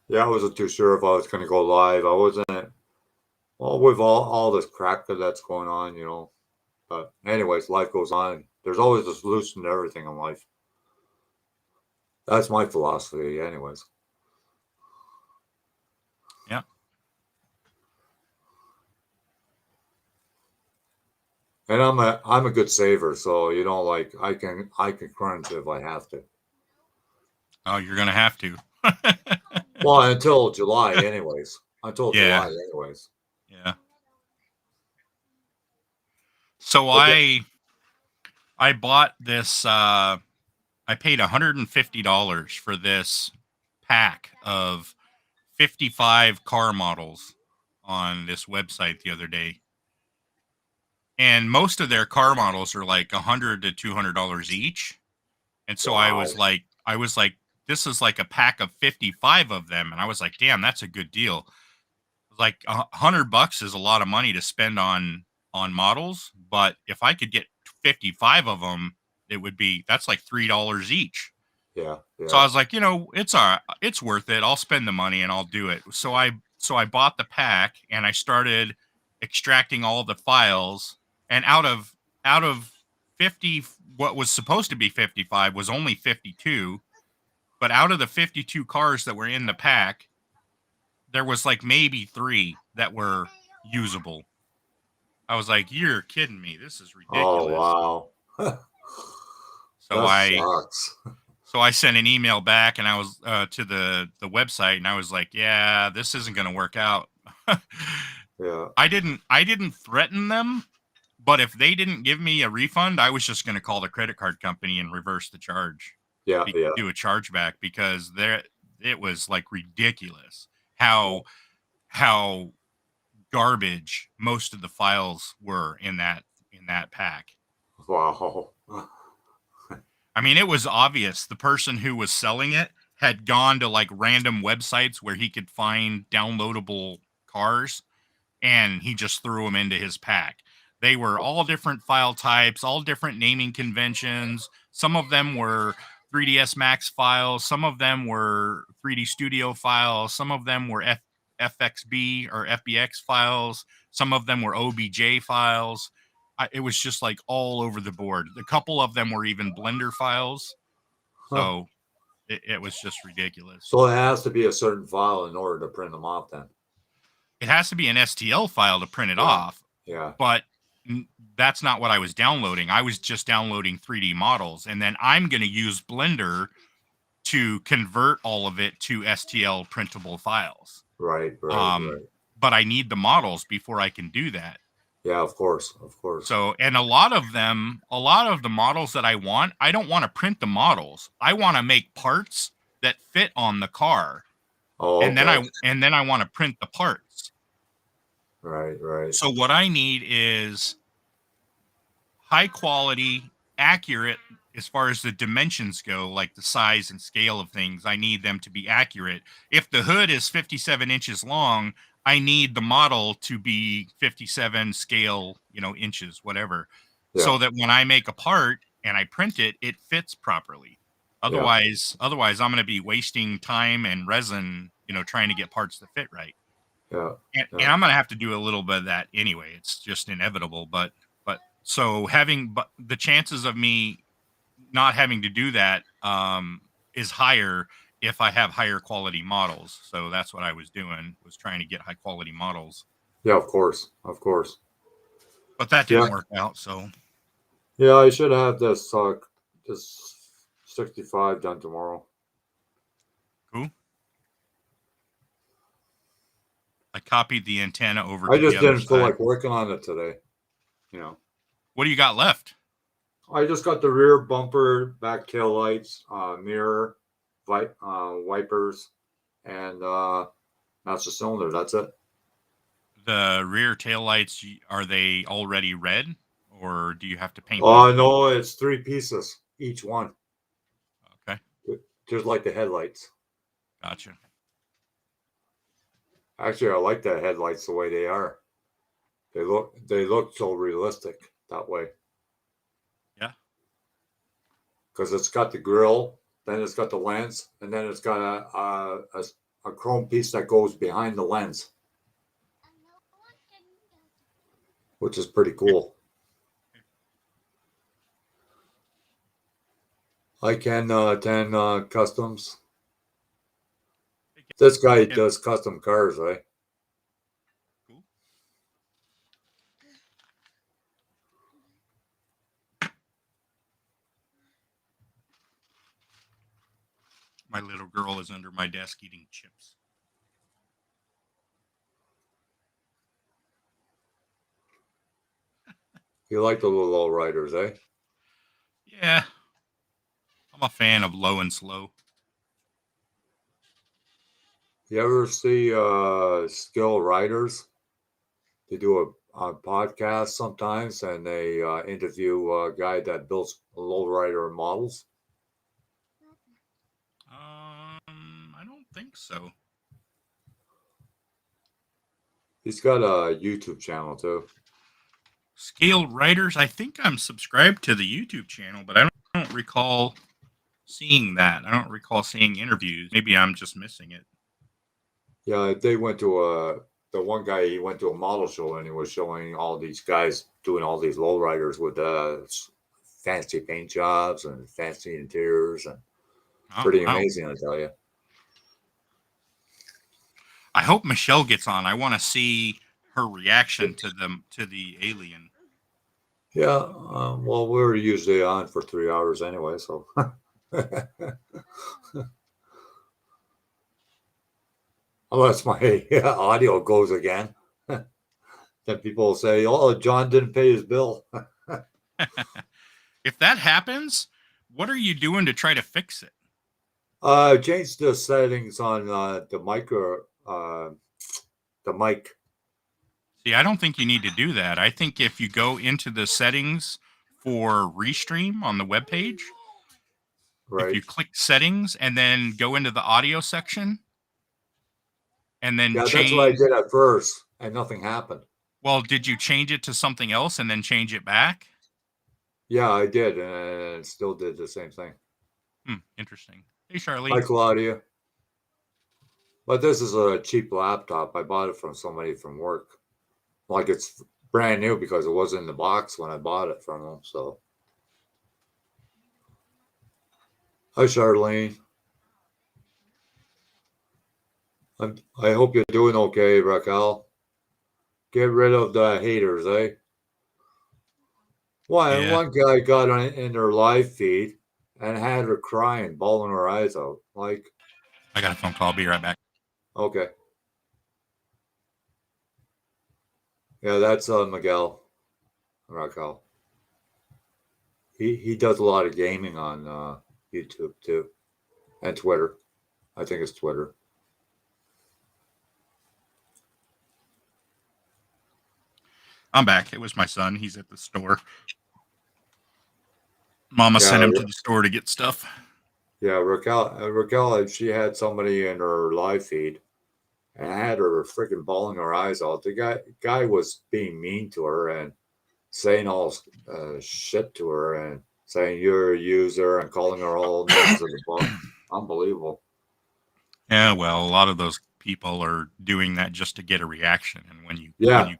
Yeah, I wasn't too sure if I was going to go live. I wasn't. Well, with all this crap that's going on, But anyways, life goes on. There's always a solution to everything in life. That's my philosophy, anyways. Yeah. And I'm a good saver, so like I can crunch if I have to. Oh, you're gonna have to. Well, until July, anyways. Until Yeah. July, anyways. Yeah. So But the, I bought this. I paid $150 for this pack of 55 car models on this website the other day, and most of their car models are like $100 to $200 each. And so wow, I was like, this is like a pack of 55 of them, and I was like, damn, that's a good deal. Like $100 is a lot of money to spend on models, but if I could get 55 of them, that's like $3 each. yeah, So yeah. I was like, it's all right, it's worth it. I'll spend the money and I'll do it. So I bought the pack and I started extracting all the files, and out of 50, what was supposed to be 55 was only 52, but out of the 52 cars that were in the pack, there was like maybe 3 that were usable. I was like, you're kidding me. This is Oh ridiculous. wow, So that I sucks. So I sent an email back, and I was to the website, and I was like, "Yeah, this isn't going to work out." Yeah, I didn't threaten them, but if they didn't give me a refund, I was just going to call the credit card company and reverse the charge, yeah, yeah. do a chargeback, because it was like ridiculous how garbage most of the files were in that pack. Wow. I mean, it was obvious the person who was selling it had gone to like random websites where he could find downloadable cars, and he just threw them into his pack. They were all different file types, all different naming conventions. Some of them were 3ds Max files, some of them were 3D Studio files, some of them were FXB or FBX files, some of them were OBJ files. It was just like all over the board. A couple of them were even Blender files. Huh. So it was just ridiculous. So it has to be a certain file in order to print them off. Then. It has to be an STL file to print it Yeah, off, yeah, but that's not what I was downloading. I was just downloading 3D models, and then I'm going to use Blender to convert all of it to STL printable files. right, right, Um, right. but I need the models before I can do that. Yeah, of course, of course. So, and a lot of the models that I want, I don't want to print the models. I want to make parts that fit on the car, Oh, and then okay. I want to print the parts. Right, right. So what I need is high quality, accurate as far as the dimensions go, like the size and scale of things. I need them to be accurate. If the hood is 57 inches long, I need the model to be 57 scale, inches, whatever, Yeah, so that when I make a part and I print it, it fits properly. yeah, Otherwise, I'm going to be wasting time and resin, trying to get parts that fit right. yeah, and, yeah, and I'm gonna have to do a little bit of that anyway. It's just inevitable. But so having but the chances of me not having to do that is higher if I have higher quality models. So that's what I was doing, was trying to get high quality models, yeah. Of course, of course. but that Yeah, didn't work out. So yeah. I should have this 65 done tomorrow. cool. I copied the antenna over I to the just other didn't feel side. like working on it today. You know, What do you got left? I just got the rear bumper, back tail lights, mirror, wipers, and that's the cylinder. That's it. The rear taillights, are they already red, or do you have to paint Oh them? no, it's 3 pieces each one, Okay, just like the headlights. gotcha. Actually, I like the headlights the way they are. They look so realistic that way Yeah. because it's got the grill, then it's got the lens, and then it's got a chrome piece that goes behind the lens, which is pretty cool. I can 10 customs. This guy does custom cars, right? Cool. My little girl is under my desk eating chips. You like the little low riders, eh? Yeah. I'm a fan of low and slow. You ever see Skill Riders? They do a podcast sometimes, and they interview a guy that builds lowrider models. I don't think so. He's got a YouTube channel too. Scaled Writers. I think I'm subscribed to the YouTube channel, but I don't recall seeing that. I don't recall seeing interviews. Maybe I'm just missing it. Yeah, they went to the one guy, he went to a model show and he was showing all these guys doing all these lowriders with fancy paint jobs and fancy interiors, and pretty Wow. amazing, I tell you. I hope Michelle gets on. I want to see her reaction to the alien. Yeah, well, we're usually on for 3 hours anyway, so. Unless my audio goes again. Then people will say, oh, John didn't pay his bill. If that happens, what are you doing to try to fix it? Change the settings on the mic. See, I don't think you need to do that. I think if you go into the settings for Restream on the webpage, Right. if you click settings and then go into the audio section and then Yeah, change. that's what I did at first, and nothing happened. Well, did you change it to something else and then change it back? Yeah, I did, and it still did the same thing. Interesting. Hey, Charlie. Hi, Claudia. But this is a cheap laptop. I bought it from somebody from work. Like, it's brand new because it was in the box when I bought it from them. So, hi, Charlene. I hope you're doing okay, Raquel. Get rid of the haters, eh? One guy got in their live feed and had her crying, bawling her eyes out. Like, I got a phone call. I'll be right back. Okay. Yeah, that's Miguel Raquel. He does a lot of gaming on YouTube too, and Twitter. I think it's Twitter. I'm back. It was my son. He's at the store. Mama sent him to the store to get stuff. Yeah, Raquel, she had somebody in her live feed and had her freaking bawling her eyes out. The guy was being mean to her and saying all shit to her and saying you're a user and calling her all names of the book. Unbelievable. Yeah, well, a lot of those people are doing that just to get a reaction, and when you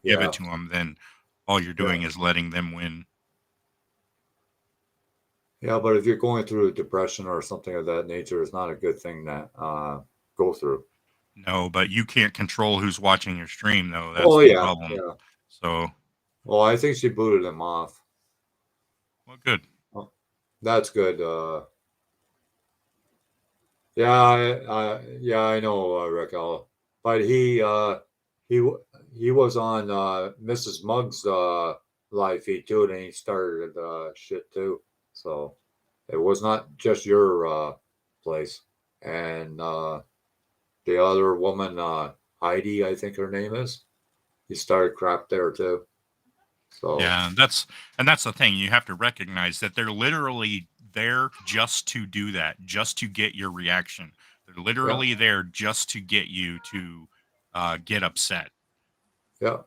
give it to them, then all you're doing is letting them win. Yeah, but if you're going through a depression or something of that nature, it's not a good thing to go through. No, but you can't control who's watching your stream, though. That's the problem. Yeah. So. Well, I think she booted him off. Well, good. Oh, that's good. Yeah, I know, Raquel. But he was on Mrs. Muggs' live feed too, and he started shit too. So it was not just your place. And the other woman, Heidi, I think her name is, he started crap there too. So yeah, that's the thing. You have to recognize that they're literally there just to do that, just to get your reaction. They're literally there just to get you to get upset. Yeah.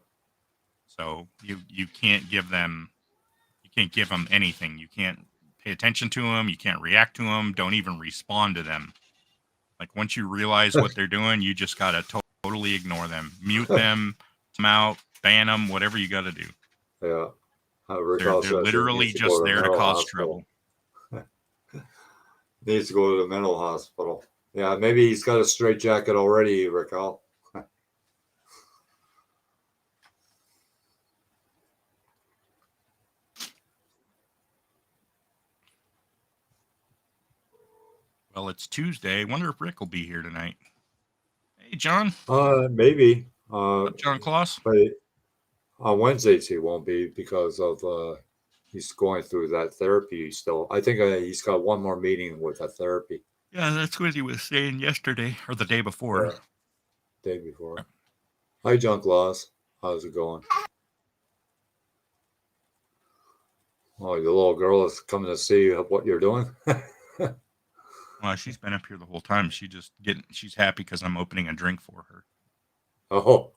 So you can't give them anything. You can't pay attention to them. You can't react to them. Don't even respond to them. Like once you realize what they're doing, you just gotta totally ignore them, mute them out, ban them, whatever you gotta do. Yeah. Rick They're also says he literally needs to go just to the there to mental cause hospital. trouble. Needs to go to the mental hospital. Yeah, maybe he's got a straight jacket already, Raquel. Well, it's Tuesday. Wonder if Rick will be here tonight. Hey, John. Maybe. What's up, John Kloss? But on Wednesdays he won't be because of he's going through that therapy still. I think he's got one more meeting with that therapy. Yeah, that's what he was saying yesterday or the day before. Yeah, day before. Hi, John Claus. How's it going? Oh, your little girl is coming to see what you're doing. Well, she's been up here the whole time. She's happy because I'm opening a drink for her. Oh.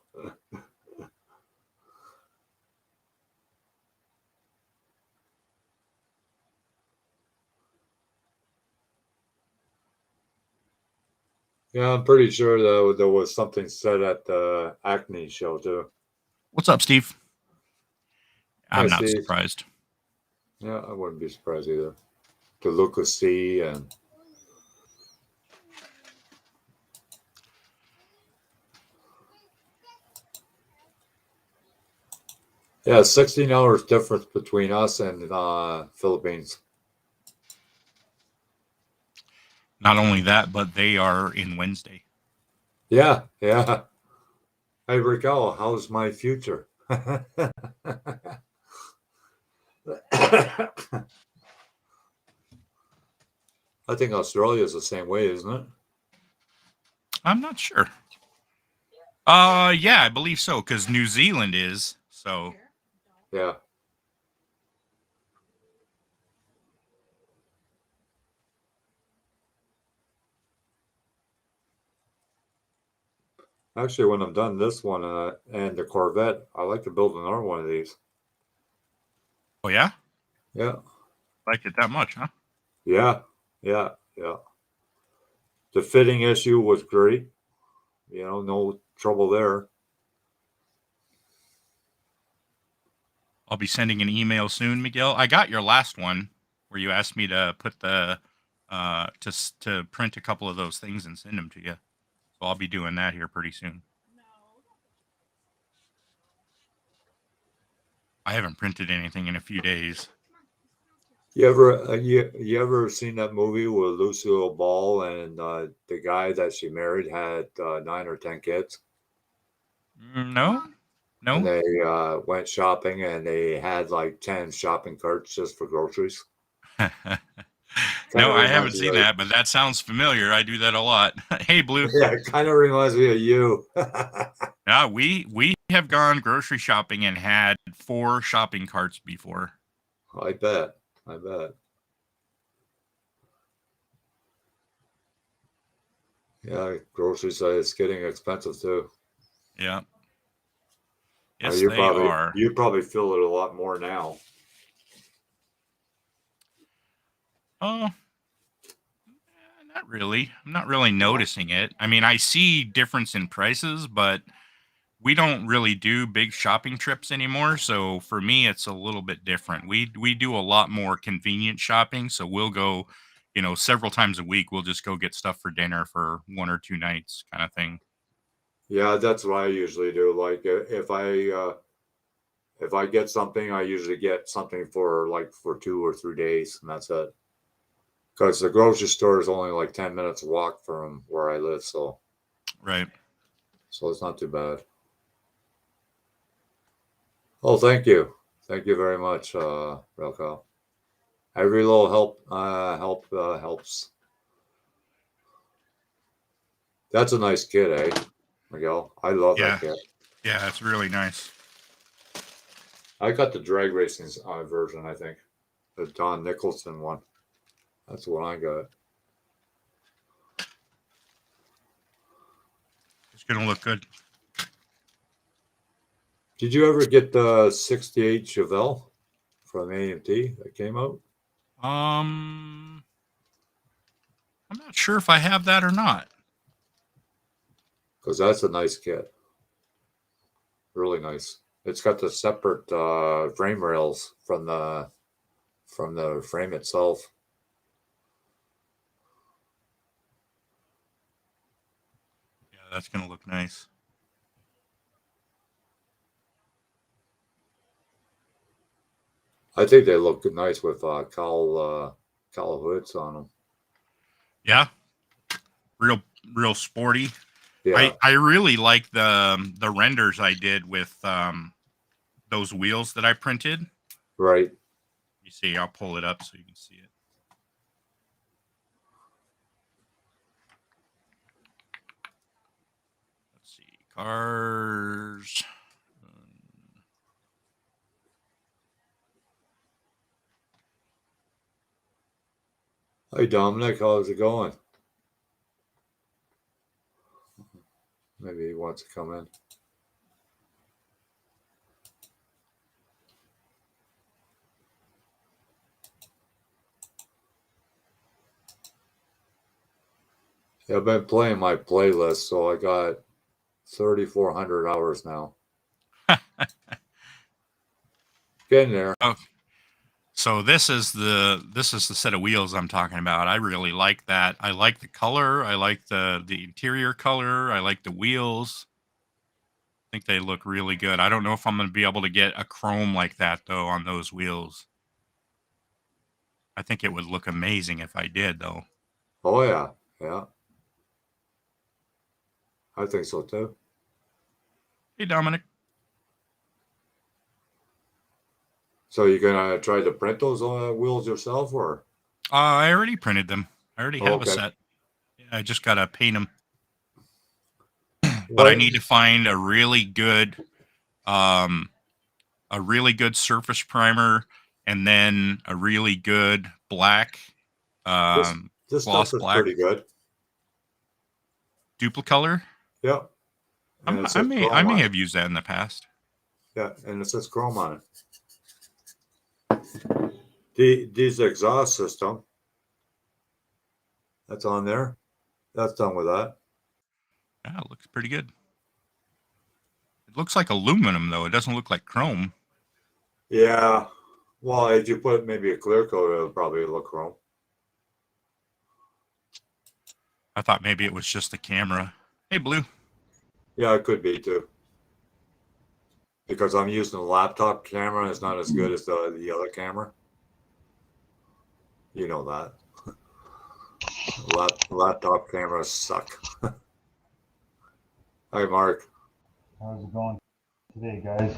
Yeah, I'm pretty sure there was something said at the Acne show too. What's up, Steve? Hi, I'm not Steve. surprised. Yeah, I wouldn't be surprised either. To Lucas C and yeah, 16 hours difference between us and Philippines. Not only that, but they are in Wednesday. Yeah, yeah. Hey, Raquel, how's my future? I think Australia is the same way, isn't it? I'm not sure. Yeah, I believe so, because New Zealand is, so. Yeah. Actually, when I'm done this one and the Corvette, I like to build another one of these. Oh, yeah? Yeah. Like it that much, huh? Yeah. Yeah. Yeah. The fitting issue was great. You know, no trouble there. I'll be sending an email soon, Miguel. I got your last one where you asked me to put the to print a couple of those things and send them to you. So I'll be doing that here pretty soon. I haven't printed anything in a few days. You ever seen that movie with Lucille Ball and the guy that she married had 9 or 10 kids? No, And no. they went shopping and they had like 10 shopping carts just for groceries. Kind No, of I haven't reminds me seen of, that, but that sounds familiar. I do that a lot. Hey, Blue. yeah, it kind of reminds me of you. Yeah, we have gone grocery shopping and had 4 shopping carts before. I bet. I bet. Yeah, groceries is getting expensive too. Yeah. Yes, they are. You probably feel it a lot more now. Oh, not really. I'm not really noticing it. I mean, I see difference in prices, but we don't really do big shopping trips anymore. So for me, it's a little bit different. We do a lot more convenient shopping. So we'll go, several times a week. We'll just go get stuff for dinner for 1 or 2 nights, kind of thing. Yeah, that's what I usually do. Like if I get something, I usually get something for 2 or 3 days, and that's it. Because the grocery store is only like 10 minutes walk from where I live, Right. so it's not too bad. Oh, thank you very much, Relco. Every little help helps. That's a nice kid, eh, Miguel? I love that Yeah. kid. Yeah, it's really nice. I got the drag racing version, I think, the Don Nicholson one. That's what I got. It's gonna look good. Did you ever get the '68 Chevelle from AMT that came out? Um, I'm not sure if I have that or not. Because that's a nice kit. Really nice. It's got the separate frame rails from the frame itself. Yeah, that's going to look nice. I think they look nice with cowl hoods on them. Yeah, real sporty. Yeah, I really like the renders I did with those wheels that I printed. right. You see, I'll pull it up so you can see it. Let's see, cars. Hey Dominic, how's it going? Maybe he wants to come in. Yeah, I've been playing my playlist, so I got 3,400 hours now. Getting there. Oh, so this is the set of wheels I'm talking about. I really like that. I like the color. I like the interior color. I like the wheels. I think they look really good. I don't know if I'm going to be able to get a chrome like that though on those wheels. I think it would look amazing if I did though. Oh yeah, yeah. I think so too. Hey Dominic. So you're gonna try to print those wheels yourself, or? I already printed them. I already Oh, have a okay. set. Yeah, I just gotta paint them. But I What? need to find um, a really good surface primer, and then a really good black, This this gloss stuff is black pretty good. duplicolor. Yeah, and it says I chrome may on have it. used that in the past. Yeah, and it says chrome on it. These exhaust system, that's on there. That's done with that. Yeah, it looks pretty good. It looks like aluminum though. It doesn't look like chrome. Yeah. Well, if you put maybe a clear coat, it'll probably look chrome. I thought maybe it was just the camera. Hey, Blue. Yeah, it could be too. Because I'm using a laptop camera, it's not as good as the other camera. You know that. Laptop cameras suck. Hi, Mark. How's it going today, guys?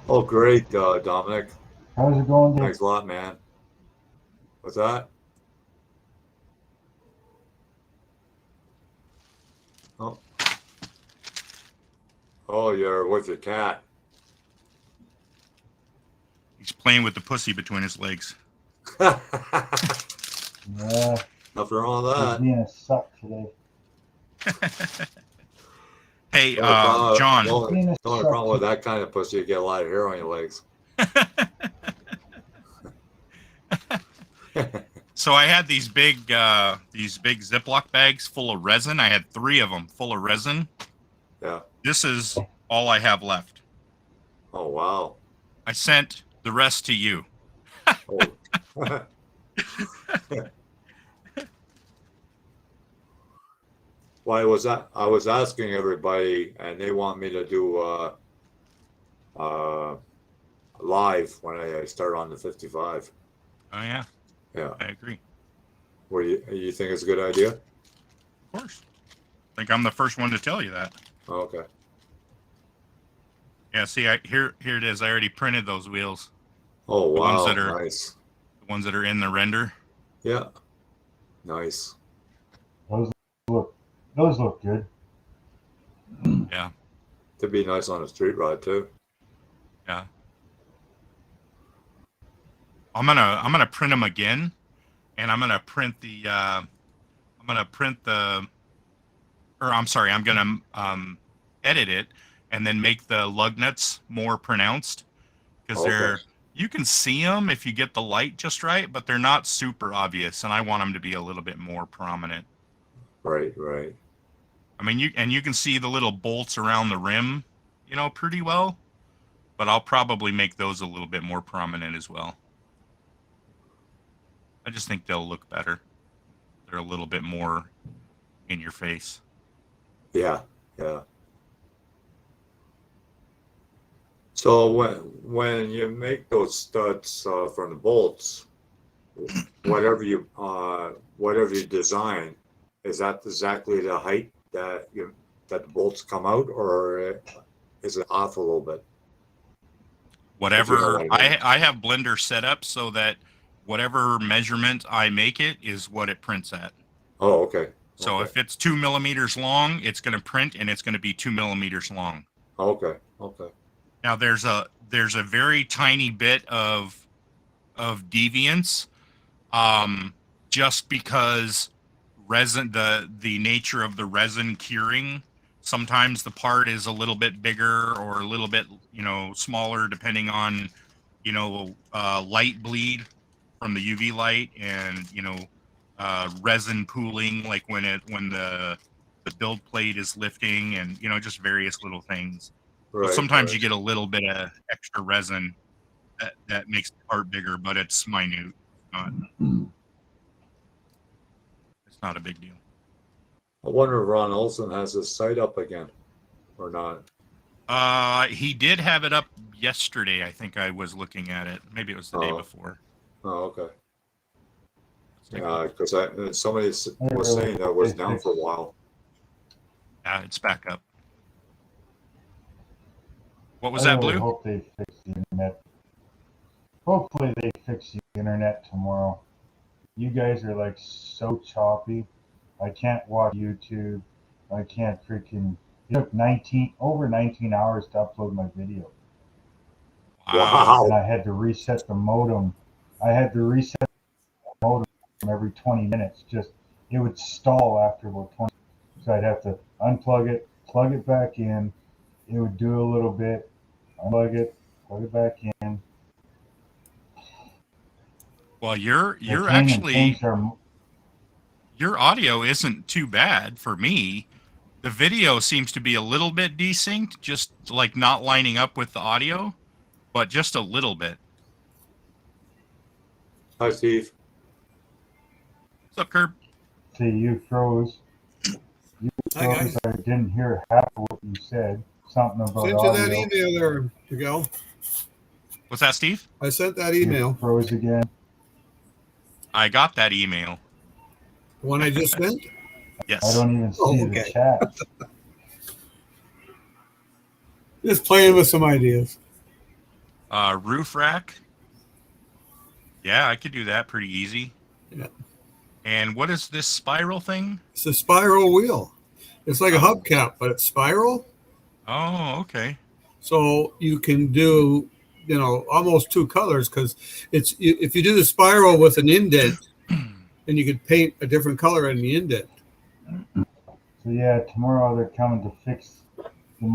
Oh, great, Dominic. How's it going today? Thanks a lot, man. What's that? Oh, oh, you're with your cat. He's playing with the pussy between his legs. Yeah, Nothing wrong with he's that. being a suck today. Hey, The only John. the only, Being a the only suck problem with today. that kind of pussy, you get a lot of hair on your legs. So I had these big Ziploc bags full of resin. I had 3 of them full of resin. Yeah. This is all I have left. Oh, wow. I sent the rest to you. Oh. Well, I was asking everybody, and they want me to do live when I start on the 55. Oh yeah, Yeah. I agree. What do you think it's a good idea? Of course. I think I'm the first one to tell you that. Oh, okay. Yeah, see, here it is. I already printed those wheels. Oh, The ones wow. that are Nice. the ones that are in the render. Yeah. Nice. Those look good. Yeah, To be nice on a street ride too. yeah. I'm gonna print them again, and I'm gonna print the or I'm sorry, I'm gonna edit it and then make the lug nuts more pronounced because Okay. You can see them if you get the light just right, but they're not super obvious, and I want them to be a little bit more prominent. Right, right. I mean, you can see the little bolts around the rim, pretty well, but I'll probably make those a little bit more prominent as well. I just think they'll look better. They're a little bit more in your face. Yeah, yeah. So when you make those studs from the bolts, whatever you design, is that exactly the height that the bolts come out, or is it off a little bit? If you know Whatever, what I mean. I have Blender set up so that whatever measurement I make it is what it prints at. Oh, okay. So Okay. if it's 2 millimeters long, it's going to print and it's going to be 2 millimeters long. Okay. Okay. Now there's a very tiny bit of deviance, just because resin, the nature of the resin curing. Sometimes the part is a little bit bigger or a little bit smaller depending on light bleed from the UV light, and resin pooling, like when the build plate is lifting, and just various little things. So Right. sometimes Right. you get a little bit of extra resin that makes the part bigger, but it's minute. It's not a big deal. I wonder if Ron Olson has his site up again or not. He did have it up yesterday. I think I was looking at it. Maybe it was the day before. Oh, okay. Let's take a look. Because somebody was saying that was down for a while. Yeah, it's back up. What was I that, really Blue? hope they fix the internet. Hopefully they fix the internet tomorrow. You guys are like so choppy. I can't watch YouTube. I can't freaking. It took over 19 hours to upload my video, Wow. and I had to reset the modem. I had to reset the modem every 20 minutes. Just it would stall after about 20. So I'd have to unplug it, plug it back in. It would do a little bit. Unplug it, plug it back in. Well, you're They came and actually changed our. your audio isn't too bad for me. The video seems to be a little bit desynced, just like not lining up with the audio, but just a little bit. Hi, Steve. What's up, Curb? See, you froze. You Hi, guys. froze. I didn't hear half of what you said. Something about Sent you that audio. email there to go. What's that, Steve? I sent that You email. froze again. I got that email. The one I just sent? Yes. I don't even see Oh, the okay. chat. Just playing with some ideas. Roof rack. Yeah, I could do that pretty easy. Yeah. And what is this spiral thing? It's a spiral wheel. It's like a Oh. hubcap, but it's spiral. Oh, okay. So you can do, almost two colors, because if you do the spiral with an indent, then you could paint a different color in the indent. So yeah, tomorrow they're coming to fix the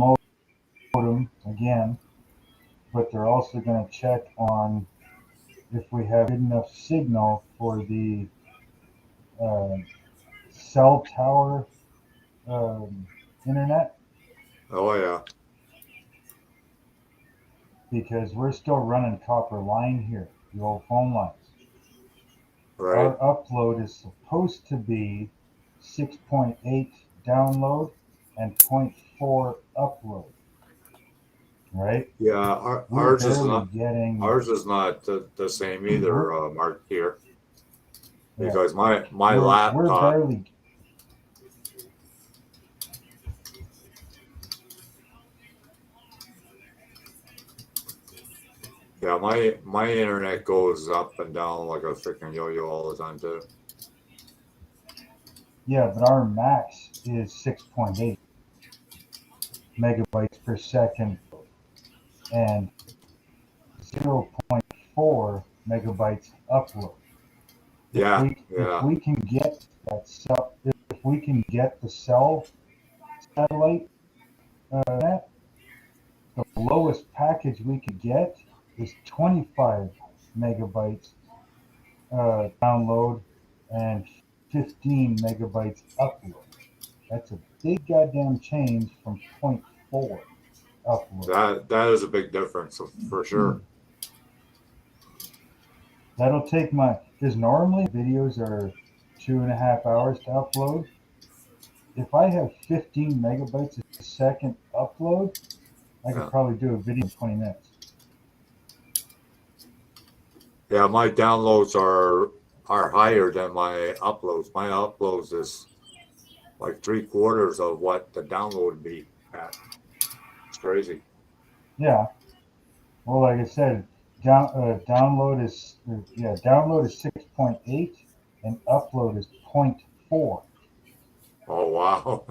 modem again, but they're also going to check on if we have good enough signal for the cell tower internet, Oh, yeah. because we're still running copper line here, the old phone lines. Right. Our upload is supposed to be 6.8 download and 0.4 upload, right? Yeah. We're Ours is barely not. getting. Ours is not the same either, Mark, here. Yeah. Because my We're laptop. barely. Yeah, my internet goes up and down like a freaking yo-yo all the time too. Yeah, but our max is 6.8 megabytes per second and 0.4 megabytes upload. Yeah, If we can get that cell, if we can get the cell satellite net, the lowest package we could get is 25 megabytes download and 15 megabytes upload. That's a big goddamn change from 0.4 upload. That is a big difference for sure. That'll take because normally videos are 2.5 hours to upload. If I have 15 megabytes a second upload, I could probably do a video in 20 minutes. Yeah, my downloads are higher than my uploads. My uploads is like 3/4 of what the download would be at. It's crazy. Yeah. Well, like I said, download is 6.8 and upload is 0.4. Oh wow,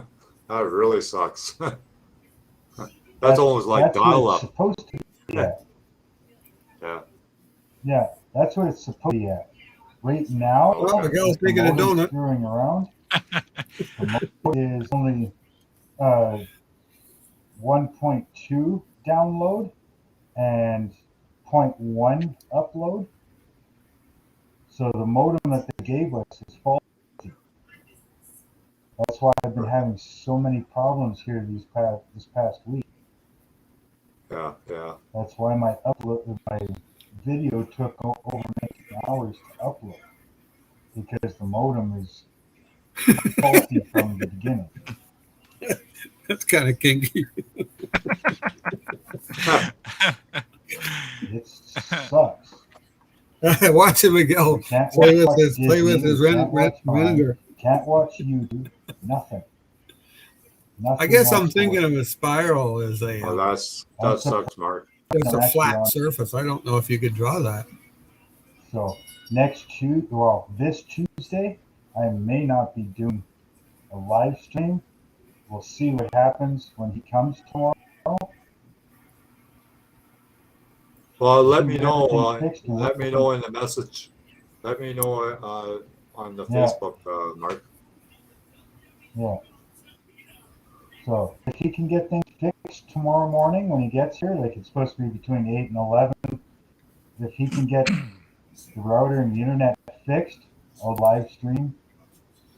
that really sucks. That's almost like that's what dial it's up. supposed to be at. Yeah. Yeah, that's what it's supposed to be at. Right now, Well, the gal's the making a modem's donut. screwing around. The modem is only 1.2 download and 0.1 upload. So the modem that they gave us is faulty. That's why I've been having so many problems here this past week. Yeah, yeah. That's why my video took over 19 hours to upload, because the modem is faulty from the beginning. That's kind of kinky. It sucks. Watch him, Miguel. Play with his vinegar. Can't watch YouTube. Nothing. I guess I'm thinking of a spiral as a. Oh, that sucks, Mark. It's a flat surface. I don't know if you could draw that. So this Tuesday, I may not be doing a live stream. We'll see what happens when he comes tomorrow. Well, let me know. Let me know in the message. Let me know on the Facebook, Mark. Yeah. So if he can get things fixed tomorrow morning when he gets here, like it's supposed to be between 8 and 11, if he can get the router and the internet fixed, I'll live stream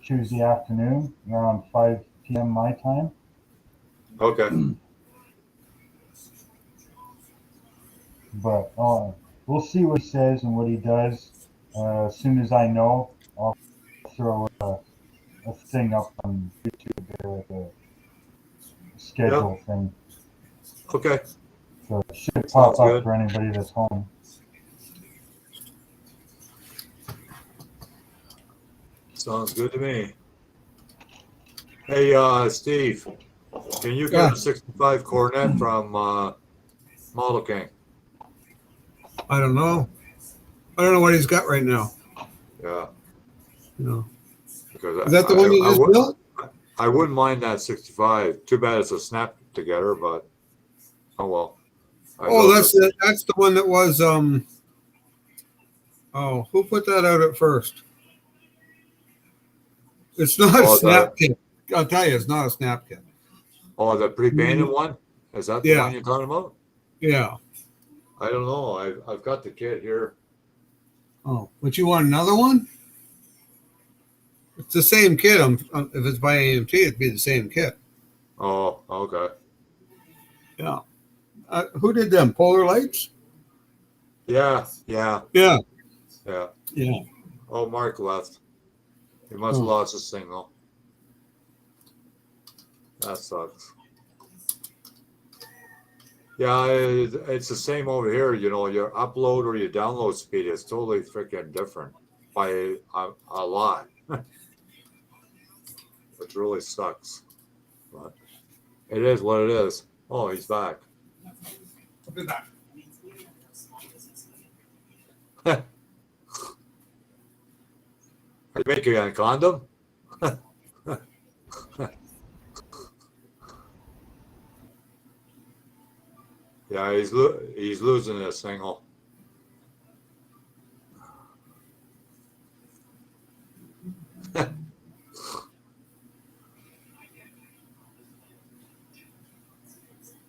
Tuesday afternoon around 5 p.m. my time. Okay. But we'll see what he says and what he does. As soon as I know, I'll throw a thing up on YouTube there, like a schedule thing. Okay. So it should pop up good for anybody that's home. Sounds good to me. Hey, Steve, can you get a 65 Coronet from Model King? I don't know. I don't know what he's got right now. Yeah. No. Because is that the one you just built? I wouldn't mind that 65. Too bad it's a snap together, but oh well. That's the one that was who put that out at first? It's not a snap kit. I'll tell you, it's not a snap kit. Oh, the pre-painted one? Is that the one you're talking about? Yeah. I don't know. I've got the kit here. Oh, but you want another one? It's the same kit. If it's by AMT, it'd be the same kit. Oh, okay. Yeah. Who did them? Polar Lights? Yeah. Oh, Mark left. He must have lost his signal. That sucks. Yeah, it's the same over here. You know, your upload or your download speed is totally freaking different by a lot. Which really sucks. But it is what it is. Oh, he's back. Are you making a condom? Yeah, he's losing his single.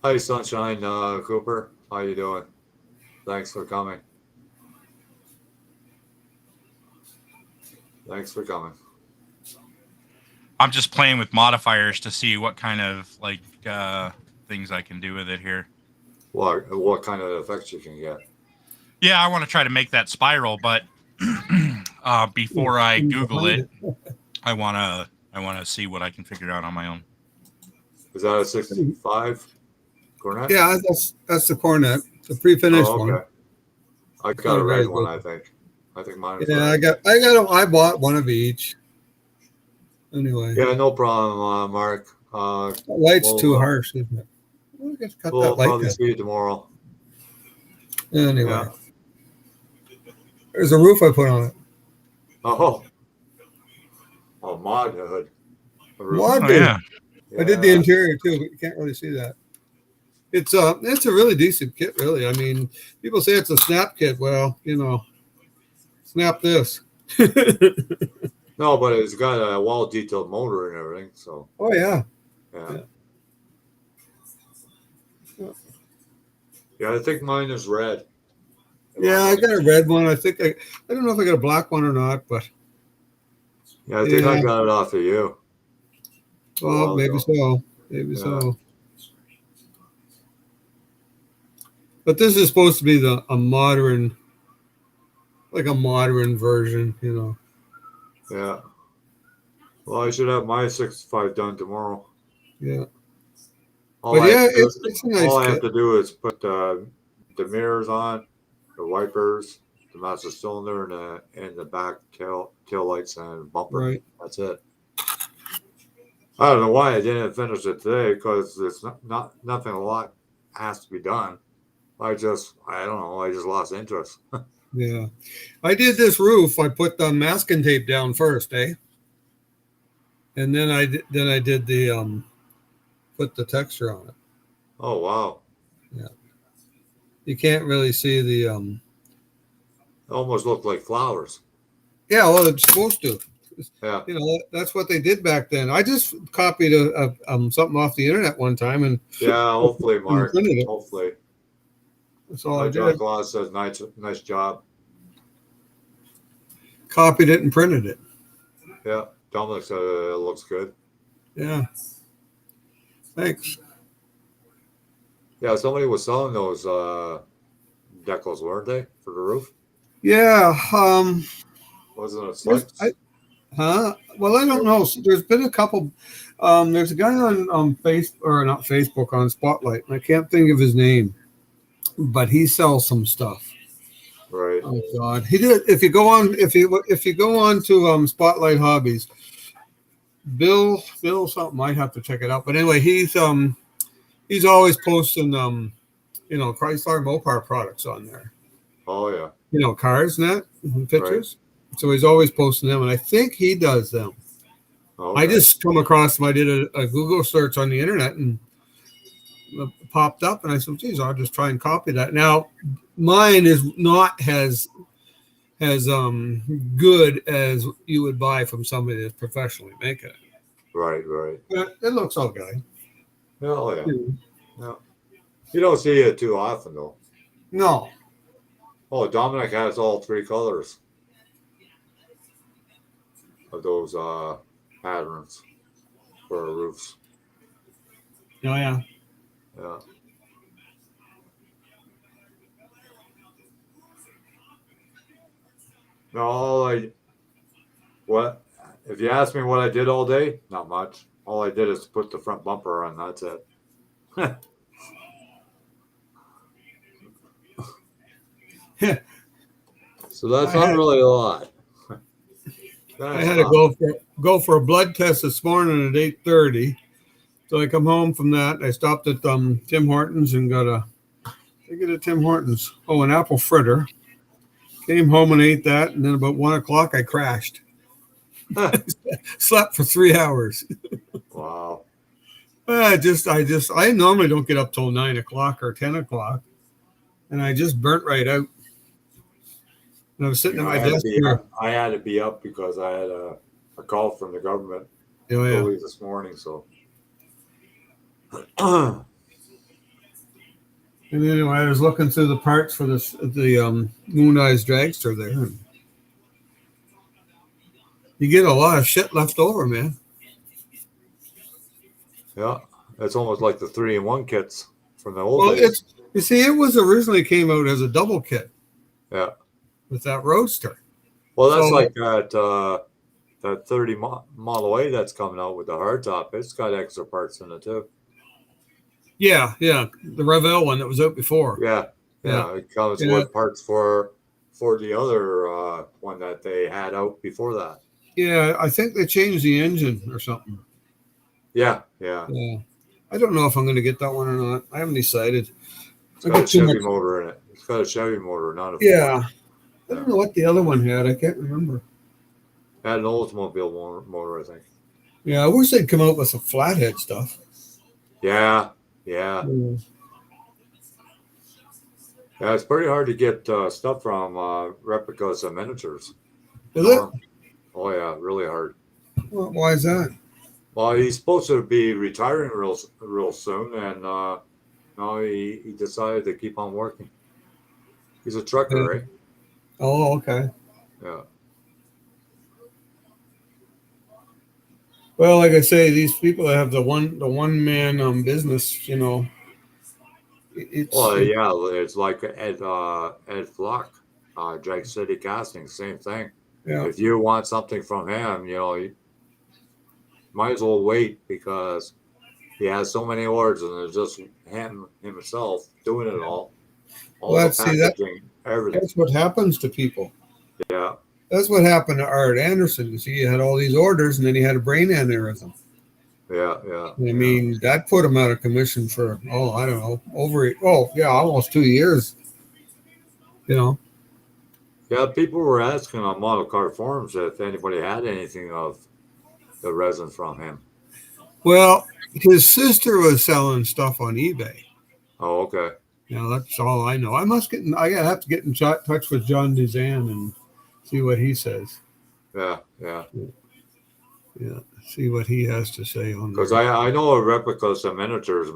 Hi, Sunshine Cooper. How you doing? Thanks for coming. Thanks for coming. I'm just playing with modifiers to see what kind of like things I can do with it here. What kind of effects you can get? Yeah, I want to try to make that spiral, but before I Google it, I wanna see what I can figure out on my own. Is that a 65 cornet? Yeah, that's the cornet, the pre-finished Oh, okay. one. I got a red one, I think. I think mine is Yeah, red. I bought one of each. Anyway. Yeah, no problem, Mark. That light's too harsh, isn't it? Well, I guess cut We'll that light probably down. see you tomorrow. Anyway. Yeah. There's a roof I put on it. Oh, mod hood. Mod Oh hood. yeah. I did the interior too, but you can't really see that. It's a really decent kit, really. I mean, people say it's a snap kit. Well, snap this. No, but it's got a well-detailed motor and everything. So. Oh yeah. Yeah, I think mine is red. Yeah, I got a red one. I think I don't know if I got a black one or not, but yeah, I think I got it off of you. Well, maybe so. Maybe so. But this is supposed to be a modern version, Yeah. Well, I should have my 65 done tomorrow. Yeah. All I it's a nice have kit. to do is put the mirrors on, the wipers, the master cylinder, and the back tail lights and bumper. Right. That's it. I don't know why I didn't finish it today, because it's nothing a lot has to be done. I don't know. I just lost interest. Yeah. I did this roof. I put the masking tape down first, and then I did the put the texture on it. Oh wow. Yeah. You can't really see the It almost looked like flowers. Yeah, well, it's supposed to. Yeah. That's what they did back then. I just copied something off the internet one time and Hopefully, Mark. printed it. Hopefully. That's all I John did. Claus says nice job. Copied it and printed it. Yeah. Dominic said it looks good. Yeah. Thanks. Yeah, somebody was selling those decals, weren't they, for the roof? Yeah. Wasn't it Sykes? Well, I don't know. There's been a couple. There's a guy on not Facebook, on Spotlight, and I can't think of his name, but he sells some stuff. Right. Oh God, he did. If you go on to Spotlight Hobbies, Bill something. I'd have to check it out. But anyway, he's always posting Chrysler Mopar products on there. Oh yeah. Cars and that pictures. Right. So he's always posting them, and I think he does them. Okay. I just come across them. I did a Google search on the internet and it popped up, and I said, "Geez, I'll just try and copy that." Now, mine is not as good as you would buy from somebody that's professionally making it. Right. But it looks okay. Oh yeah. Yeah. You don't see it too often though. No. Oh, Dominic has all three colors of those patterns for roofs. Oh yeah. Yeah. No, if you ask me what I did all day, not much. All I did is put the front bumper on. That's it. So that's not really a lot. I had to go for a blood test this morning at 8:30. So I come home from that. And I stopped at Tim Hortons and got a Tim Hortons. Oh, an apple fritter. Came home and ate that, and then about 1 o'clock I crashed. Slept for 3 hours. Wow. I normally don't get up till 9 o'clock or 10 o'clock, and I just burnt right out. And I was sitting at my desk here. I had to be up because I had a call from the government early this morning. So And anyway, I was looking through the parts for the Moon Eyes dragster there, and you get a lot of shit left over, man. Yeah, it's almost like the 3-in-1 kits from the old Well, days. you see, it was originally came out as a double kit Yeah. with that Roadster. Well, that's So- like that 30 Model A that's coming out with the hardtop. It's got extra parts in it too. Yeah, the Revell one that was out before. Yeah. It comes Yeah. with parts for the other one that they had out before that. Yeah, I think they changed the engine or something. Yeah. Yeah. I don't know if I'm going to get that one or not. I haven't decided. It's got a Chevy motor in it. It's got a Chevy motor, not a Ford. Yeah. I don't know what the other one had. I can't remember. It had an Oldsmobile motor, I think. Yeah, I wish they'd come out with some flathead stuff. Yeah. Yeah. Yeah, it's pretty hard to get stuff from replicas and miniatures. Is it? Oh, yeah, really hard. Well, why is that? Well, he's supposed to be retiring real soon, and no, he decided to keep on working. He's a trucker, right? Oh, okay. Yeah. Well, like I say, these people that have the one man business, it's Well, yeah, it's like Ed Flock, Drag City Casting, same thing. yeah. If you want something from him, you might as well wait because he has so many orders, and it's just him himself doing it all. Well, The packaging, everything. That's what happens to people. Yeah. That's what happened to Art Anderson. You see, he had all these orders, and then he had a brain aneurysm. Yeah. I mean, that put him out of commission for, I don't know, almost 2 years. Yeah, people were asking on model car forums if anybody had anything of the resin from him. Well, his sister was selling stuff on eBay. Oh, okay. That's all I know. I have to get in touch with John Duzan and see what he says. Yeah. See what he has to say on that. Because I know a replicas and miniatures,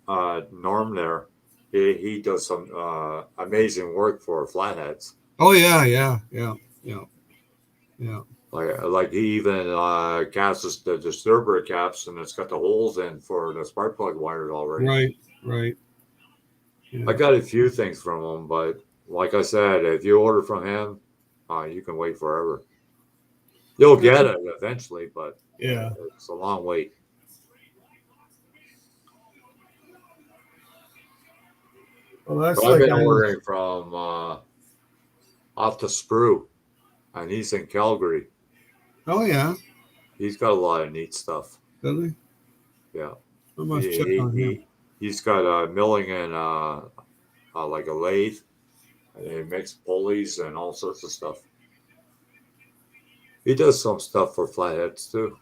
Norm there, he does some amazing work for flatheads. Oh yeah. Like he even casts the disturber caps, and it's got the holes in for the spark plug wires already. Right. Yeah. I got a few things from him, but like I said, if you order from him, you can wait forever. You'll get it eventually, but yeah, it's a long wait. Well, I've been ordering from off the Sprue, and he's in Calgary. Oh yeah, he's got a lot of neat stuff. Does he? Yeah, I must check on him. He's got milling and like a lathe, and he makes pulleys and all sorts of stuff. He does some stuff for flatheads too.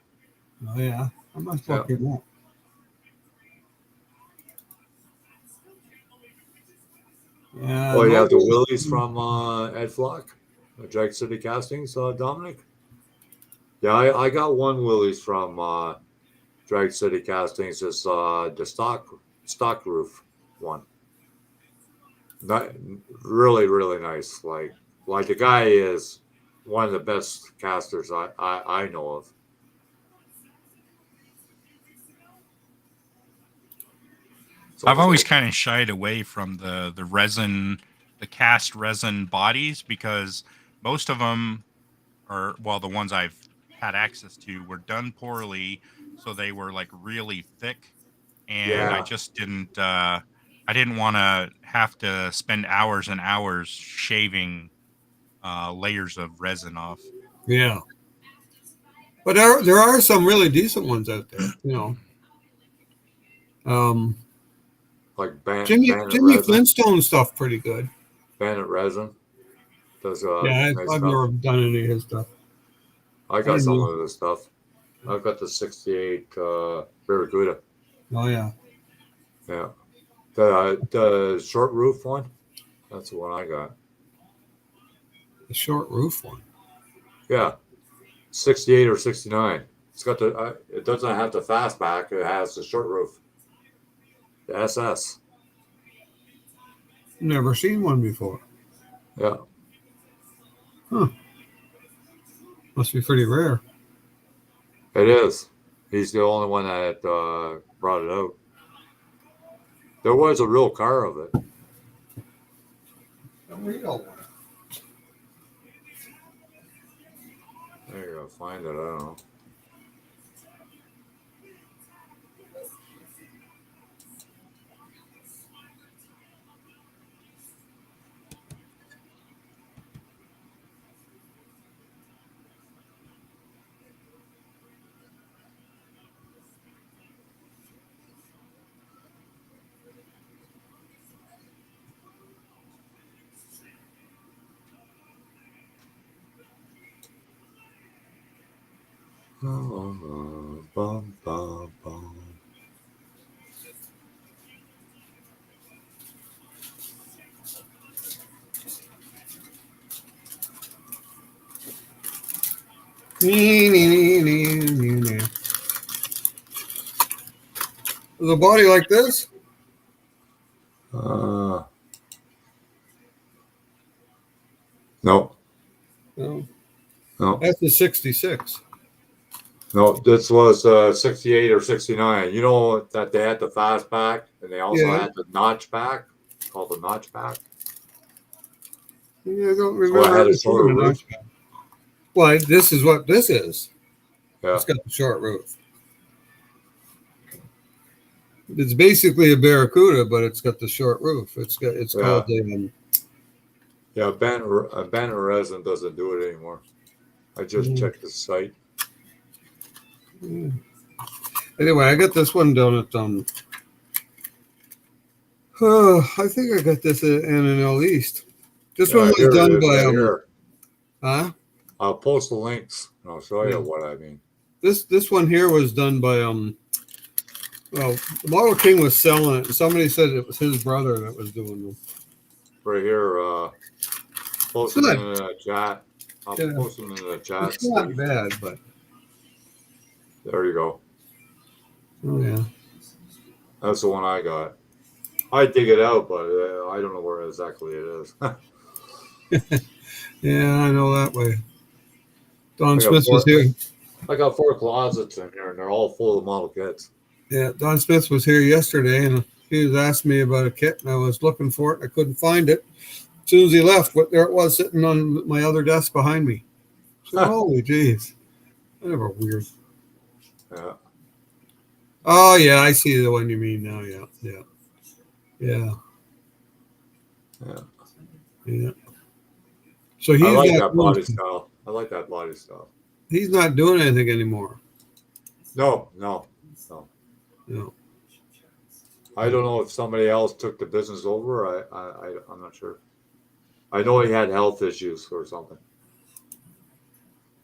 Oh yeah, I must look him up. Yeah. Oh, you have the Willies from Ed Flock, Drag City Castings, Dominic. Yeah, I got one Willies from Drag City Castings. It's the stock roof one. Not really, really nice. Like the guy is one of the best casters I know of. I've always kind of shied away from the resin, the cast resin bodies, because most of them are, well, the ones I've had access to were done poorly, so they were like really thick, and I just didn't I didn't want to have to spend hours and hours shaving layers of resin off. Yeah, but there are some really decent ones out there, Like Jimmy Flintstone stuff, pretty good. Bandit Resin does I've never done any of his stuff. I got some of his stuff. I've got the 68 Barracuda. Oh yeah. Yeah. The short roof one, that's the one I got. The short roof one. Yeah. 68 or 69. It's got it doesn't have the fastback, it has the short roof. The SS. Never seen one before. Yeah. Huh. Must be pretty rare. It is. He's the only one that brought it out. There was a real car of it. A real one. There you go. Find it. I don't know. Bum, bum, bum. With a body like this? No. No. No. That's a 66. No, this was 68 or 69. You know that they had the fastback and they also had the notchback, called the notchback. Yeah, I don't So remember. I had a shorter roof. Well, this is what this is. Yeah. It's got the short roof. It's basically a Barracuda, but it's got the short roof. It's called a Yeah, Ben Resin doesn't do it anymore. I just checked the site. Yeah. Anyway, I got this one down at I think I got this at NNL East. This one was done by here. Huh? I'll post the links and I'll show you what I mean. This one here was done by well, the Model King was selling it, and somebody said it was his brother that was doing them. Right here, post them in the chat. I'll post them in the chat. It's not bad, but there you go. Oh yeah. That's the one I got. I dig it out, but I don't know where exactly it is. Yeah, I know that way. Don Smith was here. I got 4 closets in here, and they're all full of model kits. Yeah, Don Smith was here yesterday, and he was asking me about a kit, and I was looking for it, and I couldn't find it. As soon as he left, there it was sitting on my other desk behind me. So, holy jeez. Whatever, weird. Yeah. Oh, yeah, I see the one you mean now. Yeah. So he's I like that body style. I like that body style. He's not doing anything anymore. No. I don't know if somebody else took the business over. I'm not sure. I know he had health issues or something.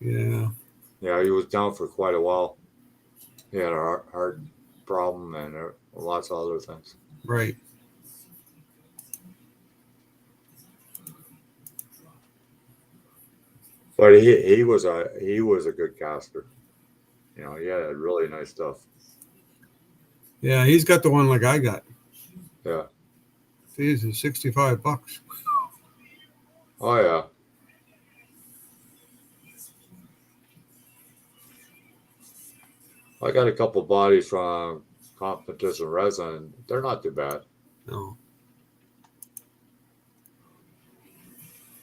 Yeah. Yeah, he was down for quite a while. He had a heart problem and lots of other things. Right. But he was a good caster. You know, he had really nice stuff. Yeah, he's got the one like I got. Yeah. These are $65. Oh yeah. I got a couple bodies from Competition Resin. They're not too bad. No.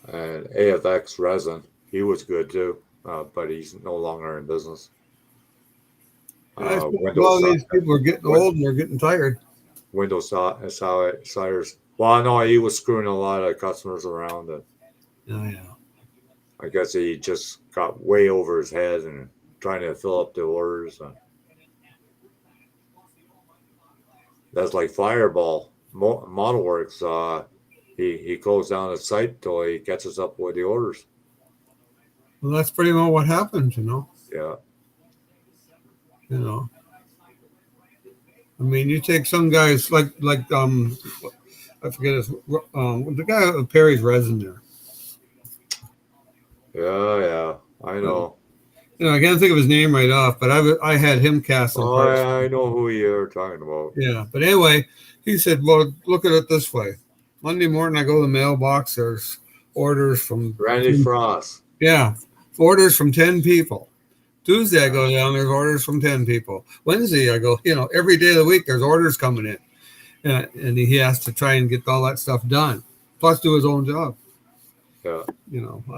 And AFX Resin, he was good too, but he's no longer in business. Well, these people are getting old and they're getting tired. Windows Sires. Well, no, he was screwing a lot of customers around. And oh yeah. I guess he just got way over his head and trying to fill up the orders. And that's like Fireball Model Works. He closed down his site till he catches up with the orders. Well, that's pretty well what happens, you know. Yeah. You know. I mean, you take some guys like I forget his the guy with Perry's Resin there. Yeah, I know. You know, I can't think of his name right off, but I had him cast some parts. I know who you're talking about. Yeah, but anyway, he said, "Well, look at it this way. Monday morning, I go to the mailbox. There's orders from Randy Frost. Yeah, orders from 10 people. Tuesday, I go down, there's orders from 10 people. Wednesday, I go, every day of the week, there's orders coming in. And he has to try and get all that stuff done, plus do his own job. Yeah.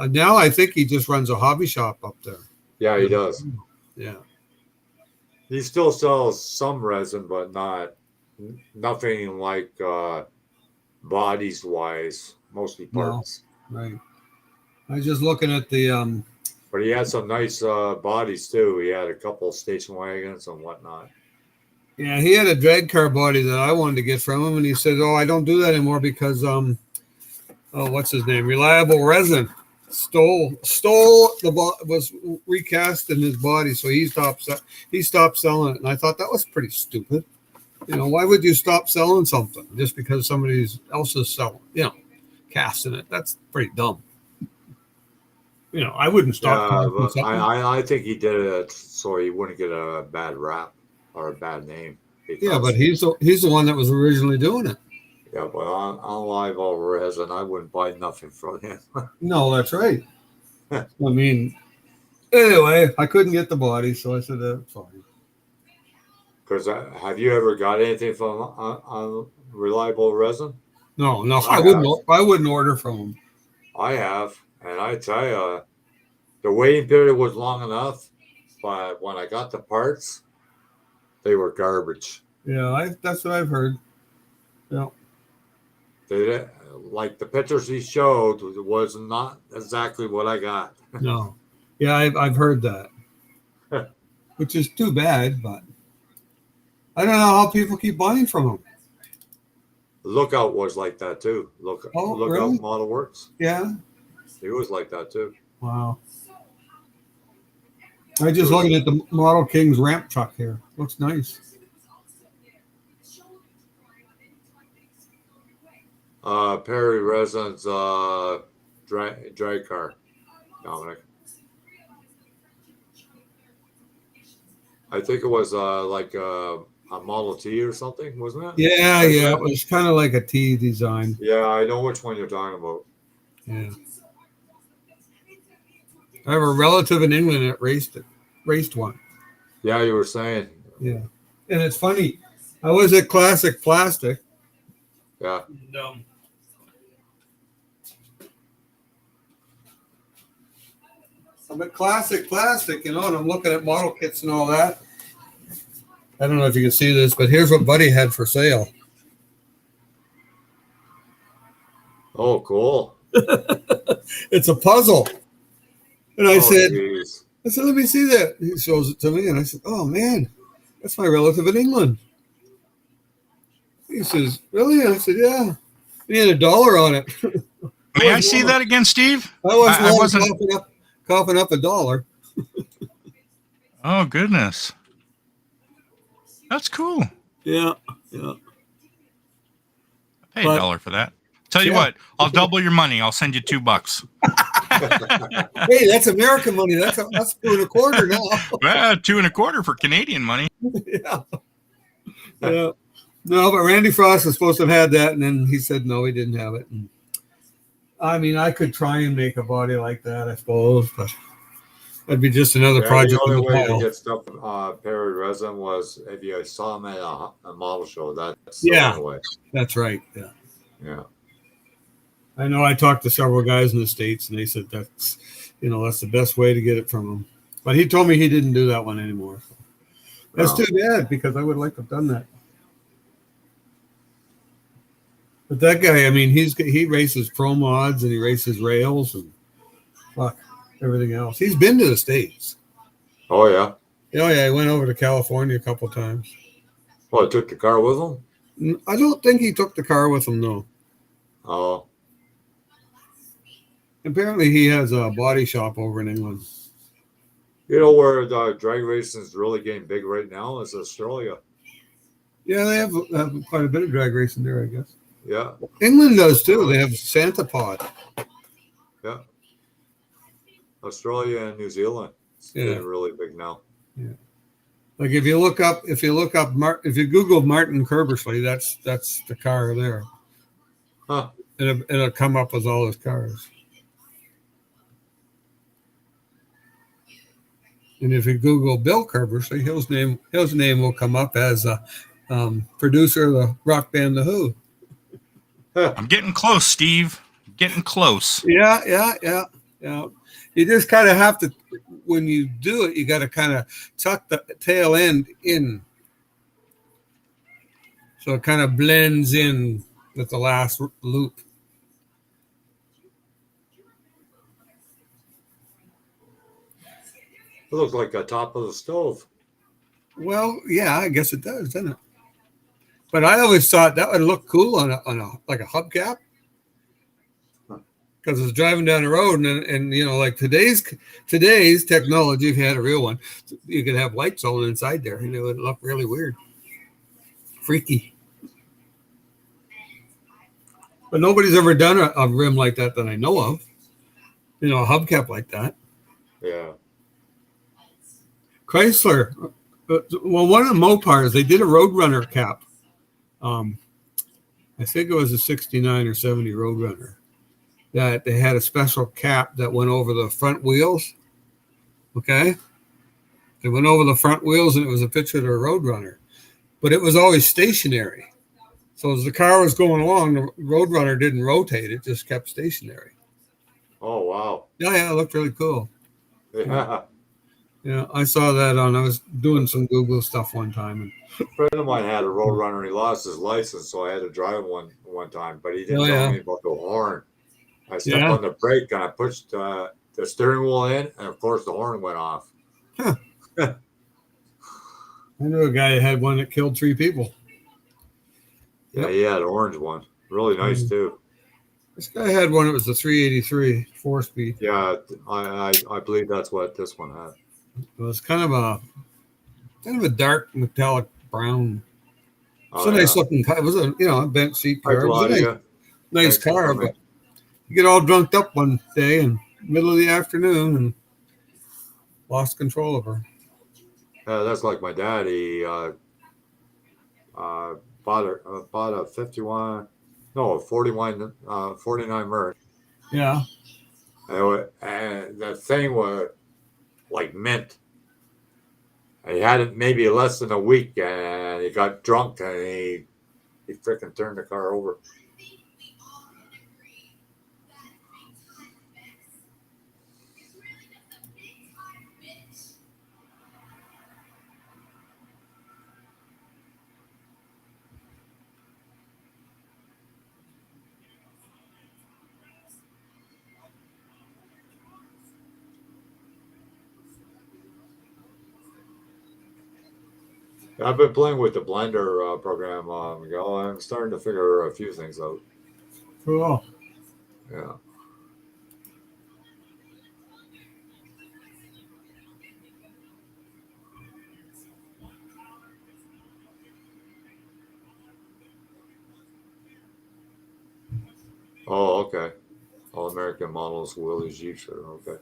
Now I think he just runs a hobby shop up there. Yeah, he does. Yeah. He still sells some resin, but nothing like bodies wise, mostly parts. No, right. I was just looking at the But he had some nice bodies too. He had a couple station wagons and whatnot. Yeah, he had a drag car body that I wanted to get from him, and he said, "Oh, I don't do that anymore because what's his name? Reliable Resin stole was recast in his body, so he stopped selling it." And I thought that was pretty stupid. Why would you stop selling something just because somebody else is selling? Casting it. That's pretty dumb. I wouldn't stop. But I think he did it so he wouldn't get a bad rap or a bad name. Yeah, but he's the one that was originally doing it. Yeah, but on live over resin, I wouldn't buy nothing from him. No, that's right. I mean, anyway, I couldn't get the body, so I said, fine. Because have you ever got anything from on Reliable Resin? No, I wouldn't order from him. I have, and I tell you, the waiting period was long enough, but when I got the parts, they were garbage. Yeah, that's what I've heard. Yeah. They like the pictures he showed was not exactly what I got. No. Yeah, I've heard that. Which is too bad, but I don't know how people keep buying from him. Lookout was like that too. Lookout really? Model Works. Yeah. He was like that too. Wow. I just looking at the Model King's ramp truck here. Looks nice. Perry Resin's drag car, Dominic. I think it was like a Model T or something, wasn't it? Yeah, it was kind of like a T design. Yeah, I know which one you're talking about. Yeah. I have a relative in England that raced one. Yeah, you were saying. Yeah. And it's funny. I was at Classic Plastic. Yeah. I'm at Classic Plastic, and I'm looking at model kits and all that. I don't know if you can see this, but here's what Buddy had for sale. Oh, cool. It's a puzzle. And I said, geez. let me see that. He shows it to me, and I said, oh, man, that's my relative in England. He says, really? And I said, yeah. He had $1 on it. May I see that again, Steve? I wasn't coughing up $1. Oh, goodness. That's cool. Yeah. I paid $1 for that. Tell you what, I'll double your money. I'll send you $2. Hey, that's American money. That's $2.25 now. Well, $2.25 for Canadian money. Yeah. No, but Randy Frost was supposed to have had that, and then he said no, he didn't have it. And, I mean, I could try and make a body like that, I suppose, but that'd be just another project. The only way to get stuff Perry Resin was if you saw him at a model show. That's the only way. That's right. Yeah. I know I talked to several guys in the States, and they said that's the best way to get it from them. But he told me he didn't do that one anymore. That's too bad, because I would like to have done that. But that guy, I mean, he races pro mods and he races rails and everything else. He's been to the States. Oh, yeah? Oh, yeah. He went over to California a couple times. Well, took the car with him? I don't think he took the car with him, no. Oh. Apparently, he has a body shop over in England. You know where drag racing is really getting big right now is Australia. Yeah, they have quite a bit of drag racing there, I guess. Yeah. England does, too. They have Santa Pod. Yeah. Australia and New Zealand. It's getting really big now. Yeah. Like if you Google Martin Kerbersley, that's the car there. Huh. and it'll come up with all his cars. And if you Google Bill Kerbersey, his name will come up as a producer of the rock band The Who. I'm getting close, Steve. Getting close. Yeah. You just kind of have to, when you do it, you got to kind of tuck the tail end in, so it kind of blends in with the last loop. It looks like the top of the stove. Well, yeah, I guess it does, doesn't it? But I always thought that would look cool on a like a hubcap, because it's driving down the road, and you know, like today's technology, if you had a real one, you could have lights all inside there, and it would look really weird, freaky. But nobody's ever done a rim like that I know of. You know, a hubcap like that. Yeah. Chrysler, well, one of the Mopars, they did a Roadrunner cap. I think it was a 69 or 70 Roadrunner. That they had a special cap that went over the front wheels. Okay? It went over the front wheels, and it was a picture of the Roadrunner. But it was always stationary. So as the car was going along, the Roadrunner didn't rotate. It just kept stationary. Oh, wow. Yeah, it looked really cool. Yeah. Yeah, I saw that I was doing some Google stuff one time. A friend of mine had a Roadrunner, and he lost his license, so I had to drive one time, but he didn't tell me about the horn. I stepped on the brake, and I pushed the steering wheel in, and of course the horn went off. Huh. I knew a guy that had one that killed 3 people. Yeah, he had an orange one. Really nice, too. This guy had one that was a 383 4-speed. Yeah, I believe that's what this one had. It was kind of a dark metallic brown. It's Oh, a nice looking car. It was a bench seat car. It was a nice car, but you get all drunked up one day in the middle of the afternoon and lost control of her. Yeah, that's like my dad. He bought a 49 Merc. Yeah. And the thing was like mint. He had it maybe less than a week, and he got drunk, and he freaking turned the car over. I've been playing with the Blender program, Miguel. I'm starting to figure a few things out. Cool. Yeah. Oh, okay. All American models, Willie Jeeps. Okay.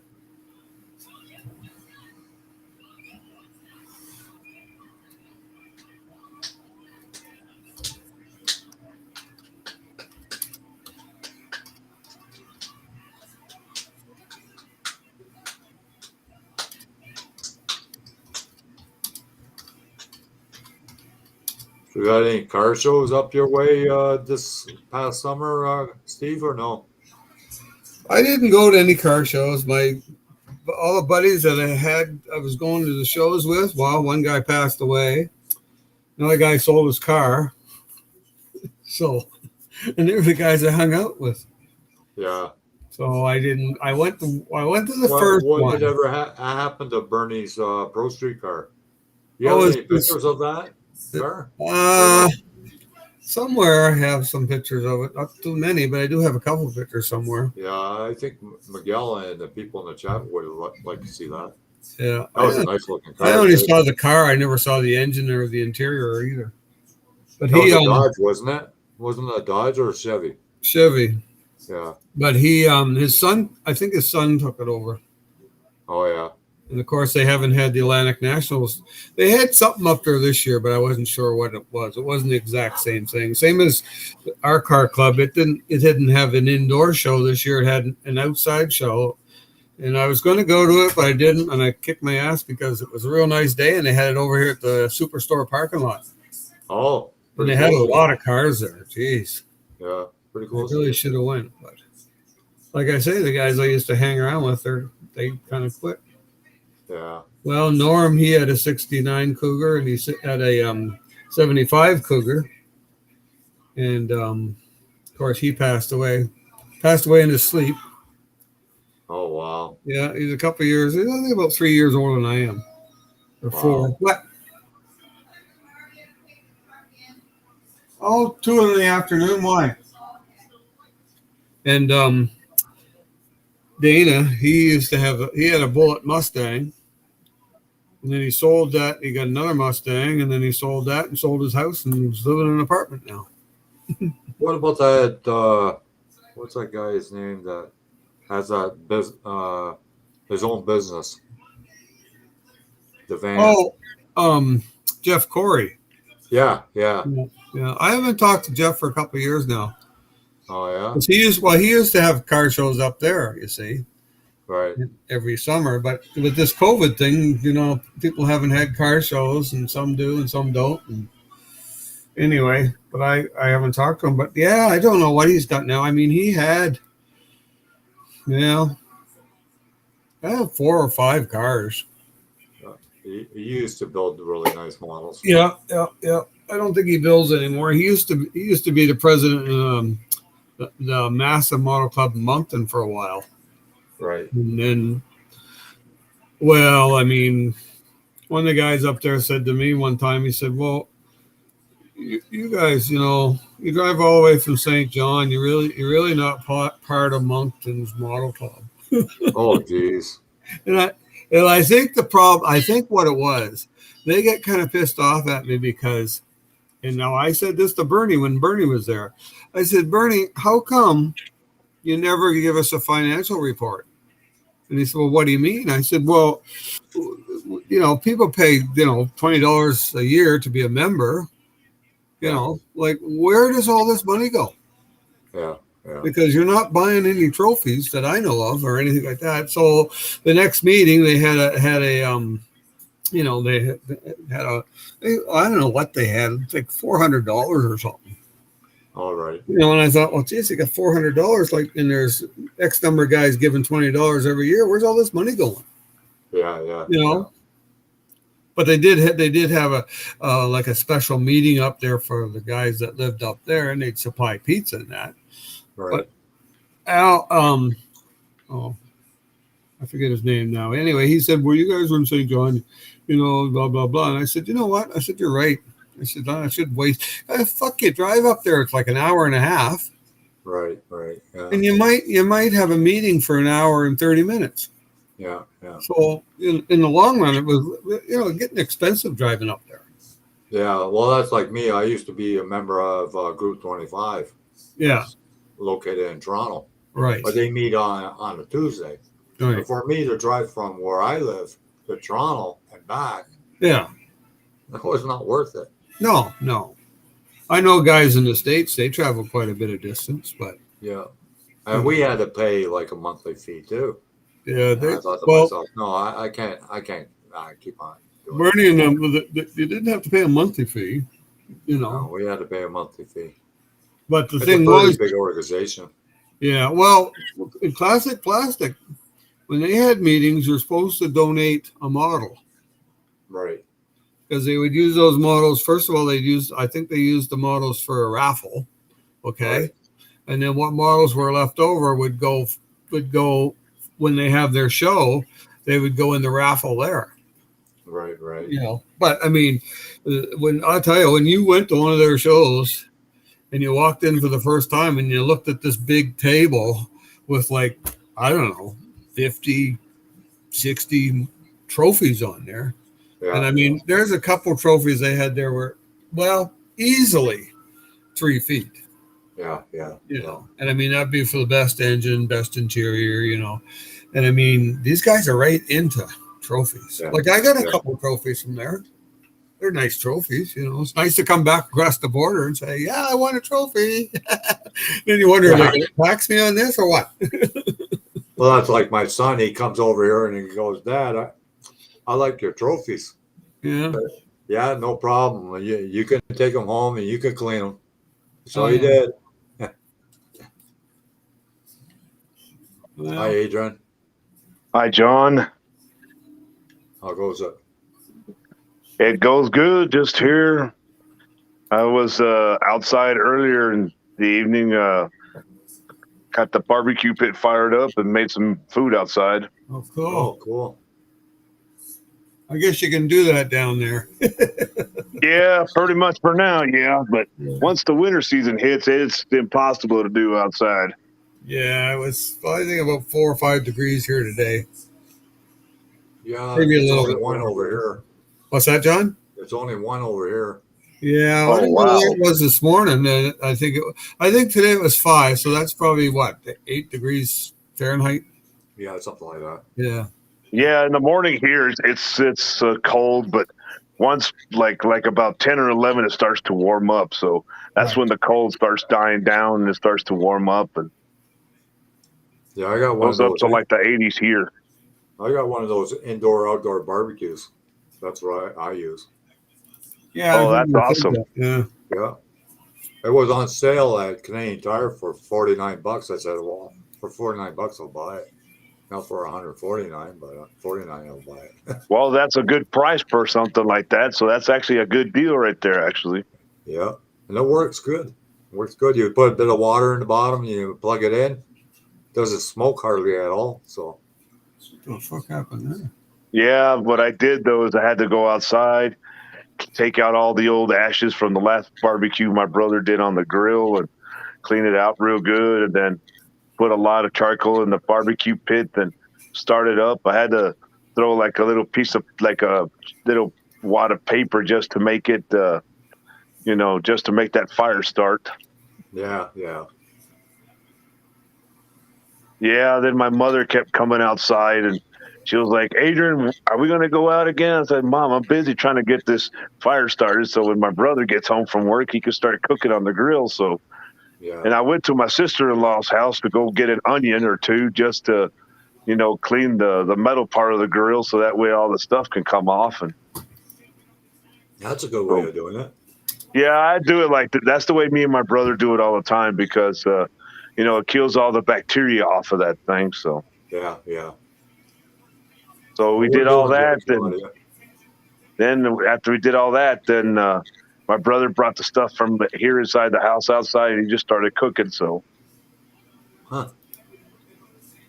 You got any car shows up your way this past summer, Steve, or no? I didn't go to any car shows. All the buddies that I was going to the shows with, well, one guy passed away. Another guy sold his car. So, and they were the guys I hung out with. Yeah. So I didn't. I went to the first one. What did ever happen to Bernie's Pro Street car? You have any pictures of that car? Somewhere I have some pictures of it. Not too many, but I do have a couple of pictures somewhere. Yeah, I think Miguel and the people in the chat would like to see that. Yeah, that was a nice looking car. I only saw the car. I never saw the engine or the interior either. But that was a Dodge, wasn't it? Wasn't it a Dodge or a Chevy? Chevy. Yeah. But his son, I think his son took it over. Oh yeah. And of course, they haven't had the Atlantic Nationals. They had something up there this year, but I wasn't sure what it was. It wasn't the exact same thing. Same as our car club. It didn't have an indoor show this year. It had an outside show. And I was going to go to it, but I didn't. And I kicked my ass because it was a real nice day. And they had it over here at the Superstore parking lot. Oh. And they had a lot of cars there. Jeez. Yeah. Pretty cool. I really should have went. But like I say, the guys I used to hang around with, they kind of quit. Yeah. Well, Norm, he had a 69 Cougar and he had a 75 Cougar. And, of course, he passed away in his sleep. Oh, wow. Yeah, he's a couple of years, I think about 3 years older than I am. Or 4. What? Oh, 2 in the afternoon. Why? And Dana, he had a Bullet Mustang. And then he sold that. He got another Mustang, and then he sold that and sold his house and was living in an apartment now. What about that? What's that guy's name that has that his own business? The van. Jeff Corey. Yeah. Yeah. I haven't talked to Jeff for a couple of years now. Oh yeah. He used to have car shows up there. You see. Right. Every summer, but with this COVID thing, people haven't had car shows, and some do and some don't. And anyway, but I haven't talked to him. But yeah, I don't know what he's got now. I mean, he had, I have 4 or 5 cars. He used to build really nice models. Yeah. I don't think he builds anymore. He used to be the president of the Massive Model Club in Moncton for a while. Right. And then, well, I mean, one of the guys up there said to me one time, he said, well, you guys, you drive all the way from St. John. You're really not part of Moncton's Model Club. Oh, geez. And I think what it was, they get kind of pissed off at me because, and now I said this to Bernie when Bernie was there. I said, Bernie, how come you never give us a financial report? And he said, well, what do you mean? I said, well, people pay, $20 a year to be a member. Like, where does all this money go? Yeah. Because you're not buying any trophies that I know of or anything like that. So the next meeting they had a I don't know what they had, like $400 or something. All right. And I thought, well, geez, you got $400, like, and there's X number of guys giving $20 every year. Where's all this money going? Yeah. But they did have like a special meeting up there for the guys that lived up there, and they'd supply pizza and that. Right. But Al, I forget his name now. Anyway, he said, well, you guys were in St. John, blah, blah, blah. And I said, you know what? I said, you're right. I said, I should waste. Fuck you, drive up there. It's like an hour and a half. Right. Yeah. And you might have a meeting for an hour and 30 minutes. Yeah. So in the long run, it was, getting expensive driving up there. Yeah. Well, that's like me. I used to be a member of Group 25. Yeah. Located in Toronto. Right. But they meet on a Tuesday. Right. And for me to drive from where I live to Toronto and back, yeah, that was not worth it. No. I know guys in the States, they travel quite a bit of distance, but yeah. And we had to pay like a monthly fee too. Yeah. I thought to myself, no, I can't keep on doing Bernie and them, you didn't have to pay a monthly fee, No, we had to pay a monthly fee. But the It's thing a pretty was, big organization. Yeah, well, in Classic Plastic, when they had meetings, you're supposed to donate a model. Right. Because they would use those models. First of all, I think they used the models for a raffle. Okay. Right. And then what models were left over would go when they have their show, they would go in the raffle there. Right. But I mean, when you went to one of their shows and you walked in for the first time and you looked at this big table with, like, I don't know, 50, 60 trophies on there. Yeah, and I mean, there's a couple trophies they had there were, well, easily 3 feet. Yeah. And I mean, that'd be for the best engine, best interior, And I mean, these guys are right into trophies. Yeah. Like I got a Yeah. couple of trophies from there. They're nice trophies, you know. It's nice to come back across the border and say, "Yeah, I won a trophy." Then you wonder, are they going to tax me on this or what? Well, that's like my son. He comes over here and he goes, "Dad, I like your trophies." Yeah. Yeah, no problem. You can take them home and you can clean them. So Oh, he yeah. did. Well, Hi, Adrian. Hi, John. How goes it? It goes good just here. I was outside earlier in the evening, got the barbecue pit fired up and made some food outside. oh, cool. Oh, cool. I guess you can do that down there. Yeah, pretty much for now, yeah. But once the winter season hits, it's impossible to do outside. Yeah, it was, I think, about 4 or 5 degrees here today. Yeah, Maybe a it's little only bit one warmer. over here. What's that, John? It's only one over here. Yeah, Oh, I don't know wow. what it was this morning. I think today it was 5, so that's probably what, 8 degrees Fahrenheit. Yeah, something like that. Yeah. Yeah, in the morning here, it's cold, but once like about 10 or 11, it starts to warm up. So that's Right. when the cold starts dying down and it starts to warm up and Yeah, I got one goes of up those. to like the 80s here. I got one of those indoor-outdoor barbecues. That's what I use. Yeah. Oh, I that's think awesome. that. Yeah. Yeah, it was on sale at Canadian Tire for $49. I said, "Well, for $49, I'll buy it." Not for $149, but $49, I'll buy it. Well, that's a good price for something like that. So that's actually a good deal right there, actually. Yeah, and it works good. It works good. You put a bit of water in the bottom, you plug it in. Doesn't smoke hardly at all. So What the fuck happened there? Yeah, what I did though is I had to go outside, take out all the old ashes from the last barbecue my brother did on the grill and clean it out real good, and then put a lot of charcoal in the barbecue pit and start it up. I had to throw like a little piece of like a little wad of paper just to make it, just to make that fire start. yeah. Yeah, then my mother kept coming outside and she was like, "Adrian, are we going to go out again?" I said, "Mom, I'm busy trying to get this fire started so when my brother gets home from work, he can start cooking on the grill." So, Yeah. and I went to my sister-in-law's house to go get an onion or two just to, clean the metal part of the grill so that way all the stuff can come off. And That's a good way of doing it. yeah, I do it like that. That's the way me and my brother do it all the time because, it kills all the bacteria off of that thing. So, Yeah. so we We're did all doing that. good, And yeah. then after we did all that, then my brother brought the stuff from here inside the house outside and he just started cooking. So, Huh.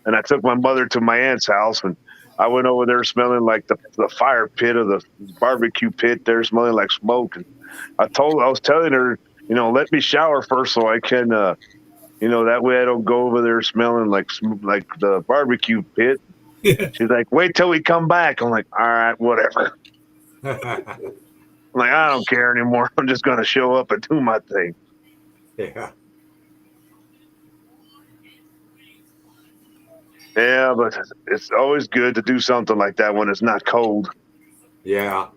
and I took my mother to my aunt's house and I went over there smelling like the fire pit of the barbecue pit there, smelling like smoke. And I was telling her, let me shower first so I can, that way I don't go over there smelling like the barbecue pit. Yeah. She's like, "Wait till we come back." I'm like, "All right, whatever." I'm like, I don't care anymore. I'm just going to show up and do my thing. Yeah. Yeah, but it's always good to do something like that when it's not cold. Yeah.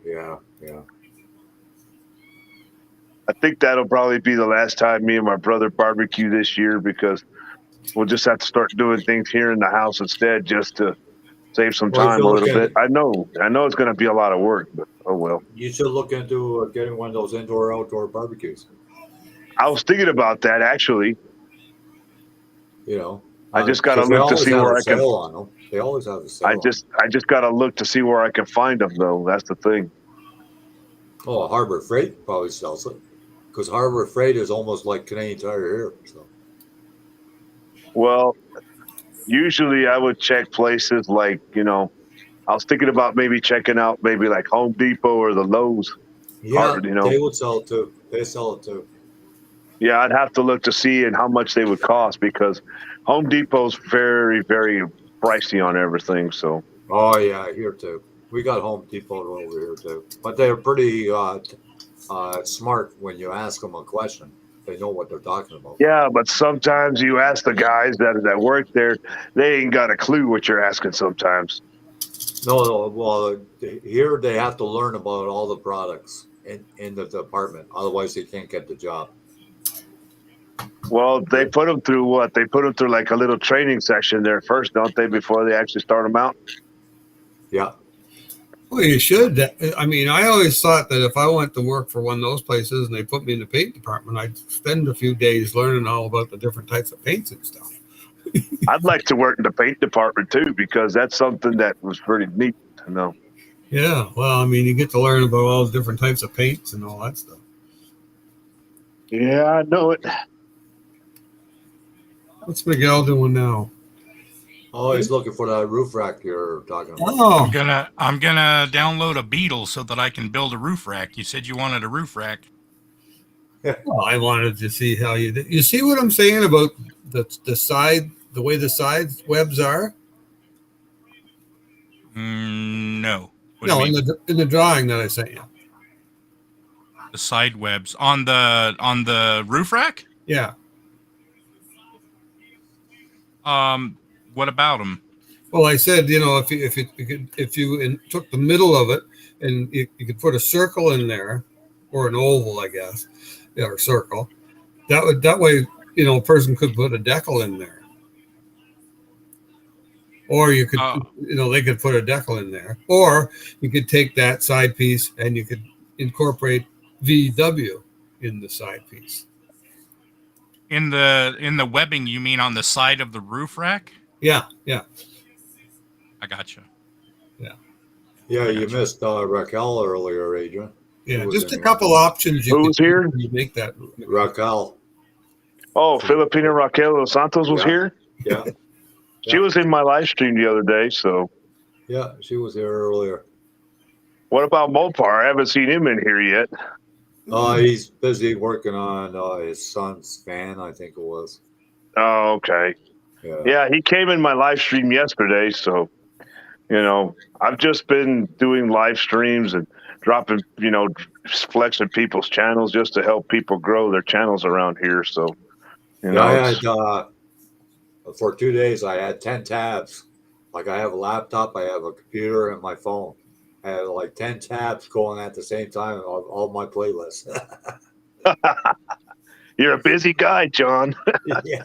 I think that'll probably be the last time me and my brother barbecue this year because we'll just have to start doing things here in the house instead just to save some Well, if time you a look little at bit. I know it's going to be a lot of work, but oh well. You should look into getting one of those indoor-outdoor barbecues. I was thinking about that actually. I just got to because they look to always see have where a I can. sale on them. They always have a sale. I just got to look to see where I can find them though. That's the thing. Oh, Harbor Freight probably sells it because Harbor Freight is almost like Canadian Tire here. So Well, usually I would check places like, I was thinking about maybe checking out maybe like Home Depot or the Lowe's. yeah, you know. they would sell it too. They sell it too. Yeah, I'd have to look to see and how much they would cost because Home Depot's very, very pricey on everything. So, Oh yeah, here too. We got Home Depot over here too, but they're pretty smart when you ask them a question. They know what they're talking about. yeah, but sometimes you ask the guys that work there, they ain't got a clue what you're asking sometimes. No, well, here they have to learn about all the products in the department. Otherwise, they can't get the job. Well, they put them through what? They put them through like a little training section there first, don't they, before they actually start them out? Yeah. Well, you should. I mean, I always thought that if I went to work for one of those places and they put me in the paint department, I'd spend a few days learning all about the different types of paints and stuff. I'd like to work in the paint department too, because that's something that was pretty neat to know. Yeah, well, I mean, you get to learn about all the different types of paints and all that stuff. Yeah, I know it. What's Miguel doing now? Oh, he's looking for that roof rack you're talking about. Oh, I'm gonna download a Beetle so that I can build a roof rack. You said you wanted a roof rack. well, I wanted to see how you did. You see what I'm saying about the side, the way the side webs are? No. What No, do you mean? in the drawing that I sent you. The side webs on the roof rack. Yeah. What about them? Well, I said, you know, if you took the middle of it and you could put a circle in there, or an oval, I guess, yeah, or circle, that way, you know, a person could put a decal in there, or you could, you know, they could put a decal in there, or you could take that side piece and you could incorporate VW in the side piece. In the webbing, you mean on the side of the roof rack? Yeah, yeah. I gotcha. Yeah, you missed Raquel earlier, Adrian. Yeah, just a couple options. Who's here? You make that. Raquel. Oh, Filipina Raquel Dos Santos was here. Yeah. She was in my live stream the other day. So, Yeah, she was here earlier. what about Mopar? I haven't seen him in here yet. He's busy working on his son's van, I think it was. Oh, okay. Yeah, he came in my live stream yesterday. So, you know, I've just been doing live streams and dropping, you know, flexing people's channels just to help people grow their channels around here. So, you know, I had for 2 days I had 10 tabs. Like I have a laptop, I have a computer, and my phone. I had like 10 tabs going at the same time on all my playlists. you're a busy guy, John. Yeah.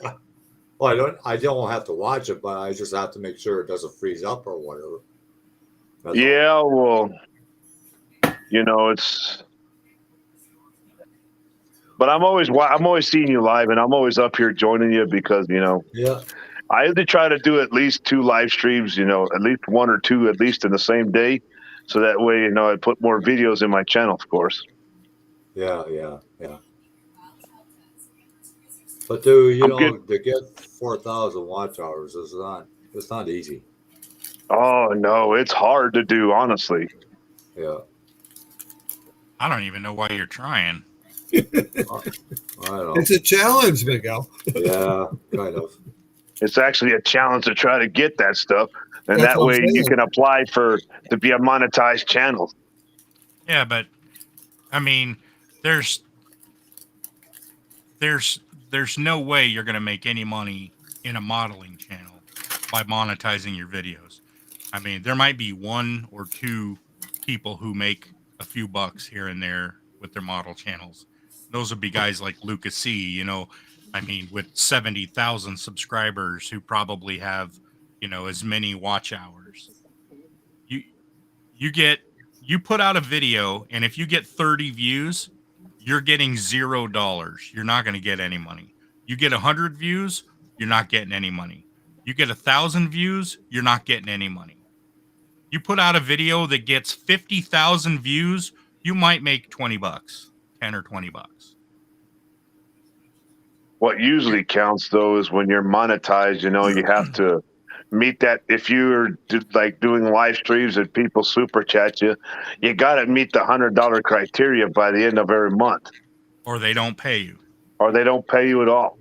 Well, I don't have to watch it, but I just have to make sure it doesn't freeze up or whatever. That's Yeah, well, you know, it's. But I'm always seeing you live, and I'm always up here joining you because, you know, Yeah. I have to try to do at least 2 live streams, you know, at least 1 or 2 at least in the same day, so that way, you know, I put more videos in my channel, of course. Yeah. But to get 4,000 watch hours it's not easy. Oh no, it's hard to do, honestly. Yeah. I don't even know why you're trying. I don't know. It's a challenge, Miguel. Yeah, kind of. It's actually a challenge to try to get that stuff, and That's that what I'm way you saying. can apply to be a monetized channel. Yeah, but I mean, there's no way you're going to make any money in a modeling channel by monetizing your videos. I mean, there might be 1 or 2 people who make a few bucks here and there with their model channels. Those would be guys like Lucas C, you know, I mean, with 70,000 subscribers who probably have, you know, as many watch hours. You put out a video, and if you get 30 views, you're getting $0. You're not going to get any money. You get 100 views, you're not getting any money. You get 1,000 views, you're not getting any money. You put out a video that gets 50,000 views, you might make $20, 10 or 20 bucks. What usually counts though is when you're monetized, you know, you have to meet that. If you're like doing live streams and people super chat you, you got to meet the $100 criteria by the end of every month, Or they don't pay you. or they don't pay you at all.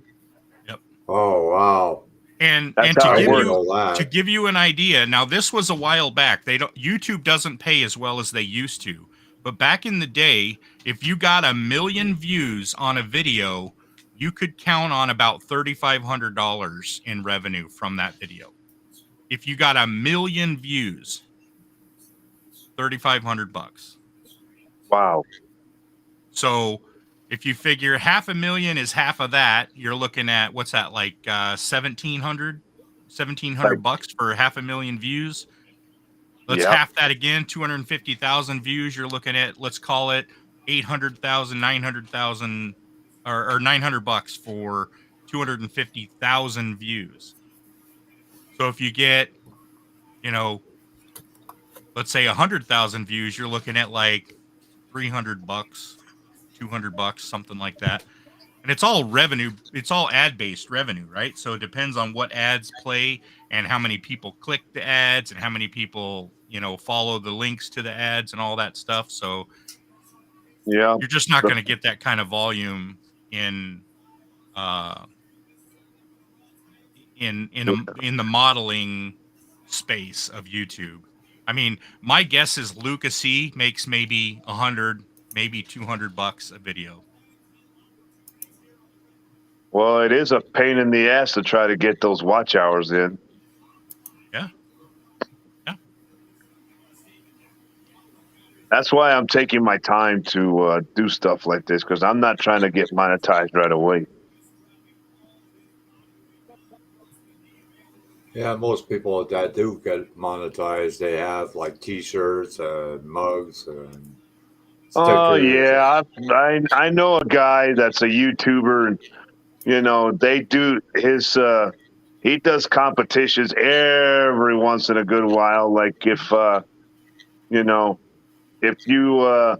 Oh, wow. And That's to how it give works. you to give you an idea, now this was a while back. YouTube doesn't pay as well as they used to. But back in the day, if you got 1 million views on a video, you could count on about $3,500 in revenue from that video. If you got 1 million views. $3,500. Wow. So if you figure $500,000 is half of that, you're looking at what's that, like 1,700 Like, bucks for 500,000 views. Let's yep. half that again, 250,000 views. You're looking at, let's call it 800,000, 900,000, or 900 bucks for 250,000 views. So if you get, you know, let's say 100,000 views, you're looking at like 300 bucks, 200 bucks, something like that. And it's all revenue. It's all ad-based revenue, right? So it depends on what ads play and how many people click the ads and how many people, follow the links to the ads and all that stuff. So Yeah. you're just not going to get that kind of volume in uh in the modeling space of YouTube. I mean, my guess is Lucas E makes maybe 100, maybe 200 bucks a video. Well, it is a pain in the ass to try to get those watch hours in. Yeah. Yeah. That's why I'm taking my time to do stuff like this, because I'm not trying to get monetized right away. Yeah, most people that do get monetized, they have like T-shirts and mugs and Oh stickers. yeah, I know a guy that's a YouTuber, and they do his he does competitions every once in a good while. Like you know if you know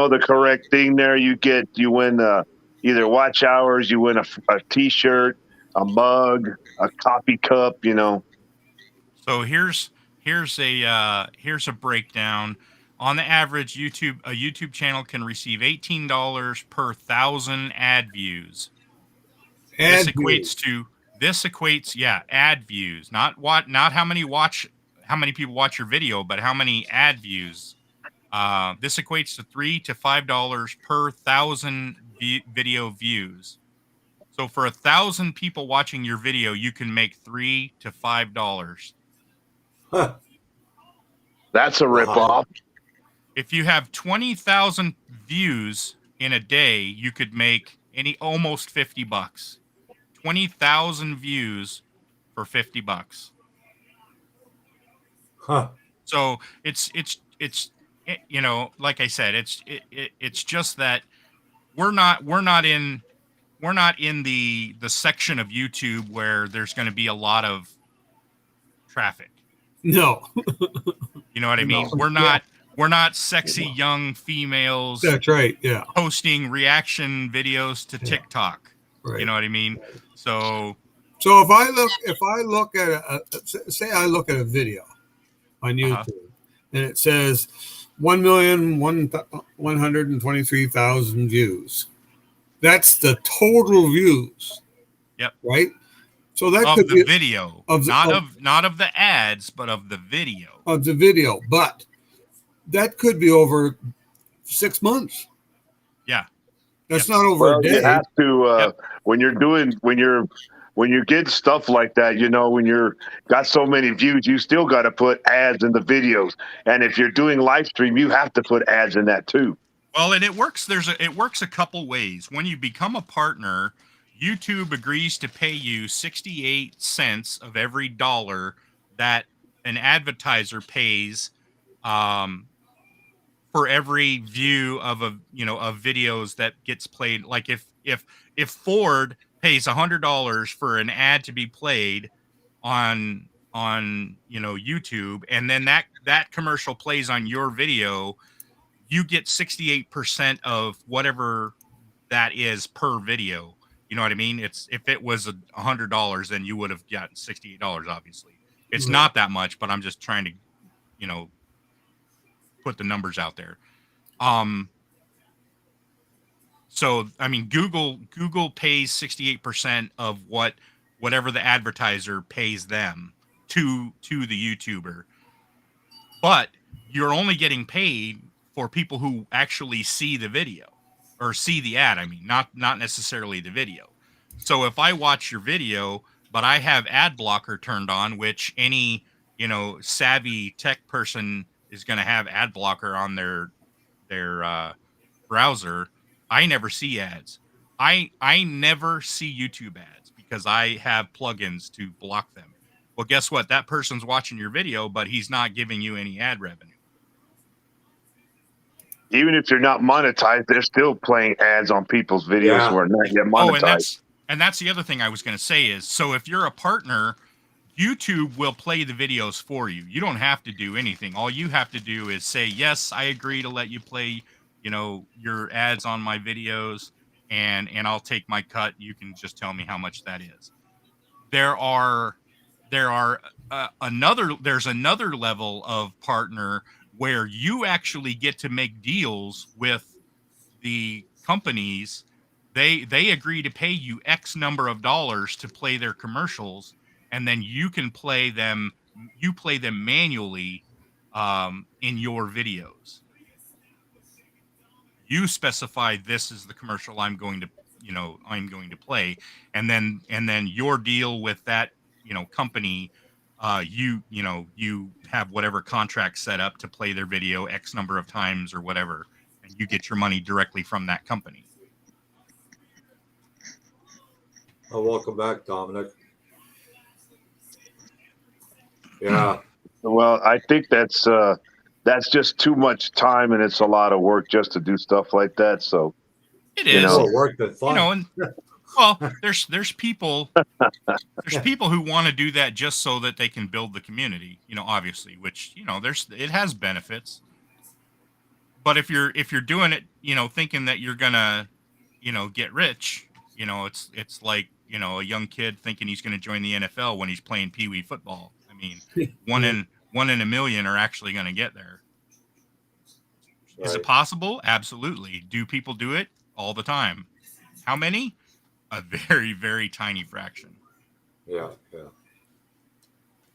the correct thing there, you win either watch hours, you win a T-shirt, a mug, a coffee cup. So here's a breakdown. On the average, a YouTube channel can receive $18 per 1,000 ad views. This Ad equates views. to ad views, not how many people watch your video, but how many ad views. This equates to $3 to $5 per 1,000 video views. So for 1,000 people watching your video, you can make $3 to $5. Huh. That's a Wow. ripoff. If you have 20,000 views in a day, you could make almost 50 bucks. 20,000 views for 50 bucks. Huh. So like I said, it's just that we're not in the section of YouTube where there's going to be a lot of traffic. No. You know what I mean? No. We're not sexy young females That's right. Yeah. posting reaction videos to TikTok. Right. You know what I mean? So if I look at say I look at a video on YouTube and it says 1,123,000 views. That's the total views. Yep. Right. So that of could the be video, not of the ads, but of the video. Of the video, but that could be over 6 months. Yeah. That's not over a day. You have to when you get stuff like that, when you're got so many views, you still got to put ads in the videos. And if you're doing live stream, you have to put ads in that too. Well, and it works. It works a couple ways. When you become a partner, YouTube agrees to pay you 68 cents of every dollar that an advertiser pays for every view of of videos that gets played. Like if Ford pays $100 for an ad to be played on YouTube, and then that commercial plays on your video, you get 68% of whatever that is per video. You know what I mean? If it was $100, then you would have gotten $68. Obviously, it's not that much, but I'm just trying to, put the numbers out there. So I mean, Google pays 68% of whatever the advertiser pays them to the YouTuber, but you're only getting paid for people who actually see the video or see the ad. I mean, not necessarily the video. So if I watch your video, but I have ad blocker turned on, which any savvy tech person is going to have ad blocker on their browser. I never see ads. I never see YouTube ads because I have plugins to block them. Well, guess what? That person's watching your video, but he's not giving you any ad revenue. Even if you're not monetized, they're still playing ads on people's videos who are not yet monetized. Oh, and that's the other thing I was going to say is, so if you're a partner, YouTube will play the videos for you. You don't have to do anything. All you have to do is say, yes, I agree to let you play, your ads on my videos, and I'll take my cut. You can just tell me how much that is. There's another level of partner where you actually get to make deals with the companies. They agree to pay you X number of dollars to play their commercials, and then you can play them. You play them manually in your videos. You specify this is the commercial I'm going to play, and then your deal with that company. You have whatever contract set up to play their video X number of times or whatever, and you get your money directly from that company. Welcome back, Dominic. Yeah. Well, I think that's just too much time, and it's a lot of work just to do stuff like that. So it is more work than fun. And well, there's people who want to do that just so that they can build the community. Obviously, which it has benefits. But if you're doing it, thinking that you're gonna, get rich, it's like a young kid thinking he's going to join the NFL when he's playing Pee Wee football. I mean, one in a million are actually going to get there. Right. Is it possible? Absolutely. Do people do it? All the time. How many? A very, very tiny fraction. Yeah.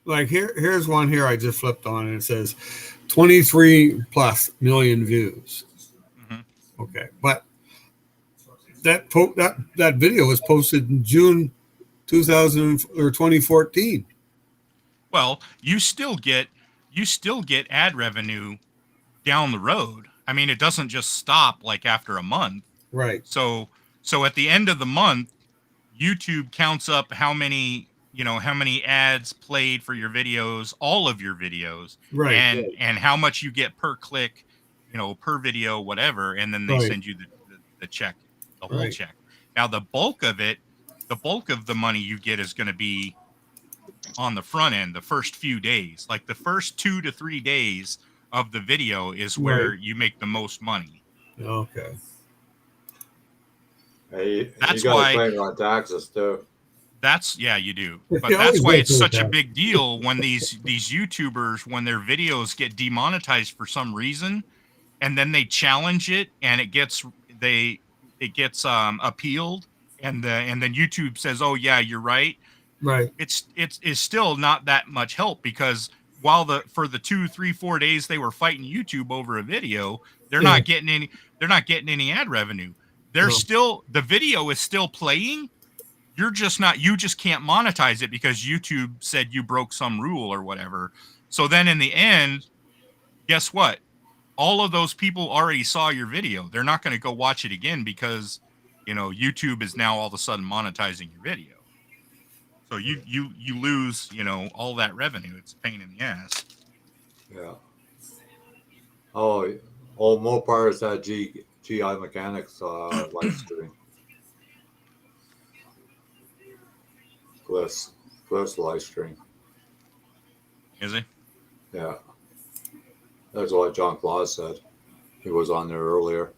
Like here's one here I just flipped on, and it says 23 plus million views. Mm-hmm. Okay, but that video was posted in June 2014. Well, you still get ad revenue down the road. I mean, it doesn't just stop like after a month. Right. So at the end of the month, YouTube counts up how many ads played for your videos, all of your videos, right, and how much you get per click, per video, whatever, and then they send you the check, the whole check. Now the bulk of the money you get is going to be on the front end, the first few days, like the first 2 to 3 days of the video is where you make the most money. Okay. Hey, that's you why claim on taxes too. You do. But that's why it's such a big deal when these YouTubers, when their videos get demonetized for some reason, and then they challenge it and it gets appealed, and then YouTube says, "Oh yeah, you're right." Right. It's still not that much help, because while for the 2, 3, 4 days they were fighting YouTube over a video, they're not getting any ad revenue. The video is still playing. You just can't monetize it because YouTube said you broke some rule or whatever. So then in the end, guess what? All of those people already saw your video. They're not going to go watch it again because, YouTube is now all of a sudden monetizing your video. So you lose, all that revenue. It's a pain in the ass. Yeah. Oh, Mopar is that GI Mechanics live stream. Cliff's live stream. Is he? Yeah. That's what John Claus said. He was on there earlier.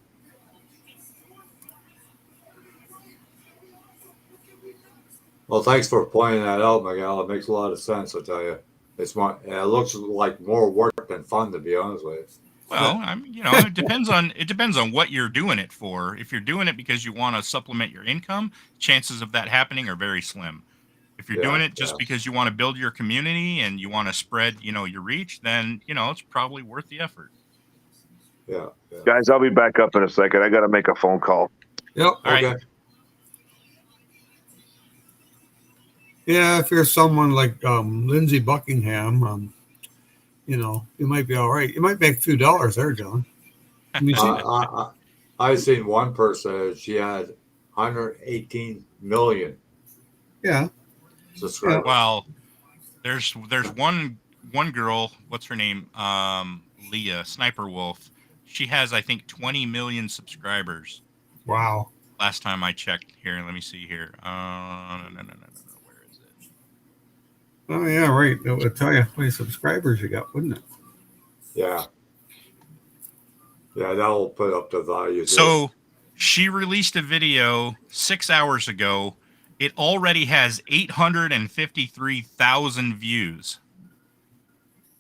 Well, thanks for pointing that out, Miguel. It makes a lot of sense, I tell you. It looks like more work than fun, to be honest with you. Well, it depends on what you're doing it for. If you're doing it because you want to supplement your income, chances of that happening are very slim. If you're doing it just because you want to build your community and you want to spread, your reach, then, it's probably worth the effort. Yeah. Guys, I'll be back up in a second. I got to make a phone call. Yep. All right. Yeah, if you're someone like Lindsey Buckingham, you might be all right. You might make a few dollars there, John. Let me see. I seen one person. She had 118 million Yeah, yeah. subscribers. Well, there's one girl. What's her name? Leah Sniper Wolf. She has, I think, 20 million subscribers. Wow. Last time I checked. Here, let me see here. No. Where is it? Oh yeah, right. It would tell you how many subscribers you got, wouldn't it? Yeah, yeah, that'll put up the value. So she released a video 6 hours ago. It already has 853,000 views.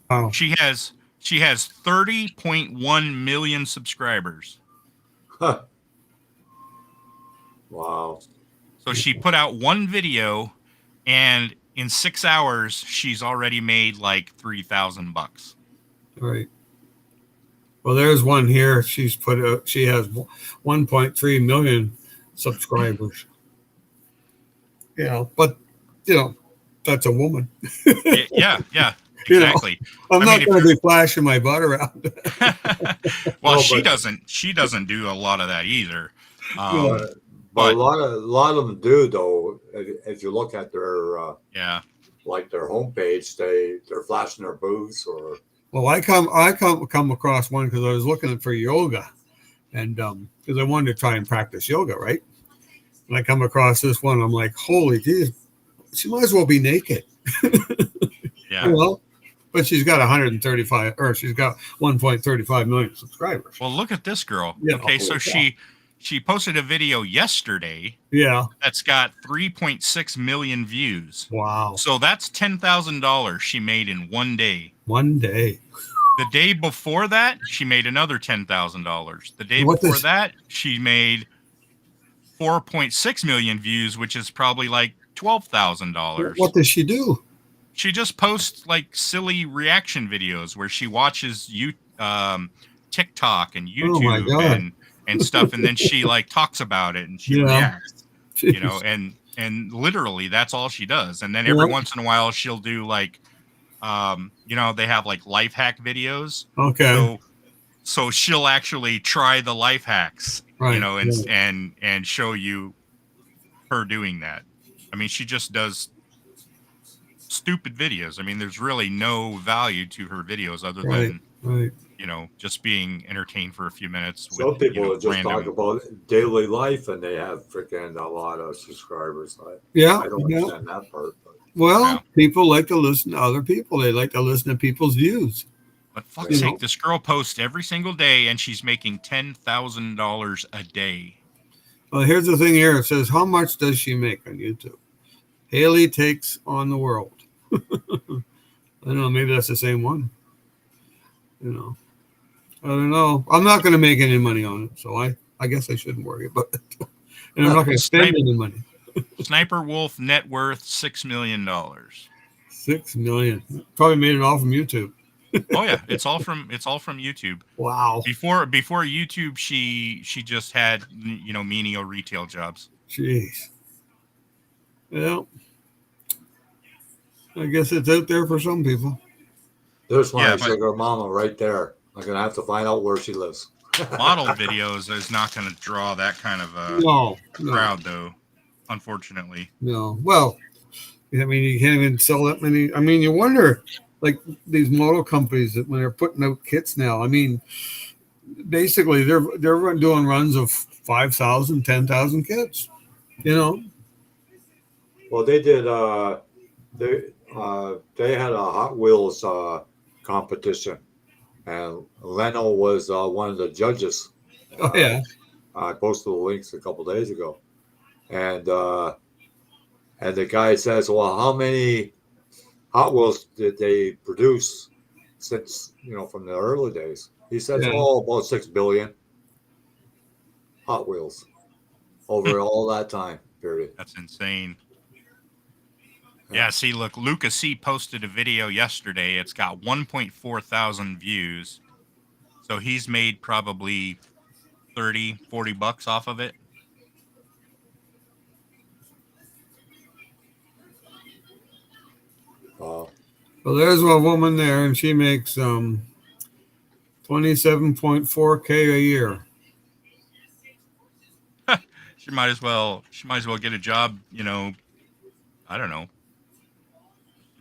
Wow. She has 30.1 million subscribers. Huh. Wow. So she put out one video, and in 6 hours she's already made like $3,000. Right. Well, there's one here. She's put out. She has 1.3 million subscribers. But that's a woman. Yeah, You know, exactly. I'm I not mean, going to be flashing my butt around. well, No, she but- doesn't do a lot of that either. No. But a But- lot of them do though. If you look at their Yeah. like their homepage, they're flashing their booths or Well, I come across one because I was looking for yoga, and because I wanted to try and practice yoga, right? And I come across this one, I'm like, holy geez, she might as well be naked. Yeah. Well, but she's got 135, or she's got 1.35 million subscribers. Well, look at this girl. Yeah. Okay, so she posted a video yesterday Yeah. that's got 3.6 million views. Wow. So that's $10,000 she made in one day. One day. The day before that, she made another $10,000. The day What before does- that, she made 4.6 million views, which is probably like $12,000. What does she do? She just posts like silly reaction videos where she watches TikTok and Oh my YouTube God. and stuff, and then she like talks about it and she Yeah. reacts, Jeez. and literally that's all she does. And then every Yeah. once in a while she'll do like, they have like life hack videos. Okay. So she'll actually try the life hacks, Right. and show you her doing that. I mean, she just does stupid videos. I mean, there's really no value to her videos other Right. than Right. just being entertained for a few minutes. some people just random. talk about daily life and they have freaking a lot of subscribers. Yeah. I don't understand that part. But Well, Yeah. people like to listen to other people. They like to listen to people's views. But fuck's You sake, know? this girl posts every single day and she's making $10,000 a day. Well, here's the thing here. It says, how much does she make on YouTube? Haley takes on the world. I don't know. Maybe that's the same one. I don't know. I'm not going to make any money on it, so I guess I shouldn't worry about it. And I'm not going to spend any money. Sniper Wolf net worth $6 million. $6 million. Probably made it all from YouTube. Oh yeah, it's all from YouTube. Wow. Before YouTube, she just had menial retail jobs. Jeez. Well, I guess it's out there for some people. there's my Yeah, but- sugar mama right there. I'm gonna have to find out where she lives. Model videos is not going to draw that kind of a No. crowd, though. Unfortunately. No. Well, I mean, you can't even sell that many. I mean, you wonder, like these model companies that when they're putting out kits now. I mean, basically they're doing runs of 5,000, 10,000 kits. Well, they did. They had a Hot Wheels competition, and Leno was one of the judges. Oh yeah. I posted the links a couple days ago, and the guy says, "Well, how many Hot Wheels did they produce since from the early days?" He says, Yeah. "Oh, about 6 billion Hot Wheels over all that time period." That's insane. Yeah, see, look, Lucas C posted a video yesterday. It's got 1.4 thousand views. So he's made probably $30-$40 off of it. Wow. Well, there's a woman there, and she makes 27.4K a year. She might as well get a job, I don't know,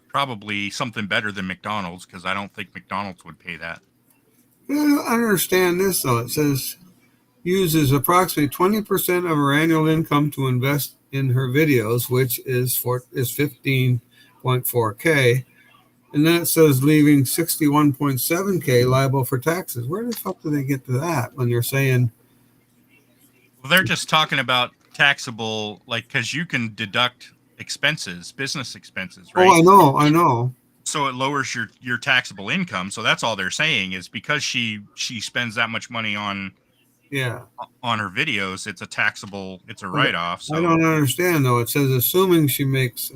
probably something better than McDonald's, because I don't think McDonald's would pay that. I don't understand this though. It says uses approximately 20% of her annual income to invest in her videos, which is 15.4K. And then it says leaving 61.7K liable for taxes. Where the fuck do they get to that when they're saying? Well, they're just talking about taxable, like, because you can deduct expenses, business expenses, right? Oh, I know. So it lowers your taxable income. So that's all they're saying is because she spends that much money on Yeah. her videos, it's a write-off. So I don't understand though. It says assuming she makes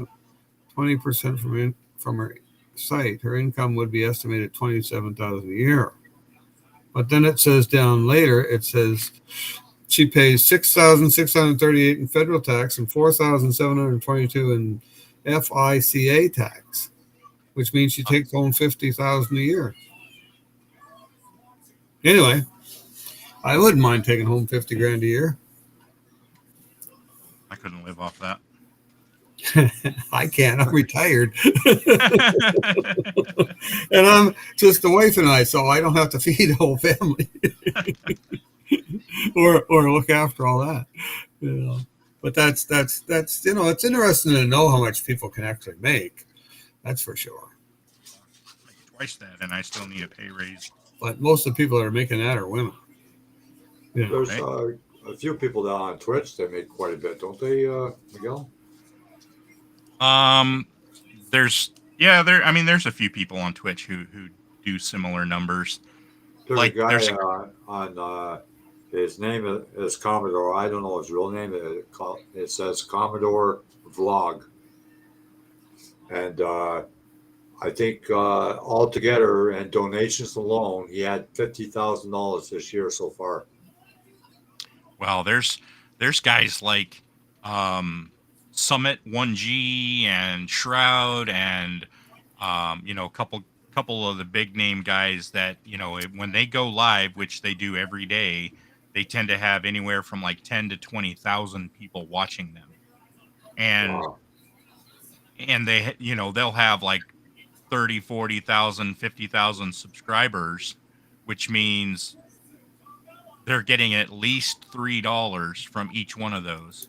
20% from her site, her income would be estimated at $27,000 a year. But then it says down later, it says she pays $6,638 in federal tax and $4,722 in FICA tax, which means she takes home $50,000 a year. Anyway, I wouldn't mind taking home $50,000 a year. I couldn't live off that. I can't. I'm retired, and I'm just the wife and I, so I don't have to feed the whole family or look after all that. But that's it's interesting to know how much people can actually make. That's for sure. I make twice that, and I still need a pay raise. But most of the people that are making that are women. There's right? A few people down on Twitch that make quite a bit, don't they, Miguel? There's a few people on Twitch who do similar numbers. There's like a guy on his name is Commodore. I don't know his real name. It says Commodore Vlog, and I think altogether and donations alone, he had $50,000 this year so far. Well, there's guys like Summit 1G and Shroud and a couple of the big name guys that when they go live, which they do every day, they tend to have anywhere from like 10 to 20,000 people watching them, and Wow. and they they'll have like 30, 40,000, 50,000 subscribers, which means they're getting at least $3 from each one of those.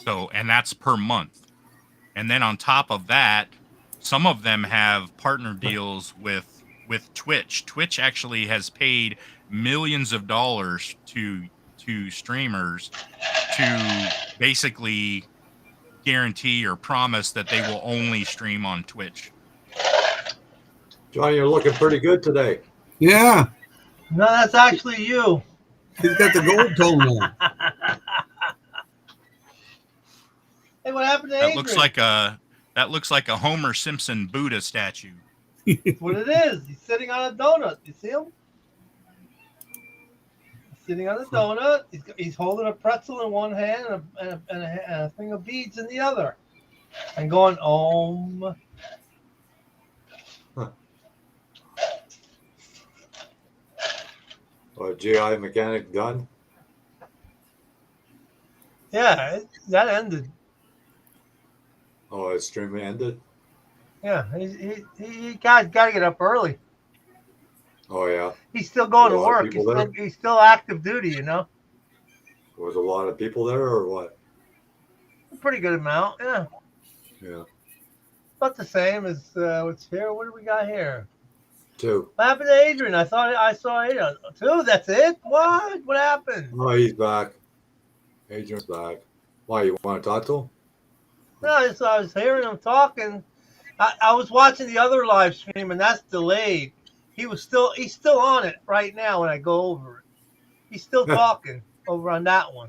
So, and that's per month. And then on top of that, some of them have partner deals with Twitch. Twitch actually has paid millions of dollars to streamers to basically guarantee or promise that they will only stream on Twitch. Johnny, you're looking pretty good today. Yeah. No, that's actually you. He's got the gold tone on. Hey, what happened to That Adrian? looks like a Homer Simpson Buddha statue. That's what it is. He's sitting on a donut. You see him? He's sitting on a donut. He's holding a pretzel in one hand and a thing of beads in the other, and going Om. GI mechanic done? Yeah, that ended. Oh, it's stream ended? Yeah, he got to get up early. Oh, yeah. He's still going A to lot of work. people He's still active duty, Was a lot of people there or what? A pretty good amount, yeah. Yeah. About the same as what's here. What do we got here? 2. What happened to Adrian? I thought I saw Adrian. 2, that's it? What? What happened? Oh, he's back. Adrian's back. Why, you want to talk to him? No, I was hearing him talking. I was watching the other live stream, and that's delayed. He's still on it right now when I go over it. He's still talking over on that one.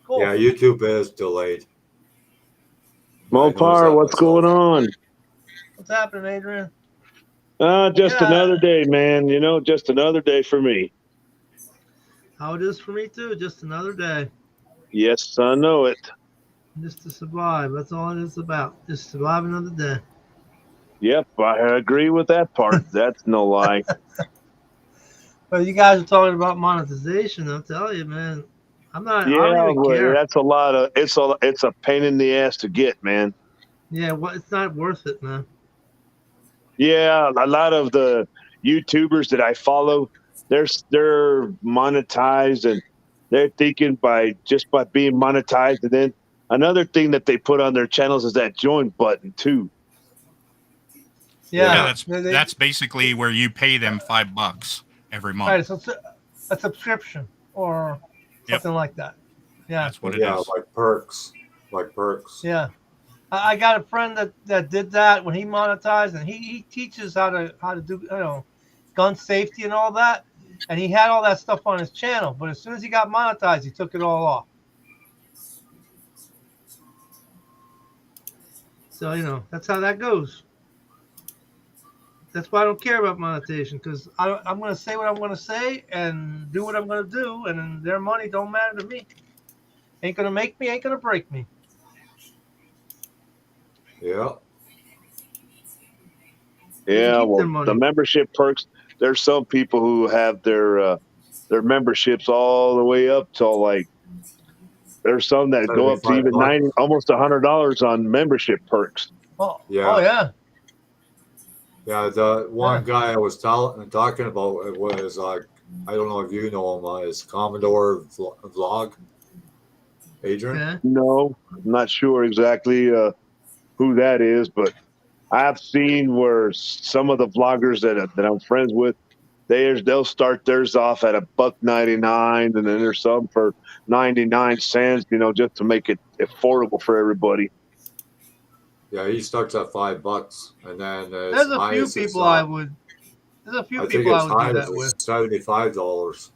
Cool. Yeah, YouTube is delayed. Mopar, what's going on? What's happening, Adrian? Just another day, man. Just another day for me. How it is for me, too. Just another day. Yes, I know it. Just to survive. That's all it is about. Just survive another day. Yep, I agree with that part. That's no lie. But you guys are talking about monetization. I'll tell you, man. I don't Yeah, even but care. that's a lot of it's a pain in the ass to get, man. Yeah, it's not worth it, man. Yeah, a lot of the YouTubers that I follow, they're monetized and they're thinking by being monetized, and then another thing that they put on their channels is that join button too. Yeah, Yeah. that's basically where you pay them $5 every month. Right. So it's a subscription or Yep, something like that. Yeah. that's what it Yeah, is. like perks. Like perks. Yeah. I got a friend that did that when he monetized, and he teaches how to do gun safety and all that, and he had all that stuff on his channel. But as soon as he got monetized, he took it all off. So that's how that goes. That's why I don't care about monetization, because I'm going to say what I'm going to say and do what I'm going to do, and their money don't matter to me. Ain't going to make me, ain't going to break me. Yeah. They can Yeah, keep their well, the money. membership perks. There's some people who have their memberships all the way up till like there's some that go up to even $75. 90, almost $100 on membership perks. Oh Yeah. yeah. Yeah. The Yeah. one guy I was talking about it was like, I don't know if you know him, is Commodore Vlog, Adrian. Okay. No, I'm not sure exactly who that is, but I've seen where some of the vloggers that I'm friends with, they'll start theirs off at $1.99, and then there's some for 99 cents, just to make it affordable for everybody. Yeah, he starts at $5, and then as There's a high few as it's people I would. There's a few I think people I as would do high as that it's with. $75.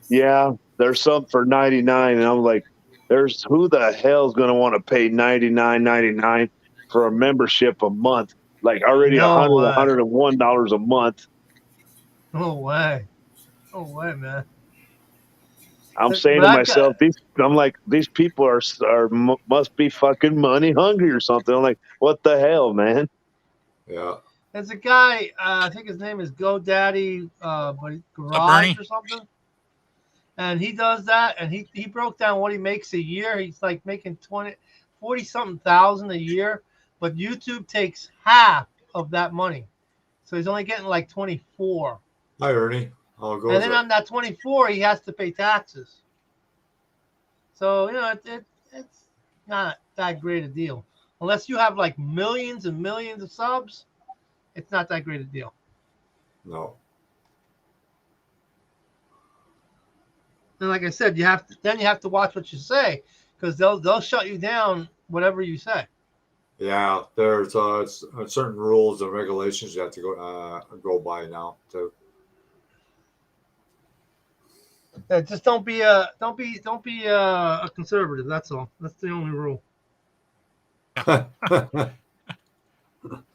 Yeah, there's some for 99, and I'm like, there's who the hell's gonna want to pay 99.99 for a membership a month? Like already No way. $101 a month. No way. No way, man. I'm saying But to I've got. myself, these people must be fucking money hungry or something. I'm like, what the hell, man? Yeah. There's a guy. I think his name is GoDaddy, but What's up, Garage Bernie? or something. And he does that, and he broke down what he makes a year. He's like making 40 something thousand a year, but YouTube takes half of that money, so he's only getting like 24. Hi, Ernie. How And goes then it? on that 24, he has to pay taxes. So it's not that great a deal, unless you have like millions and millions of subs. It's not that great a deal. No. And like I said, you have to watch what you say, because they'll shut you down whatever you say. Yeah, there's certain rules and regulations you have to go by now too. Yeah, just don't be a conservative. That's all. That's the only rule. As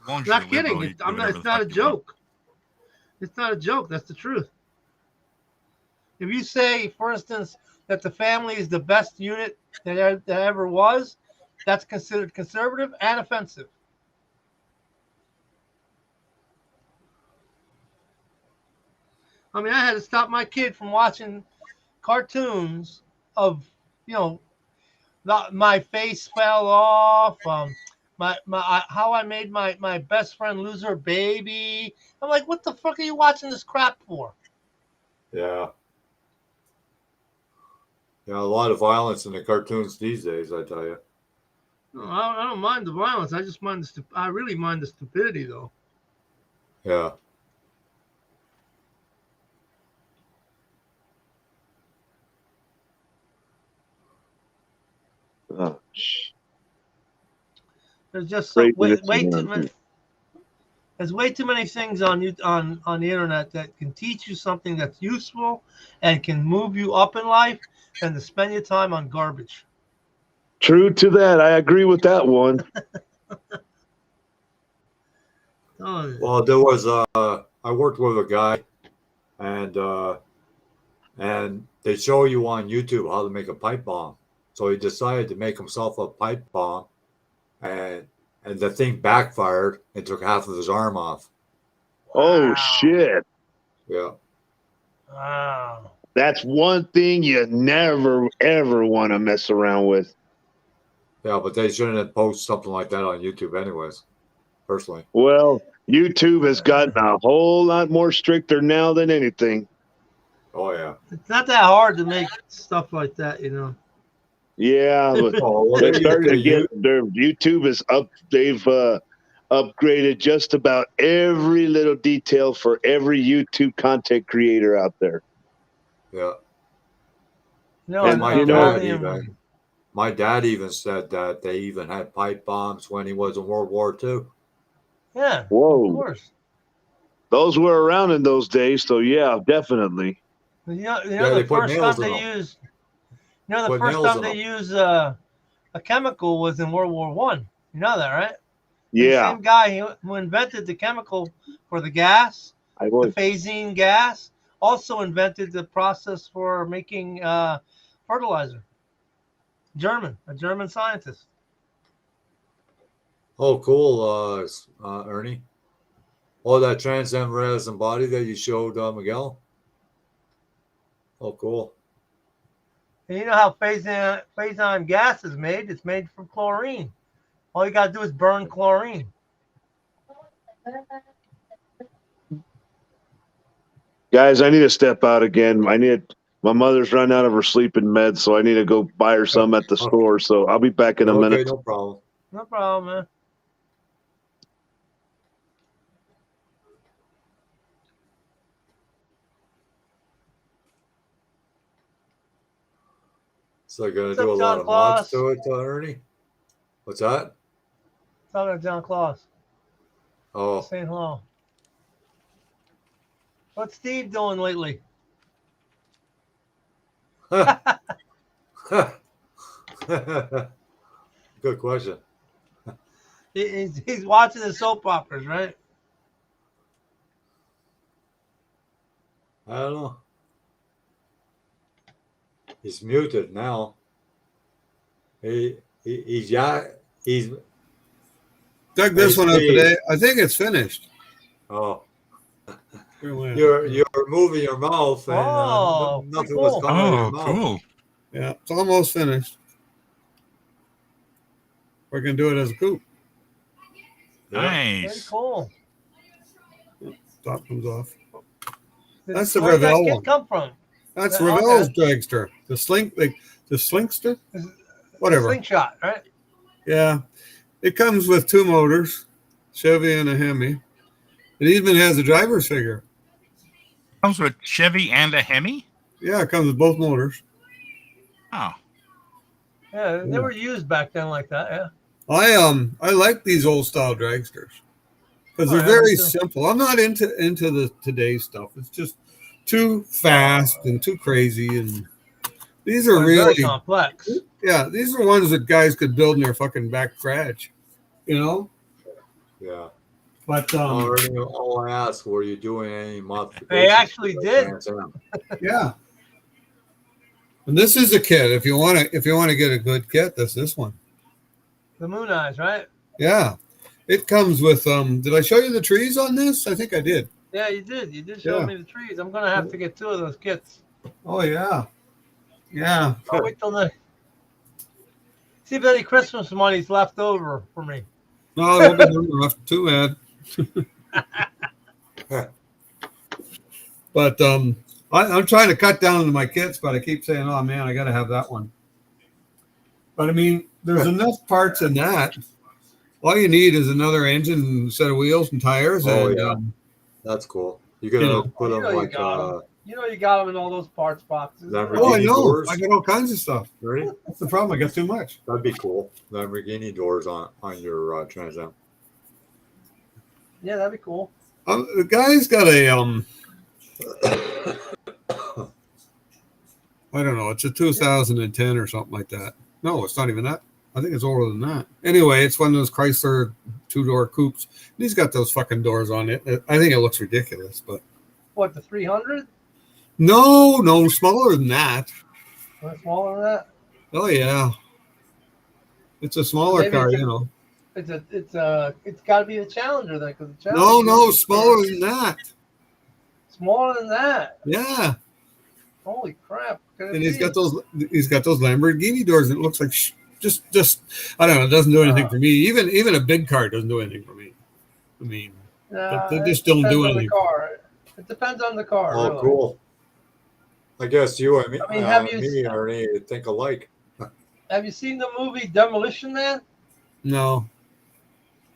long as you're Not kidding. liberal, you can do whatever It's the not fuck a you want. joke. It's not a joke. That's the truth. If you say, for instance, that the family is the best unit that ever was, that's considered conservative and offensive. I mean, I had to stop my kid from watching cartoons of, you know, my face fell off. How I made my best friend lose her baby. I'm like, what the fuck are you watching this crap for? Yeah. Yeah, a lot of violence in the cartoons these days, I tell you. No, I don't mind the violence. I just mind I really mind the stupidity, though. Yeah. Oh, There's just so craziness way too around many. here. There's way too many things on the internet that can teach you something that's useful and can move you up in life, than to spend your time on garbage. True to that, I agree with that one. Oh, Well, there was I worked with a guy, and they show you on YouTube how to make a pipe bomb. So he decided to make himself a pipe bomb, and the thing backfired and took half of his arm off. Oh Wow. shit! Yeah. Wow. That's one thing you never ever want to mess around with. Yeah, but they shouldn't post something like that on YouTube, anyways. Personally. Well, YouTube has gotten a whole lot more stricter now than anything. Oh yeah. It's not that hard to make stuff like that, you know. Yeah, but Oh, well, they're they starting to get use their YouTube is up. They've upgraded just about every little detail for every YouTube content creator out there. yeah. No, And, my you know- dad volume. my dad even said that they even had pipe bombs when he was in World War II. Yeah, Whoa. of course. Those were around in those days, so yeah, definitely. You Yeah, know they the put first nails time in they them. used, you know, the Put first nails time in they them. used a chemical was in World War One. You know that, right? And the Yeah, same guy who invented the chemical for the gas, I the was. phasine gas, also invented the process for making fertilizer. A German scientist. Oh, cool, Ernie. Oh, that transcendent body that you showed Miguel. Oh, cool. And you know how phasine gas is made? It's made from chlorine. All you gotta do is burn chlorine. Guys, I need to step out again. My mother's run out of her sleeping meds, so I need to go buy her some at the Okay. store. So I'll be back in a Okay, minute. no problem. No problem, man. So you're gonna What's do up, a lot John of mods Claus? to it, Ernie? What's that? Talking to John Claus. Oh, Saying hello. What's Steve doing lately? good question. He's watching the soap operas, right? I don't know. He's muted now. He's Dug this Hey, one up Steve. today. I think it's finished. oh. Here we are. You're moving your mouth and Oh, nothing pretty was cool. coming out of Oh, your mouth. cool. Yeah, it's almost finished. We're gonna do it as a coupe. Yeah. Very Nice. cool. Top comes off. Did- That's the Where did that Revell kit one. come from? That's Okay. Revell's dragster. The Slinkster? Whatever. Slingshot, right? Yeah. It comes with two motors, Chevy and a Hemi. It even has a driver's figure. Comes with Chevy and a Hemi. Yeah, it comes with both motors. Oh, Yeah, they Yeah. were used back then like that. Yeah. I like these old style dragsters because Oh, they're yeah, me very too. simple. I'm not into the today's stuff. It's just too fast and too crazy. And these are They're really very complex. yeah. These are ones that guys could build in their fucking back garage, you know. Yeah. But Already, all I asked, were you doing any modifications? They actually did. yeah. And this is a kit. If you want to get a good kit, that's this one. The Moon Eyes, right? Yeah. It comes with Did I show you the trees on this? I think I did. Yeah, you did. You did show Yeah. me the trees. I'm gonna have to get 2 of those kits. Oh yeah. Yeah. I'll wait till the see if any Christmas money's left over for me. No, that'll be good enough. Too bad. But I'm trying to cut down to my kits, but I keep saying, "Oh man, I got to have that one." But I mean, there's enough parts in that. All you need is another engine, set of wheels, and tires. Oh, and yeah. That's cool. You're gonna You know. put them like You know you got them in all those parts boxes. Lamborghini. Oh, I know. doors. I got all kinds of stuff. Ready? That's the problem. I got too much. That'd be cool. Lamborghini doors on your Trans Am. Yeah, that'd be cool. The guy's got a I don't know. It's a 2010 or something like that. No, it's not even that. I think it's older than that. Anyway, it's one of those Chrysler 2-door coupes. He's got those fucking doors on it. I think it looks ridiculous, but What, the 300? no, smaller than that. Smaller than that? Oh yeah. It's a smaller Maybe car, it's you know. it's got to be the Challenger then, because the No, Challenger no, smaller than that. smaller than that. Yeah. Holy crap! Could And it he's be? got those Lamborghini doors. And it looks like just I don't know. It doesn't do anything for me. Even a big car doesn't do anything for me. I mean, they It just don't depends do on the anything. car. It depends on the car, Oh, really. cool. I guess you and me, I mean, have me and Ernie think alike. you seen the movie Demolition Man? No.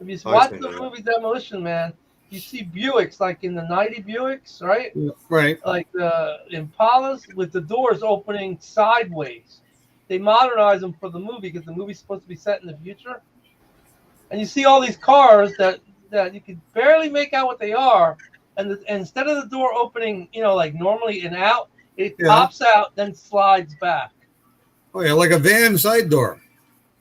If you I've watch seen the that. movie Demolition Man, you see Buicks like in the 90 Buicks, right? Yeah, right. Like the Impalas with the doors opening sideways. They modernize them for the movie because the movie's supposed to be set in the future. And you see all these cars that you can barely make out what they are, and instead of the door opening, like normally and out, it Yeah. pops out, then slides back Oh yeah, like a van side door.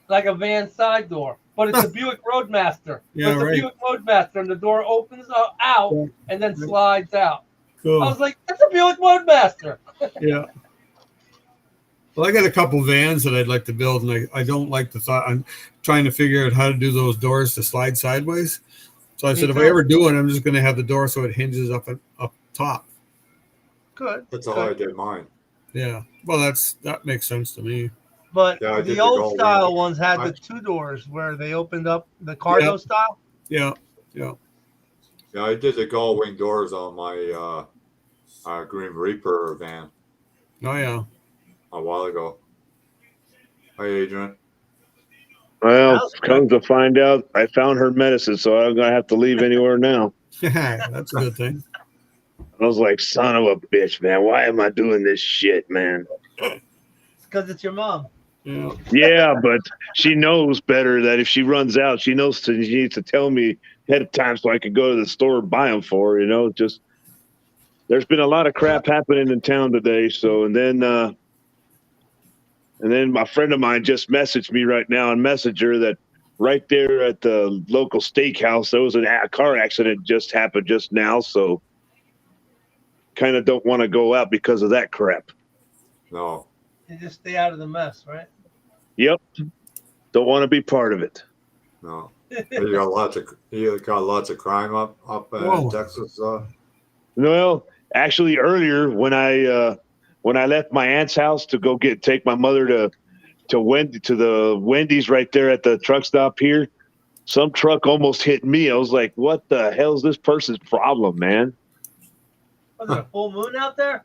like a van side door. But it's a Buick Roadmaster. Yeah, But it's a right. Buick Roadmaster, and the door opens out Yeah. and then slides out. I Cool. was like, that's a Buick Roadmaster. Yeah. Well, I got a couple vans that I'd like to build, and I don't like the thought. I'm trying to figure out how to do those doors to slide sideways. So I Me said, if I too. ever do it, I'm just going to have the door so it hinges up top. Good. That's how I did mine. Yeah. Well, that makes sense to me. But Yeah, I did the the old gold style wing. ones had the two doors where they opened up the cargo style. Yeah. Yeah. Yeah, I did the gull wing doors on my Green Reaper van Oh yeah. a while ago. Hi, Adrian. Well, That's come to find out, I found her medicine, so I'm gonna have to leave anywhere now. That's a good thing. I was like, son of a bitch, man. Why am I doing this shit, man? because it's your mom. Yeah. Yeah, but she knows better that if she runs out, she knows she needs to tell me ahead of time so I can go to the store and buy them for her, Just there's been a lot of crap happening in town today. So, and then my friend of mine just messaged me right now on Messenger that right there at the local steakhouse, there was a car accident just happened just now. So kind of don't want to go out because of that crap. No. You just stay out of the mess, right? Yep. Don't want to be part of it. No. You got lots of crime up in Texas. Well, actually, earlier when I left my aunt's house to go take my mother to the Wendy's right there at the truck stop here, some truck almost hit me. I was like, "What the hell is this person's problem, man?" Was it a full moon out there?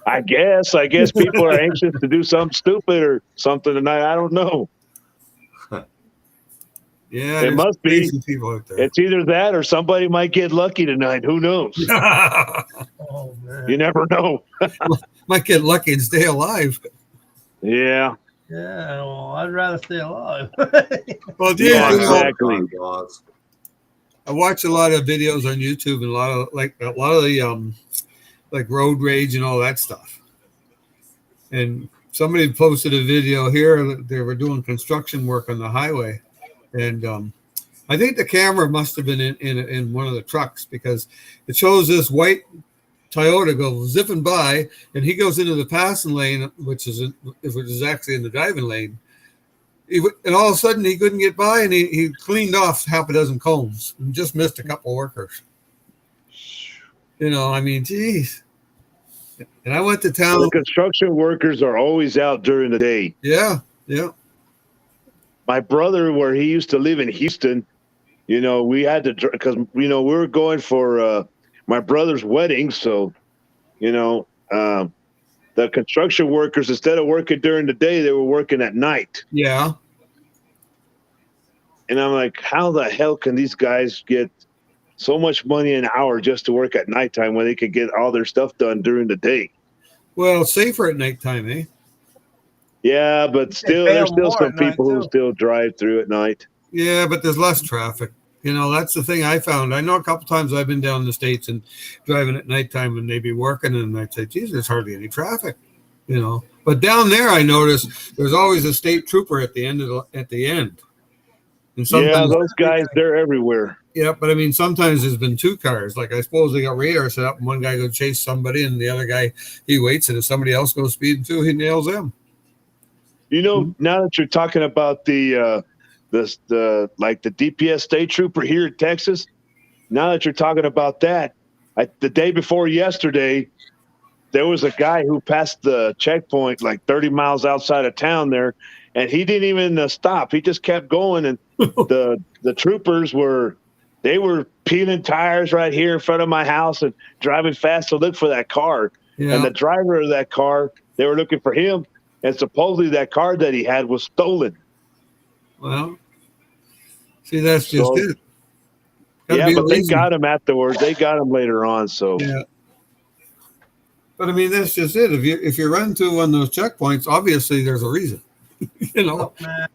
I guess people are anxious to do something stupid or something tonight. I don't know. Yeah. It must be. Crazy people out there. It's either that or somebody might get lucky tonight. Who knows? Oh man. You never know. Might get lucky and stay alive. Yeah. Yeah, well, I'd rather stay alive. Well, Yeah, you know, exactly. I watch a lot of videos on YouTube and a lot of the like road rage and all that stuff. And somebody posted a video here that they were doing construction work on the highway, and I think the camera must have been in one of the trucks because it shows this white Toyota go zipping by, and he goes into the passing lane, which is actually in the driving lane. And all of a sudden he couldn't get by, and he cleaned off half a dozen cones and just missed a couple workers. I mean, geez. And I went to town. The construction workers are always out during the day. Yeah, yeah. My brother, where he used to live in Houston, we had to, because, we were going for my brother's wedding. So, the construction workers, instead of working during the day, they were working at night. Yeah. And I'm like, how the hell can these guys get so much money an hour just to work at nighttime when they could get all their stuff done during the day? Well, safer at nighttime, eh? Yeah, but still, there's still some people who still drive through at night. Yeah, but there's less traffic. That's the thing I found. I know a couple times I've been down in the States and driving at nighttime and they'd be working and I'd say, geez, there's hardly any traffic, But down there, I noticed there's always a state trooper at the end. And sometimes, those guys, they're everywhere. Yeah, but I mean, sometimes there's been two cars. Like I suppose they got radar set up and one guy goes chase somebody and the other guy, he waits, and if somebody else goes speeding too, he nails them. You know, now that you're talking about the DPS state trooper here in Texas, now that you're talking about that, the day before yesterday, there was a guy who passed the checkpoint like 30 miles outside of town there, and he didn't even stop. He just kept going, and the troopers were peeling tires right here in front of my house and driving fast to look for that car. Yeah. And the driver of that car, they were looking for him, and supposedly that car that he had was stolen. Well, see, that's just it. Yeah, but they got him afterwards. They got him later on. So yeah. But I mean, that's just it. If you run to one of those checkpoints, obviously there's a reason. You know, Look, man,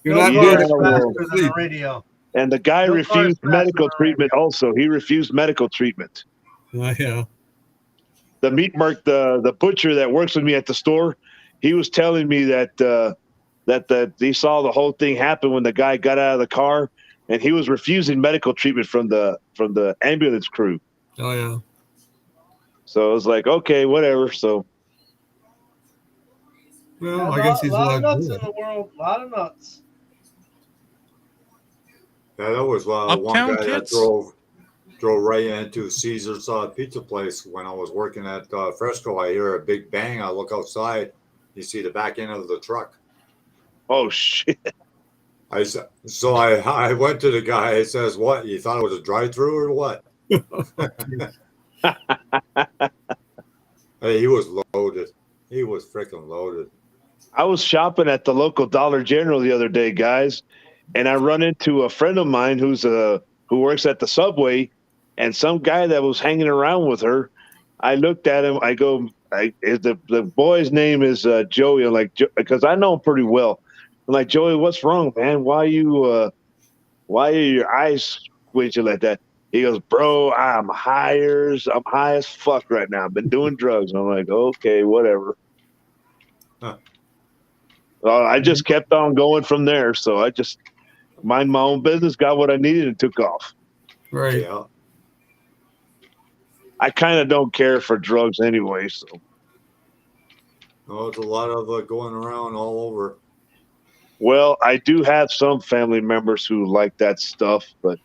you're no not car doing is it for faster than the radio. And the guy No refused car is medical faster than treatment. radio. Also, he refused medical treatment. Yeah. The meat mark, the butcher that works with me at the store, he was telling me that he saw the whole thing happen when the guy got out of the car, and he was refusing medical treatment from the ambulance crew. Oh yeah. So it was like, okay, whatever. So, well, I guess he's a lot of allowed nuts to in do it. the world. A lot of nuts. Yeah, that was one Uptown guy kids? that drove right into Caesar's pizza place when I was working at Fresco. I hear a big bang. I look outside. You see the back end of the truck. oh shit. I went to the guy. He says, "What? You thought it was a drive-through or what?" Hey, he was loaded. He was freaking loaded. I was shopping at the local Dollar General the other day, guys, and I run into a friend of mine who works at the Subway, and some guy that was hanging around with her. I looked at him. I go, the boy's name is Joey. I'm like, because I know him pretty well. I'm like, Joey, what's wrong, man? Why are your eyes squinching like that? He goes, bro, I'm high as fuck right now. I've been doing drugs. And I'm like, okay, whatever. Huh. I just kept on going from there. So I just mind my own business, got what I needed, and took off. Right. Yeah. I kind of don't care for drugs anyway. So Oh, it's a lot of going around all over. well, I do have some family members who like that stuff, but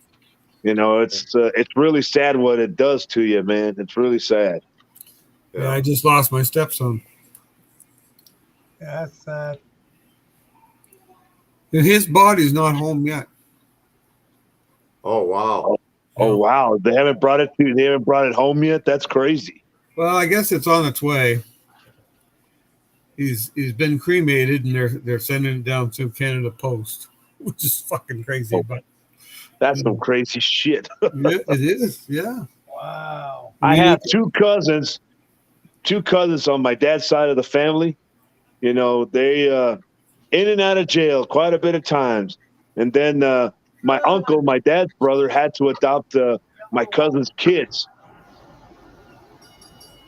you know, it's really sad what it does to you, man. It's really sad. Yeah, I just lost my stepson. Yeah, that's sad. And his body's not home yet. Oh wow. Oh wow, they haven't brought it home yet. That's crazy. Well, I guess it's on its way. He's been cremated, and they're sending it down to Canada Post, which is fucking crazy. But That's some crazy shit. yeah, it is. Yeah. Wow. I have two cousins on my dad's side of the family. You know, they in and out of jail quite a bit of times. And then my uncle, my dad's brother, had to adopt my cousin's kids.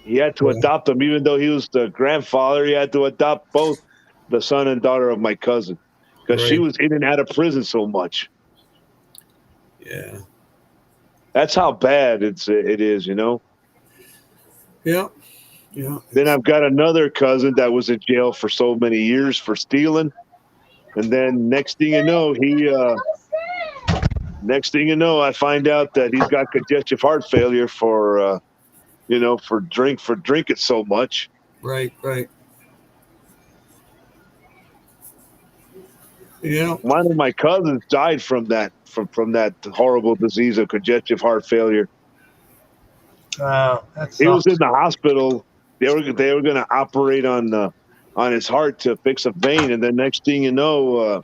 He had to adopt them, even though he was the grandfather. He had to adopt both the son and daughter of my cousin because she was in and out of prison so much. Yeah. That's how bad it is, you know. Yeah. Yeah. Then I've got another cousin that was in jail for so many years for stealing, and then next thing you know, I find out that he's got congestive heart failure for drinking so much. Right. Yeah. One of my cousins died from that horrible disease of congestive heart failure. Wow, He was in the hospital. They were going to operate on his heart to fix a vein, and the next thing you know,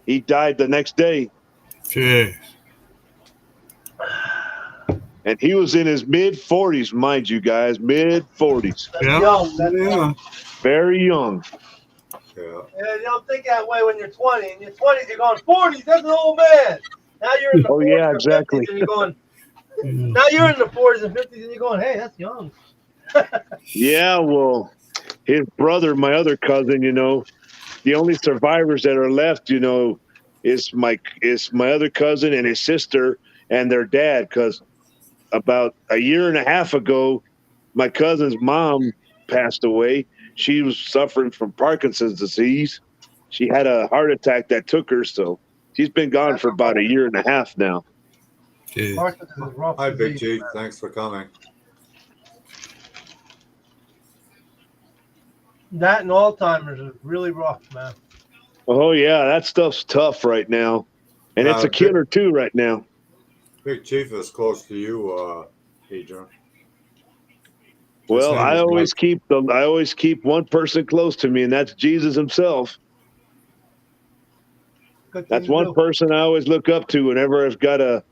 he died the next day. Jeez. And he was in his mid-40s, mind you guys, mid-40s. Yeah. Young. That's young. Very young. Yeah. Yeah, you don't think that way when you're 20. In your 20s, you're going 40s. That's an old man. Now you're in the 40s yeah, or exactly. 50s and you're going. Now you're in the 40s and 50s and you're going, hey, that's young. Yeah, well, his brother, my other cousin, you know, the only survivors that are left, you know, is my other cousin and his sister and their dad. Because about a year and a half ago, my cousin's mom passed away. She was suffering from Parkinson's disease. she had a heart attack that took her. So she's been gone for about a year and a half now. Jeez. Parkinson's is a rough Hi, Big disease, Chief. man. Thanks for coming. That and Alzheimer's is really rough, man. Oh yeah, that stuff's tough right now, and it's a killer too right now. Big Chief is close to you, Adrian. Well, name I is always keep one person close to me, and that's Jesus himself. Good thing That's to one do. person I always look up to whenever I've got a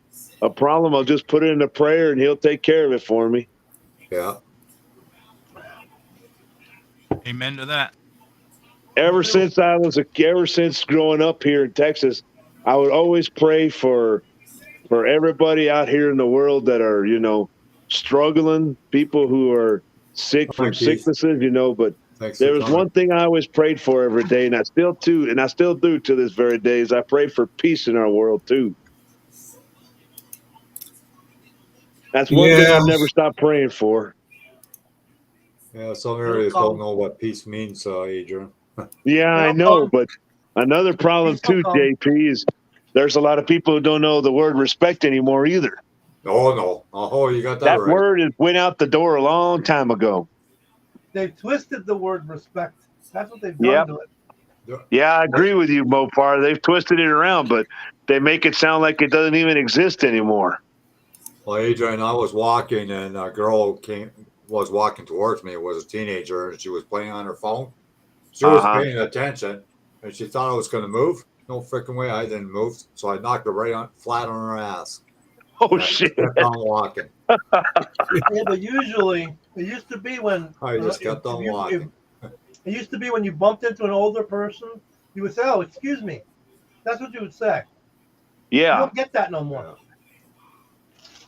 problem. I'll just put it in a prayer, and he'll take care of it for me. Yeah. Amen to that. Ever since growing up here in Texas, I would always pray for everybody out here in the world that are, struggling, people who are sick from Hi, Keith. sicknesses, but Thanks there for was coming. one thing I always prayed for every day, and I still do to this very day, is I pray for peace in our world too. That's one thing I've never stopped praying for. Yeah, some areas don't know what peace means, Adrian. Yeah, I know, but another problem too, JP, is there's a lot of people who don't know the word respect anymore either. Oh, no. Oh, you got that That right. word went out the door a long time ago. They've twisted the word respect. That's what they've done to it. Yeah, I agree with you, Mopar. They've twisted it around, but they make it sound like it doesn't even exist anymore. Well, Adrian, I was walking, and a girl was walking towards me. It was a teenager, and she was playing on her phone. She was paying attention, and she thought I was going to move. No freaking way, I didn't move. So I knocked her flat on her ass. Oh, shit. I kept on walking. Yeah, but usually, it used to be when I just kept on walking. It used to be when you bumped into an older person, you would say, "Oh, excuse me." That's what you would say. Yeah. You don't get that no more.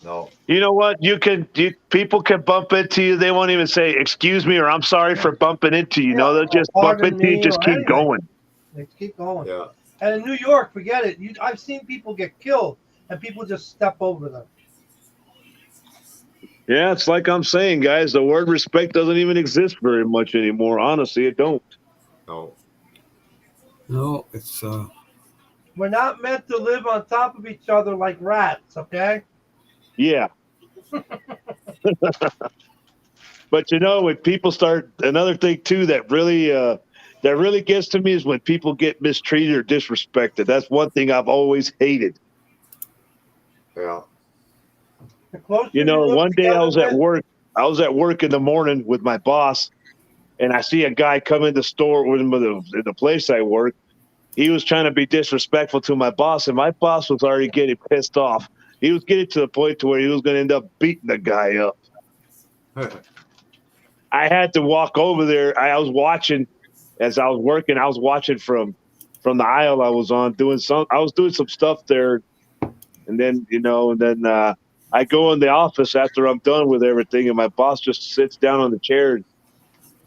No. You know what? People can bump into you. They won't even say, "Excuse me," or "I'm sorry for bumping into you." No, they'll just bump into you and just keep going. They keep going. Yeah. And in New York, forget it. I've seen people get killed, and people just step over them. Yeah, it's like I'm saying, guys. The word respect doesn't even exist very much anymore. Honestly, it don't. No. No, it's We're not meant to live on top of each other like rats, okay? Yeah. But when people start, another thing too that really gets to me is when people get mistreated or disrespected. That's one thing I've always hated. Yeah. One day I was at work. I was at work in the morning with my boss, and I see a guy come in the store in the place I work. He was trying to be disrespectful to my boss, and my boss was already getting pissed off. He was getting to the point to where he was going to end up beating the guy up. I had to walk over there. I was watching as I was working. I was watching from the aisle I was on, I was doing some stuff there, and then I go in the office after I'm done with everything, and my boss just sits down on the chair.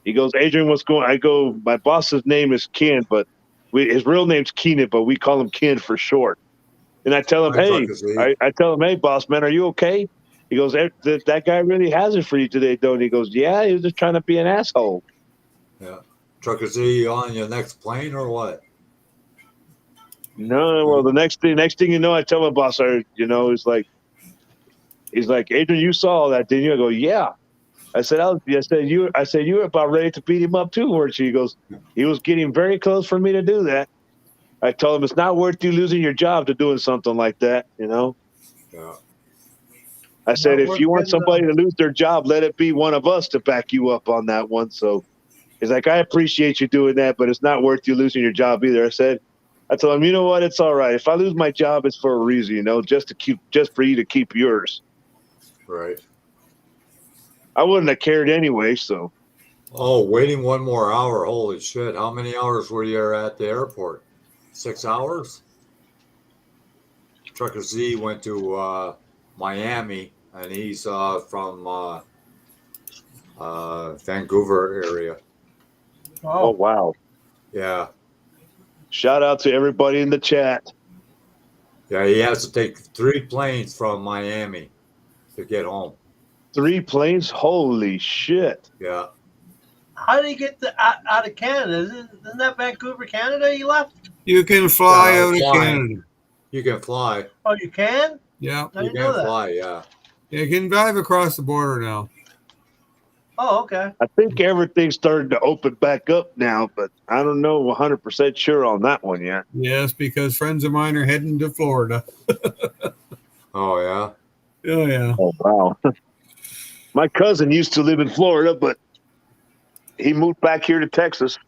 He goes, "Adrian, what's going?" I go, "My boss's name is Ken, but his real name's Keenan, but we call him Ken for short." And I tell him, I tell him, "Hey, boss man, are you okay?" He goes, "That guy really has it for you today, don't he?" He goes, "Yeah, he was just trying to be an asshole." Yeah. Trucker Z, on your next plane or what? No, well, the next thing you know, I tell my boss, he's like, "Adrian, you saw all that, didn't you?" I go, "Yeah." I said, you were about ready to beat him up too, weren't you? He goes, "He was getting very close for me to do that." I told him, "It's not worth you losing your job to doing something like that, Yeah. I said, if you want somebody to lose their job, let it be one of us to back you up on that one. So he's like, "I appreciate you doing that, but it's not worth you losing your job either." I told him, "You know what? It's all right. If I lose my job, it's for a reason, just for you to keep yours." Right. I wouldn't have cared anyway, so. Oh, waiting one more hour. Holy shit. How many hours were you at the airport? 6 hours? Trucker Z went to Miami, and he's from Vancouver area. Oh, wow. Yeah. Shout out to everybody in the chat. Yeah, he has to take 3 planes from Miami to get home. 3 planes? Holy shit. Yeah. How did he get out of Canada? Isn't that Vancouver, Canada? He left. You can fly out of flying. Canada. You can fly. Oh, you can? Yeah. I You didn't know can that. fly, yeah. You can drive across the border now. Oh, okay. I think everything's starting to open back up now, but I don't know 100% sure on that one yet. Yes, because friends of mine are heading to Florida. Oh, yeah? Oh, yeah. Oh, wow. My cousin used to live in Florida, but he moved back here to Texas.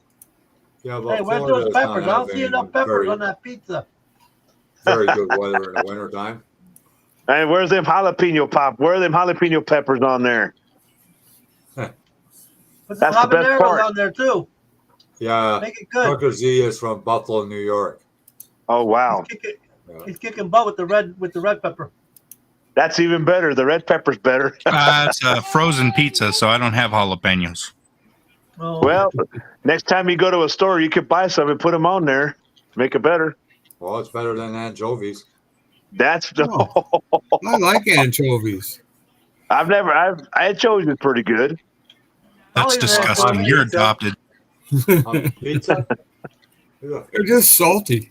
Yeah, but Hey, where's Florida those does not peppers? I don't have see any enough peppers very, on that pizza. very good weather in the wintertime. Hey, where's them jalapeno pop? Where are them jalapeno peppers on there? Put some That's the best habaneros part. on there too. Yeah, Make it good. Hooker Z is from Buffalo, New York. Oh, wow. Yeah. He's kicking butt with the red pepper. That's even better. The red pepper's better. It's a frozen pizza, so I don't have jalapenos. Oh, Well, next time you go to a store, you could buy some and put them on there. Make it better. Well, it's better than anchovies. That's Oh. I like anchovies. anchovies is pretty good. That's I'll even have disgusting. some You're pizza. adopted. Pizza? Yeah. They're just salty.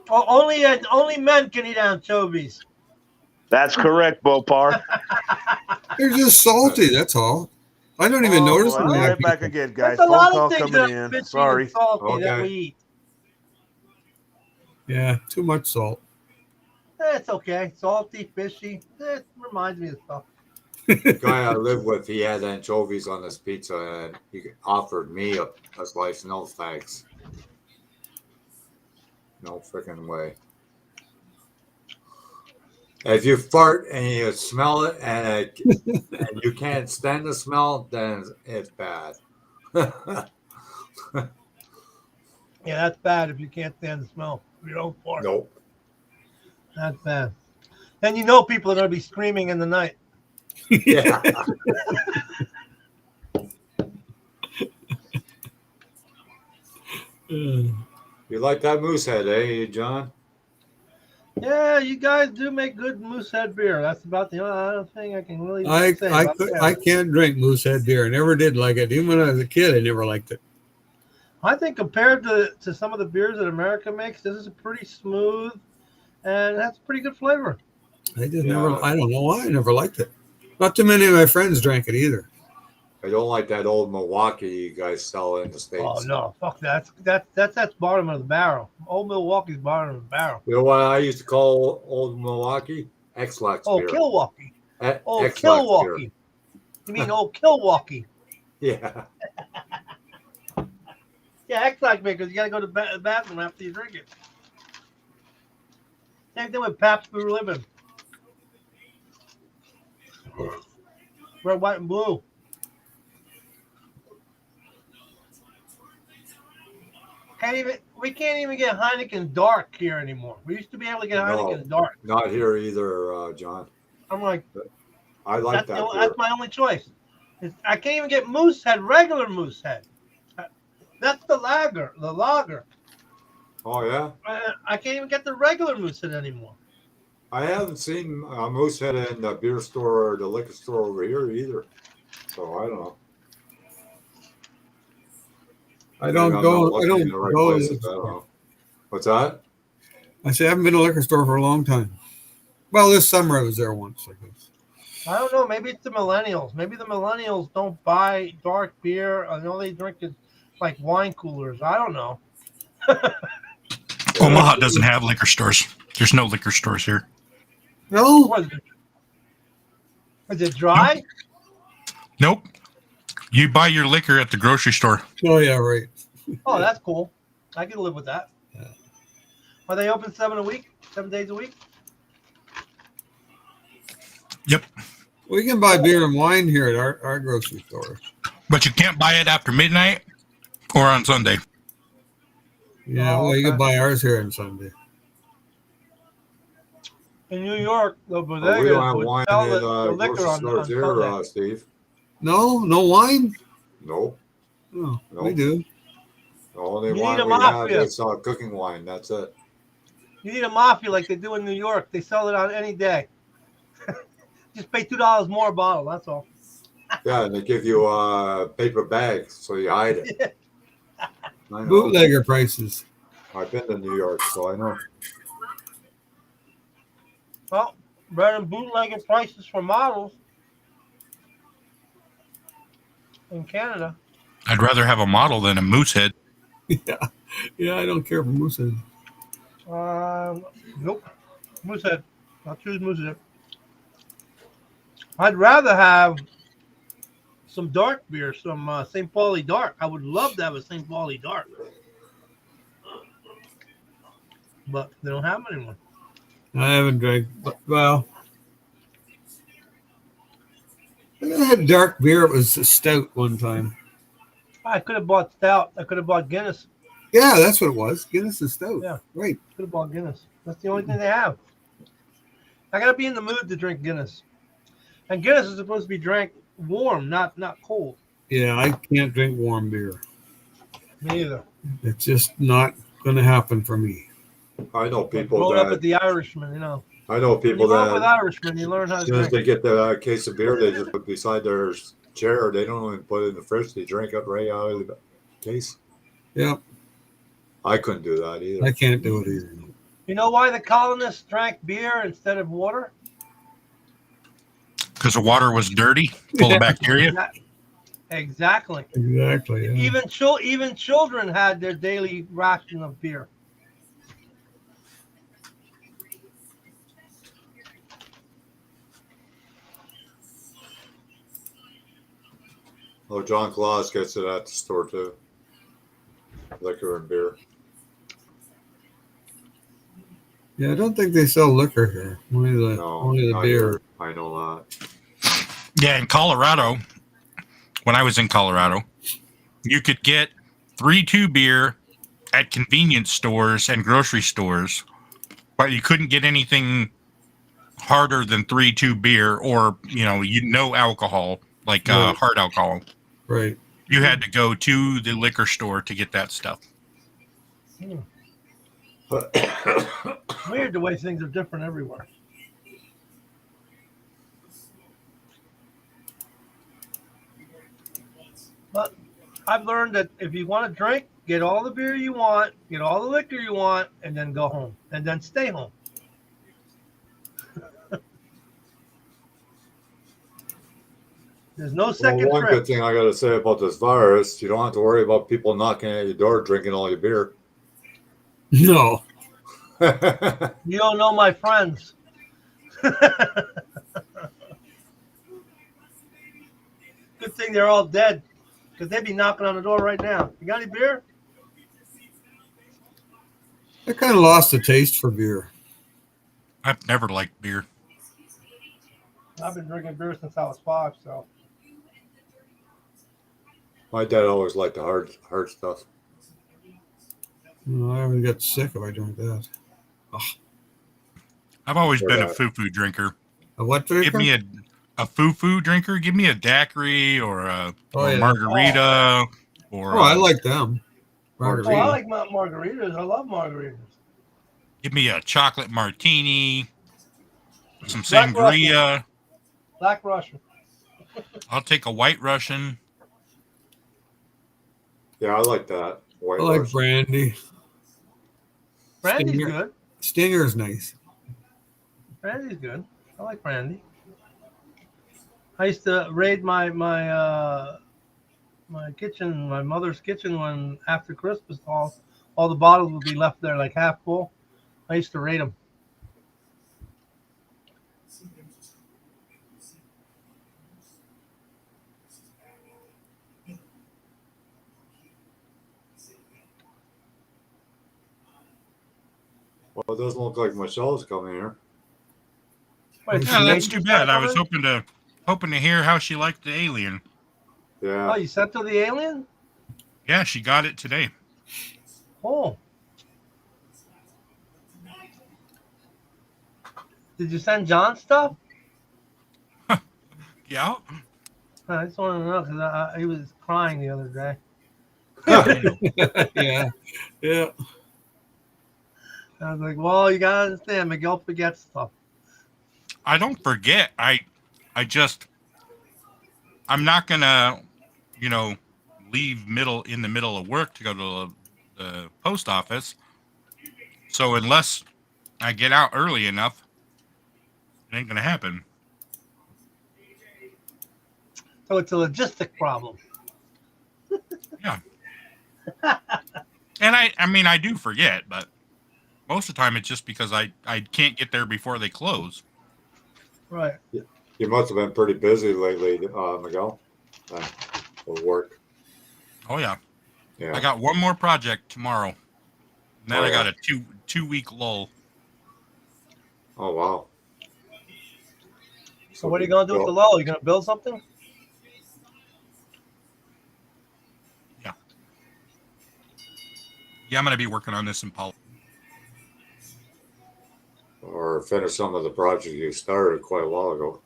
Well, only men can eat anchovies. That's correct, Bopar. They're just salty. That's all. I don't even notice boy, them. I'm on right back people. again, guys. There's a Phone lot call of things coming that are in. fishy Sorry. and salty that Okay. we eat. Yeah, too much salt. It's okay. Salty, fishy. It reminds me of stuff. The guy I live with, he had anchovies on his pizza, and he offered me a slice. No thanks. No freaking way. If you fart and you smell it and you can't stand the smell, then it's bad. Yeah, that's bad if you can't stand the smell of your own fart. Nope. That's bad. Then you know people are going to be screaming in the night. Yeah. You like that moose head, eh, John? Yeah, you guys do make good Moosehead beer. That's about the only other thing I can really I say about I that. can't drink Moosehead beer. I never did like it. Even when I was a kid, I never liked it. I think compared to some of the beers that America makes, this is pretty smooth and has pretty good flavor. I just Yeah. never. I don't know why I never liked it. Not too many of my friends drank it either. I don't like that old Milwaukee you guys sell in the States. Oh no, fuck that. That's bottom of the barrel. Old Milwaukee's bottom of the barrel. You know what I used to call old Milwaukee? X-Lax Oh, beer. Milwaukee. Oh, X-Lax beer. Milwaukee. You mean old Milwaukee? Yeah. Yeah, X-Lax because you got to go to the bathroom after you drink it. Same thing with Pabst Blue Ribbon. Red, white, and blue. We can't even get Heineken Dark here anymore. We used to be able to get Heineken Dark. Not here either, John. I'm like, I like that beer. that's my only choice. I can't even get Moosehead, regular Moosehead. That's the lager. Oh, yeah? I can't even get the regular Moosehead anymore. I haven't seen a Moosehead in the beer store or the liquor store over here either. So I don't know. I don't Maybe I'm go. not I looking don't in the right go. places, I don't know. What's that? I say I haven't been to a liquor store for a long time. Well, this summer I was there once, I guess. I don't know. Maybe it's the millennials. Maybe the millennials don't buy dark beer. I know they drink it like wine coolers. I don't know. Omaha doesn't have liquor stores. There's no liquor stores here. No, What is it? Is it dry? Nope. You buy your liquor at the grocery store. oh yeah, right. Oh, that's cool. I can live with that. Yeah. Are they open 7 days a week? Yep. We can buy beer and wine here at our grocery store. But you can't buy it after midnight or on Sunday. Yeah, Oh, well, you okay. can buy ours here on Sunday. In New York, the We bodegas don't have would wine sell in the liquor grocery on stores here, Sunday. Steve. No wine. Nope. No, No. we do. The only You wine need a we have mafia. is cooking wine. That's it. You need a mafia like they do in New York. They sell it on any day. Just pay $2 more a bottle. That's all. Yeah, and they give you a paper bag so you hide it. I know. Bootlegger prices. I've been to New York, so I know. Well, better than bootlegging prices for models in Canada. I'd rather have a model than a moose head. Yeah, yeah. I don't care for Moosehead. Nope. Moosehead. I'll choose Moosehead. I'd rather have some dark beer, some St. Pauli Dark. I would love to have a St. Pauli Dark. But they don't have them anymore. I haven't drank. Well, I had dark beer. It was a stout one time. I could have bought stout. I could have bought Guinness. Yeah, that's what it was. Guinness is stout. Yeah. Right. Could have bought Guinness. That's the only thing they have. I gotta be in the mood to drink Guinness. And Guinness is supposed to be drank warm, not cold. Yeah, I can't drink warm beer. Me either. It's just not going to happen for me. I know people Growing up with that the Irishman, you know. I know When you people grow up with that Irishmen, you learn how as to soon as drink. they get the case of beer, they just put beside their chair. They don't even put it in the fridge. They drink it right out of the case. Yeah, I couldn't do that either. I can't do it either. You know why the colonists drank beer instead of water? Because the water was dirty, full of bacteria. Exactly. Exactly. Yeah. Even children had their daily ration of beer. Oh, John Claus gets it at the store too. Liquor and beer. Yeah, I don't think they sell liquor here. Only the No, beer. not here. I know that. Yeah, in Colorado, when I was in Colorado, you could get 3-2 beer at convenience stores and grocery stores, but you couldn't get anything harder than 3-2 beer or, no alcohol, like Right. hard alcohol. Right. You had to go to the liquor store to get that stuff. Weird the way things are different everywhere. But I've learned that if you want to drink, get all the beer you want, get all the liquor you want, and then go home. And then stay home. There's no second One trip. good thing I got to say about this virus, you don't have to worry about people knocking at your door drinking all your beer. No. You don't know my friends. Good thing they're all dead, because they'd be knocking on the door right now. You got any beer? I kind of lost the taste for beer. I've never liked beer. I've been drinking beer since I was 5, so. My dad always liked the hard stuff. No, I always get sick if I drink that. I've always Or been a that. foo-foo drinker. A what drinker? Give me a foo-foo drinker. Give me a daiquiri or a yeah. margarita. Or I like them. Oh, I Margarita. like margaritas. I love margaritas. give me a chocolate martini, some Black sangria. Black Russian. I'll take a white Russian. Yeah, I like that. White I like Russian. brandy. Brandy's Stinger. good. Stinger's nice. Brandy's good. I like brandy. I used to raid my kitchen, my mother's kitchen, when after Christmas all the bottles would be left there like half full. I used to raid them. Well, it doesn't look like Michelle's coming here. Wait, Yeah, did that's you too start bad. I was coming? hoping to hear how she liked the alien. Yeah. Oh, you sent her the alien? Yeah, she got it today. Oh. Did you send John stuff? Yeah. I just want to know because he was crying the other day. Yeah. Yeah. I was like, well, you got to understand, Miguel forgets stuff. I don't forget. I just I'm not gonna, leave in the middle of work to go to the post office. So unless I get out early enough, it ain't gonna happen. So it's a logistic problem. Yeah. And I do forget, but most of the time it's just because I can't get there before they close. Right. You must have been pretty busy lately, Miguel, with work. Oh yeah. Yeah. I got one more project tomorrow. And then Oh, I got yeah. a 2-week lull. Oh, wow. So what are you going to do with the lull? You going to build something? Yeah, I'm going to be working on this in Paul. Or finish some of the projects you started quite a while ago.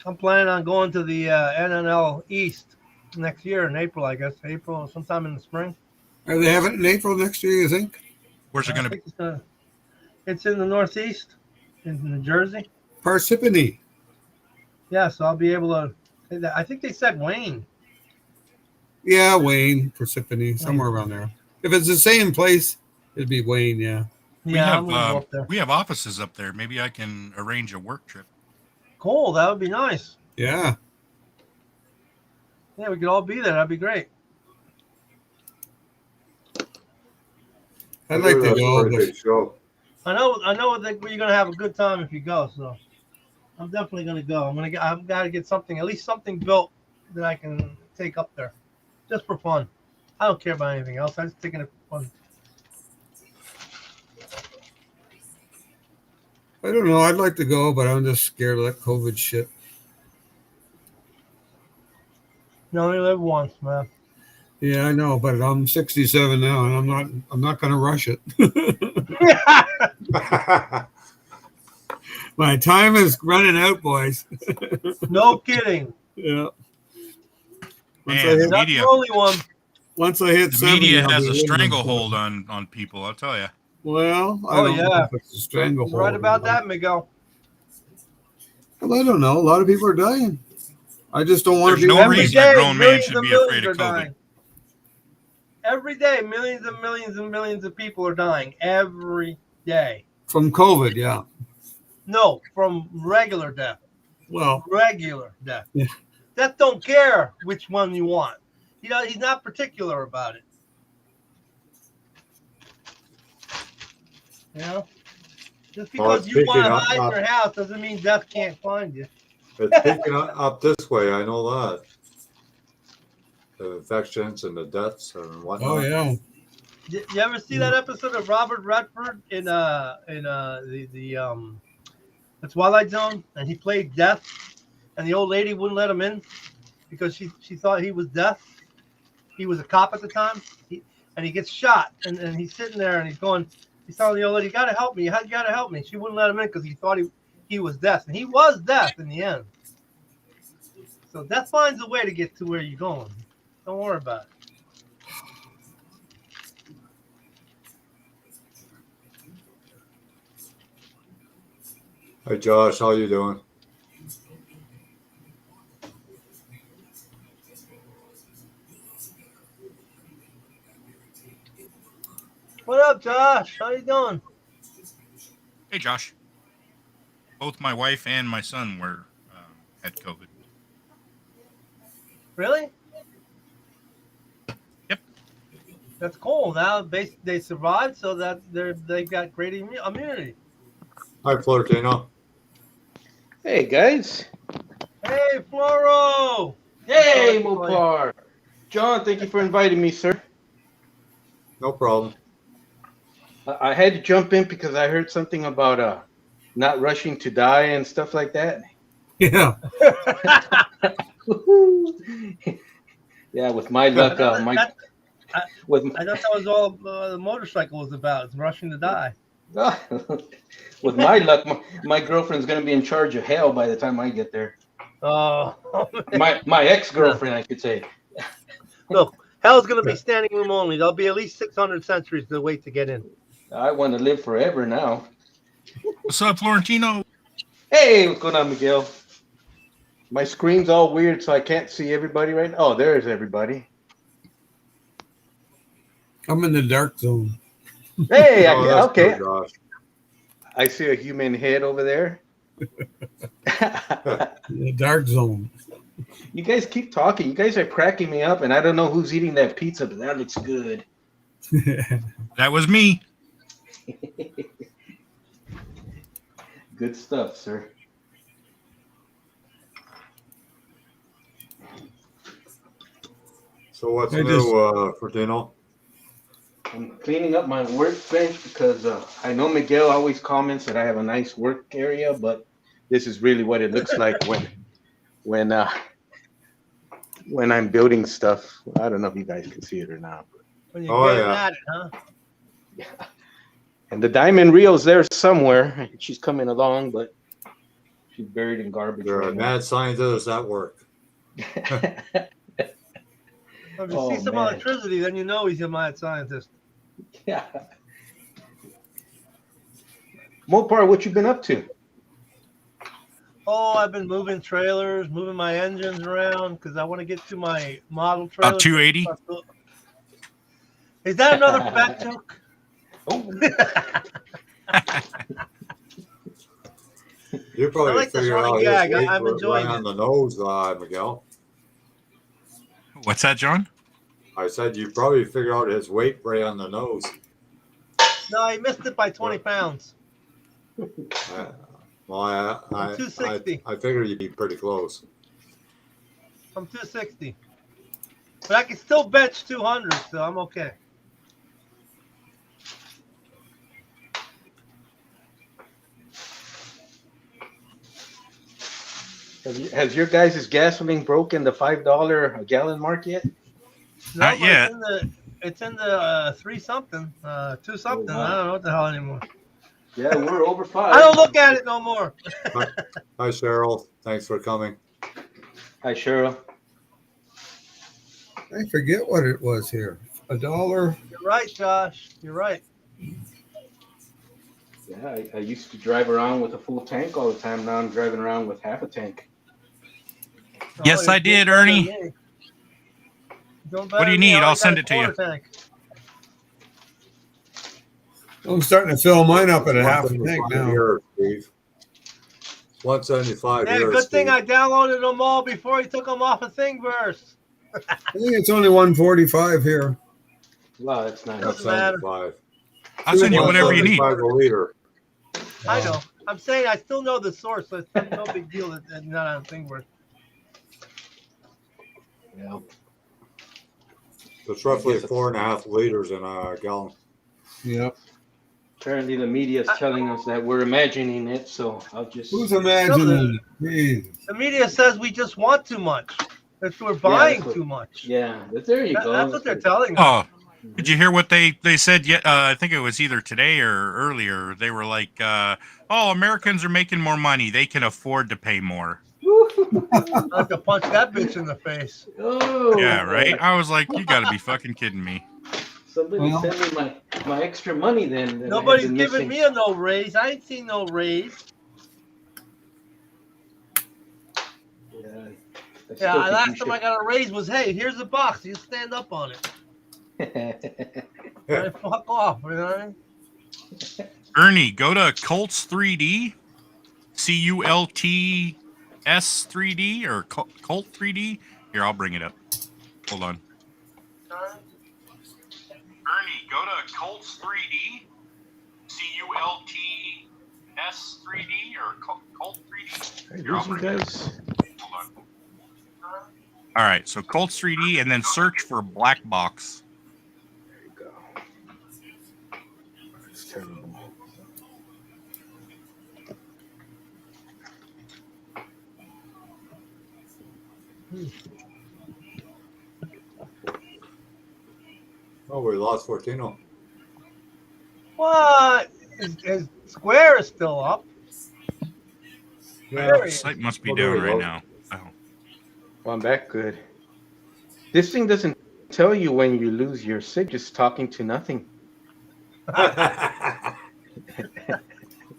I'm planning on going to the NNL East next year in April, I guess. April, sometime in the spring. Are they having it in April next year, you think? Where's it going to be? It's in the Northeast, in New Jersey. Parsippany. Yeah, so I'll be able to. I think they said Wayne. Yeah, Wayne, Parsippany, somewhere around there. If it's the same place, it'd be Wayne, yeah. Yeah, I'm going to go up there. We have offices up there. Maybe I can arrange a work trip. Cool, that would be nice. Yeah. Yeah, we could all be there. That'd be great. I'd like to go. Pretty show. I know that you're gonna have a good time if you go. So I'm definitely gonna go. I've got to get something, at least something built that I can take up there, just for fun. I don't care about anything else. I'm just taking it for fun. I don't know. I'd like to go, but I'm just scared of that COVID shit. You only live once, man. Yeah, I know, but I'm 67 now, and I'm not going to rush it. My time is running out, boys. No kidding. Yeah. Man, Not the only one. Once I hit the 70, media I'll has be a living stranglehold on people, I'll tell you. Well, I Oh, don't know yeah. if it's a stranglehold. You're right about that, Miguel. Well, I don't know. A lot of people are dying. I just don't want to There's be no Every reason a day, grown man millions should and be millions afraid are of COVID. dying. Every day, millions and millions and millions of people are dying. Every day. from COVID. Yeah. No, from regular death. Well, Regular death. Yeah. Death don't care which one you want. He's not particular about it. You know? Just because you want to hide in your house doesn't mean death can't find you. It's picking up this way. I know that. The infections and the deaths and whatnot. oh yeah. Did you ever see that episode of Robert Redford in the Twilight Zone, and he played Death, and the old lady wouldn't let him in because she thought he was Death. He was a cop at the time, and he gets shot, and he's sitting there and he's telling the old lady, "You gotta help me, you gotta help me." She wouldn't let him in because he thought he was Death, and he was Death in the end. So Death finds a way to get to where you're going. Don't worry about it. Hey Josh, how you doing? What up, Josh? How you doing? Hey, Josh. Both my wife and my son had COVID. Really? Yep. That's cool. Now they survived, so that they've got great immunity. Hi, Florentino. Hey, guys. Hey, Floro. Hey, Mopar. John, thank you for inviting me, sir. No problem. I had to jump in because I heard something about not rushing to die and stuff like that. Yeah. Yeah, with my luck, I thought that was all the motorcycle was about. It's rushing to die. with my luck, my girlfriend's gonna be in charge of hell by the time I get there. Oh, my ex-girlfriend, I could say. Look, hell's gonna be standing room only. There'll be at least 600 centuries to wait to get in. I want to live forever now. What's up, Florentino? Hey, what's going on, Miguel? My screen's all weird, so I can't see everybody right now. Oh, there's everybody. I'm in the dark zone. Hey, Oh, that's okay. good, Josh. I see a human head over there. The dark zone. You guys keep talking. You guys are cracking me up, and I don't know who's eating that pizza, but that looks good. That was me. Good stuff, sir. So what's I new for Dino? I'm cleaning up my workbench because I know Miguel always comments that I have a nice work area, but this is really what it looks like when I'm building stuff. I don't know if you guys can see it or not. When you're getting at it, huh? Yeah. And the diamond reel's there somewhere. She's coming along, but she's buried in garbage. You're a right now. mad scientist at work. Well, if you see some electricity, then you know he's a mad scientist. Yeah. Mopar, what you been up to? Oh, I've been moving trailers, moving my engines around because I want to get to my model trailer. About 280. Is that another fat joke? Oh. You probably like this figure out running his gag. weight I'm enjoying right it. on the nose, Miguel. What's that, John? I said you probably figure out his weight right on the nose. No, he missed it by 20 pounds. Well, I'm 260. I figured you'd be pretty close. I'm 260. But I can still bench 200, so I'm okay. Has your guys' gasoline broken the $5 a gallon mark yet? No, Not yet. It's in the 3 something, 2 something. wow. I don't know what the hell anymore. Yeah, we're over 5. I don't look at it no more. Hi, Cheryl. Thanks for coming. Hi, Cheryl. I forget what it was here. $1. You're right, Josh. You're right. Yeah, I used to drive around with a full tank all the time. Now I'm driving around with half a tank. Yes, you're I doing did, better than Ernie. me. Doing What better do you than me. need? I I'll only send got a it to you. quarter tank. I'm starting to fill mine up at a half a tank 175 now. here, Steve. 175 Man, here. good thing Steve. I downloaded them all before he took them off of Thingiverse. I think it's only 145 here. Wow, that's nice. Doesn't matter. 175. I'll send you whatever you need. 175 a liter. I know. I'm saying I still know the source, so it's no big deal that it's not on Thingiverse. Yeah. It's roughly 4.5 liters in a gallon. Yep. Apparently the media is telling us that we're imagining it, so I'll just... Who's imagining it? Jesus. The media says we just want too much. That we're buying too much. Yeah, but there you go. That's what they're telling us. Oh, did you hear what they said? Yet I think it was either today or earlier. They were like, "Oh, Americans are making more money. They can afford to pay more." I'd like to punch that bitch in the face. Oh, Yeah, right. I was like, "You got to be fucking kidding me." Somebody send me my extra money then. Nobody's giving me a no raise. I ain't seen no raise. Yeah, last time I got a raise was, hey, here's a box. You stand up on it. Right, fuck off, you know what I mean? Ernie, go to Colts 3D, CULTS 3D or Colt 3D. Here, I'll bring it up. Hold on. Ernie, go to Colts 3D, CULTS 3D or Colt 3D. Here, I'll bring it up. Hold on. All right, so Colts 3D, and then search for Black Box. There you go. It's terrible. Oh, we lost Fortino. What? His square is still up. Yeah, The site must be Well, there down we right go. now. Oh. Well, I'm back good. This thing doesn't tell you when you lose your sig, just talking to nothing.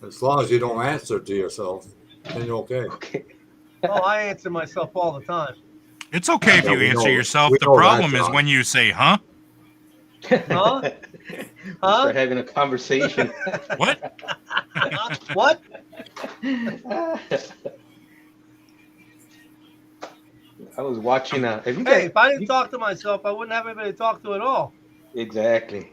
As long as you don't answer to yourself, then you're okay. Okay. Oh, I answer myself all the time. It's okay if Yeah, you we answer know- yourself. we The know that, problem is John. when you say, huh? Huh? We Huh? start having a conversation. What? Huh? What? I was watching. Have you Hey, guys? if I didn't talk to myself, I wouldn't have anybody to talk to at all. Exactly.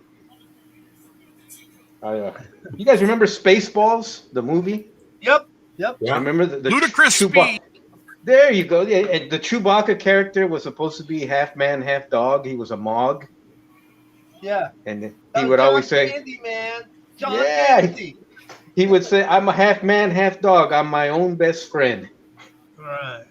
You guys remember Spaceballs, the movie? Yep. Yep. Yeah. Remember the Ludicrous speed. There you go. Yeah, and the Chewbacca character was supposed to be half man, half dog. He was a Mog, Yeah. and That he was would John always say, Candy, man. John "Yeah." Candy. He would say, "I'm a half man, half dog. I'm my own best friend." Right.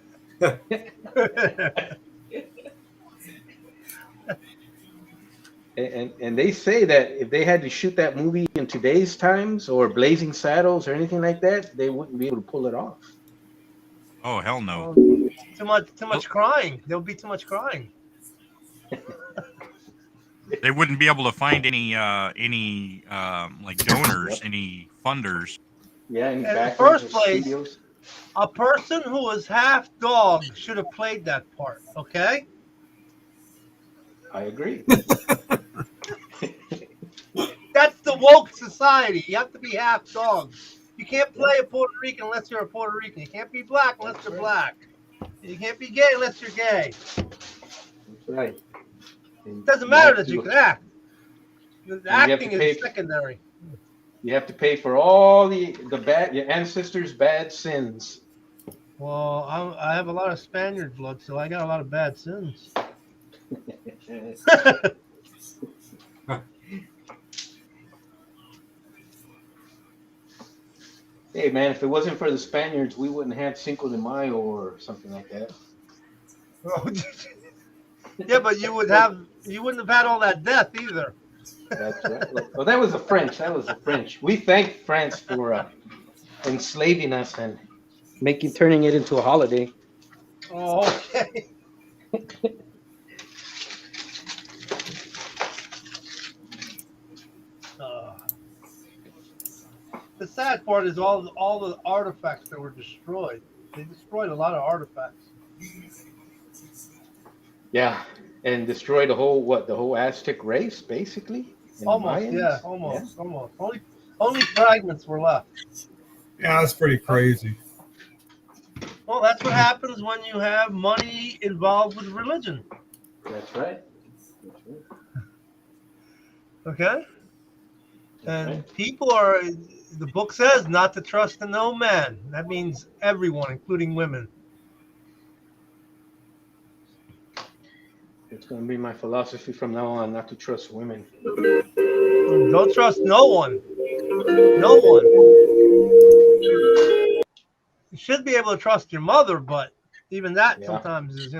And they say that if they had to shoot that movie in today's times or Blazing Saddles or anything like that, they wouldn't be able to pull it off. Oh, hell no. Too much crying. There would be too much crying. They wouldn't be able to find any like donors, Yep. any funders. Yeah, in In the backgrounds first of place, studios. a person who was half dog should have played that part. Okay. I agree. That's the woke society. You have to be half dog. You can't play a Puerto Rican unless you're a Puerto Rican. You can't be black unless you're black. You can't be gay unless you're gay. That's right. It doesn't matter that you can act. The have to acting pay- is secondary. You have to pay for all the bad your ancestors' bad sins. Well, I have a lot of Spaniard blood, so I got a lot of bad sins. Hey man, if it wasn't for the Spaniards, we wouldn't have Cinco de Mayo or something like that. Yeah, but you wouldn't have had all that death either. That's right. Well, that was the French. We thank France for enslaving us and turning it into a holiday. Oh, okay. The sad part is all the artifacts that were destroyed. They destroyed a lot of artifacts. Yeah, and destroy the whole Aztec race, basically. And Almost, Mayans. yeah, almost. Only fragments were left. Yeah, that's pretty crazy. Well, that's what happens when you have money involved with religion. That's right. Okay? And people are, the book says not to trust in no man. That means everyone, including women. It's going to be my philosophy from now on, not to trust women. Don't trust no one. No one. You should be able to trust your mother, but even that sometimes is,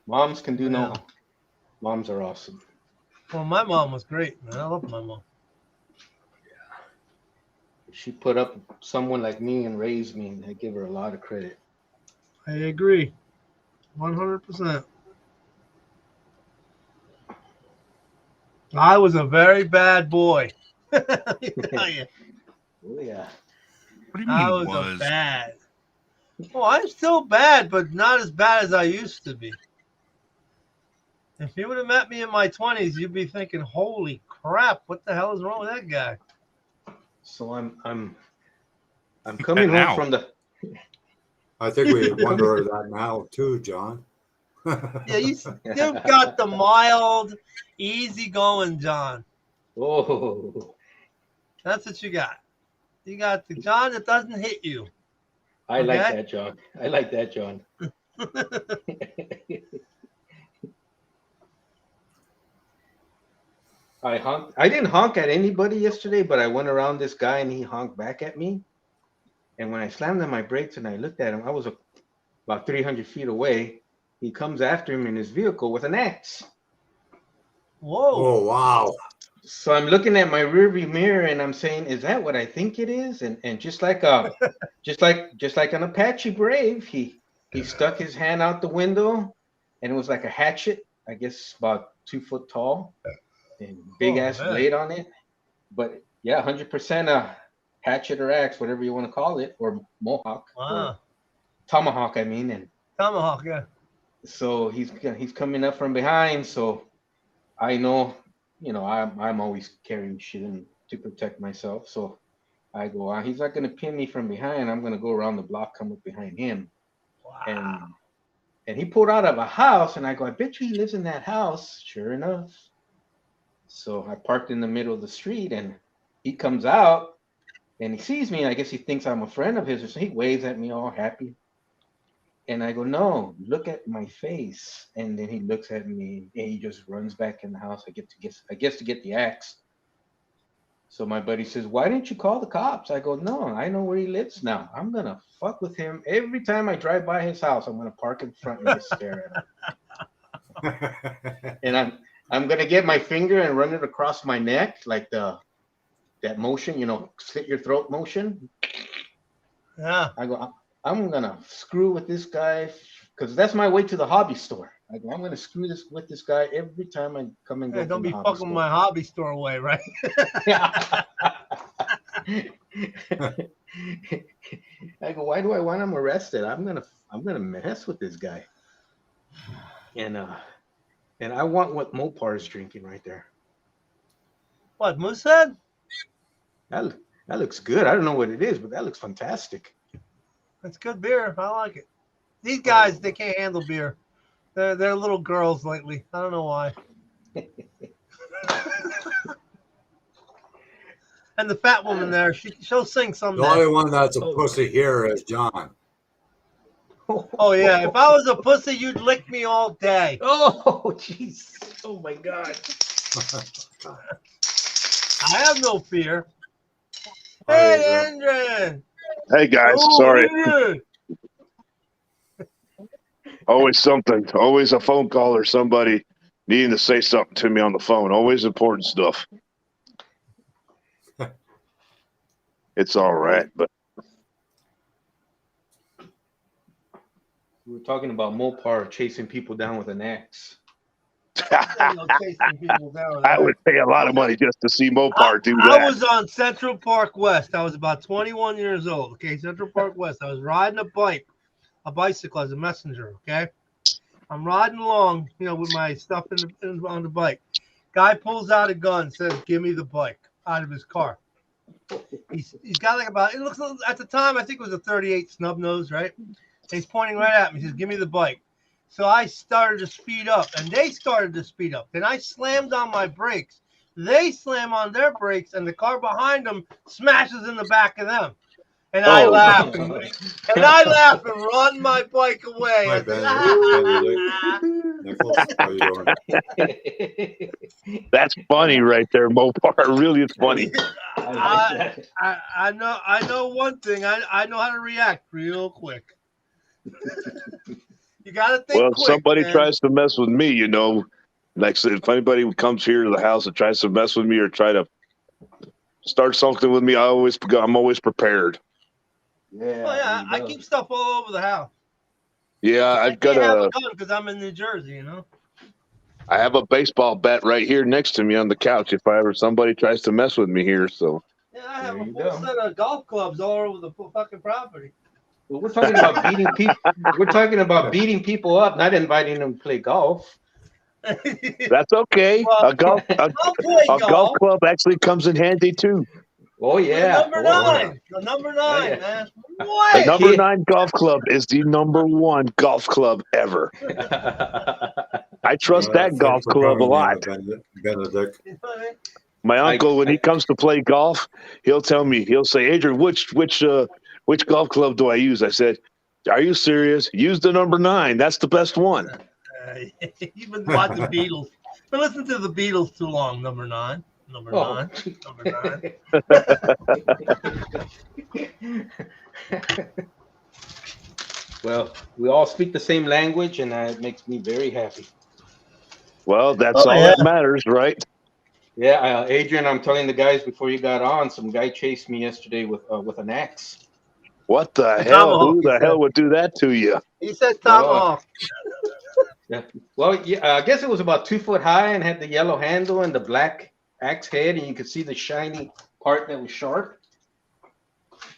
Moms can do no. Moms are awesome. Well, my mom was great, man. I love my mom. She put up someone like me and raised me, and I give her a lot of credit. I agree. 100%. I was a very bad boy. Let me tell you. Oh, yeah. What do you mean I was a bad. Oh, I'm still bad, but not as bad as I used to be. If you would have met me in my 20s, you'd be thinking, "Holy crap! What the hell is wrong with that guy?" So I'm coming home from the. I think we wonder that now too, John. Yeah, you've got the mild, easy going, John. Oh. That's what you got. You got the John that doesn't hit you. I like that, John. I honked. I didn't honk at anybody yesterday, but I went around this guy and he honked back at me. And when I slammed on my brakes and I looked at him, I was about 300 feet away. He comes after him in his vehicle with an axe. Whoa! Oh wow! So I'm looking at my rearview mirror and I'm saying, "Is that what I think it is?" And just like an Apache Brave, he stuck his hand out the window, and it was like a hatchet. I guess about 2 foot tall, and big ass blade on it. But yeah, 100% hatchet or axe, whatever you want to call it, or mohawk, or Wow. tomahawk. I mean, and Tomahawk, yeah. so he's coming up from behind. So I know, I'm always carrying shit to protect myself. So I go, he's not gonna pin me from behind. I'm gonna go around the block, come up behind him, Wow. and he pulled out of a house, and I go, I bet you he lives in that house. Sure enough. So I parked in the middle of the street, and he comes out, and he sees me, and I guess he thinks I'm a friend of his, so he waves at me all happy. And I go, no, look at my face. And then he looks at me, and he just runs back in the house. I guess to get the axe. So my buddy says, why didn't you call the cops? I go, no, I know where he lives now. I'm going to fuck with him. Every time I drive by his house, I'm going to park in front and just stare at him. And I'm going to get my finger and run it across my neck, like that motion, slit your throat motion. Yeah. I go, I'm going to screw with this guy because that's my way to the hobby store. I go, I'm going to screw with this guy every time I come and go. Hey, don't from be the hobby fucking store. my hobby store away, right? Yeah. I go, why do I want him arrested? I'm gonna mess with this guy. And I want what Mopar is drinking right there. What, Moosehead? That looks good. I don't know what it is, but that looks fantastic. It's good beer. I like it. These guys, they can't handle beer. They're little girls lately. I don't know why. And the fat woman there, she'll sing The someday. only one that's a pussy here is John. Oh yeah, if I was a pussy, you'd lick me all day. Oh jeez. Oh my God. I have no fear. Hi, Hey, Adrian. Andren. Hey guys, Oh, sorry. Adrian. Always something. Always a phone call or somebody needing to say something to me on the phone. Always important stuff. It's all right, but We were talking about Mopar chasing people down with an axe. No chasing people down with I that. would pay a lot of money just to see Mopar do that. I was on Central Park West. I was about 21 years old. Okay, Central Park West. I was riding a bicycle as a messenger. Okay, I'm riding along, with my stuff on the bike. Guy pulls out a gun, says, "Give me the bike," out of his car. He's got it looks at the time, I think it was a 38 snub nose, right? And he's pointing right at me. He says, "Give me the bike." So I started to speed up, and they started to speed up. Then I slammed on my brakes. They slam on their brakes, and the car behind them smashes in the back of them. And I laugh, and run my bike away. Hi, I said, Benedict. Nicholas, how you doing? That's funny right there, Mopar. It really is funny. I know one thing. I know how to react real quick. You gotta think Well, if quick, somebody man. tries to mess with me, like if anybody comes here to the house and tries to mess with me or try to start something with me, I'm always prepared. Yeah. Oh yeah, I keep stuff all over the house. Yeah, I can't have a gun because I'm in New Jersey, I have a baseball bat right here next to me on the couch if somebody tries to mess with me here. So Yeah, I have There a you full go. set of golf clubs all over the fucking property. Well, we're talking about beating people. We're talking about beating people up, not inviting them to play golf. that's okay. Well, A golf club actually comes in handy too. Oh yeah. Number nine. The number nine, yeah. man. The What? number 9 golf club is the number 1 golf club ever. I trust that golf club a lot. Benedict. My uncle, when he comes to play golf, he'll say, "Adrian, which golf club do I use?" I said, "Are you serious? Use the number 9. That's the best one." You've been watching the Beatles. Been listening to the Beatles too long. Number 9. Number 9. Number 9. Well, we all speak the same language, and it makes me very happy. Well, that's all that matters, right? Yeah, Adrian, I'm telling the guys before you got on, some guy chased me yesterday with an axe. What the hell? Tomahawk, Who the hell would do that to you? He said tomahawk. Yeah. Well, yeah, I guess it was about 2 foot high and had the yellow handle and the black axe head, and you could see the shiny part that was sharp.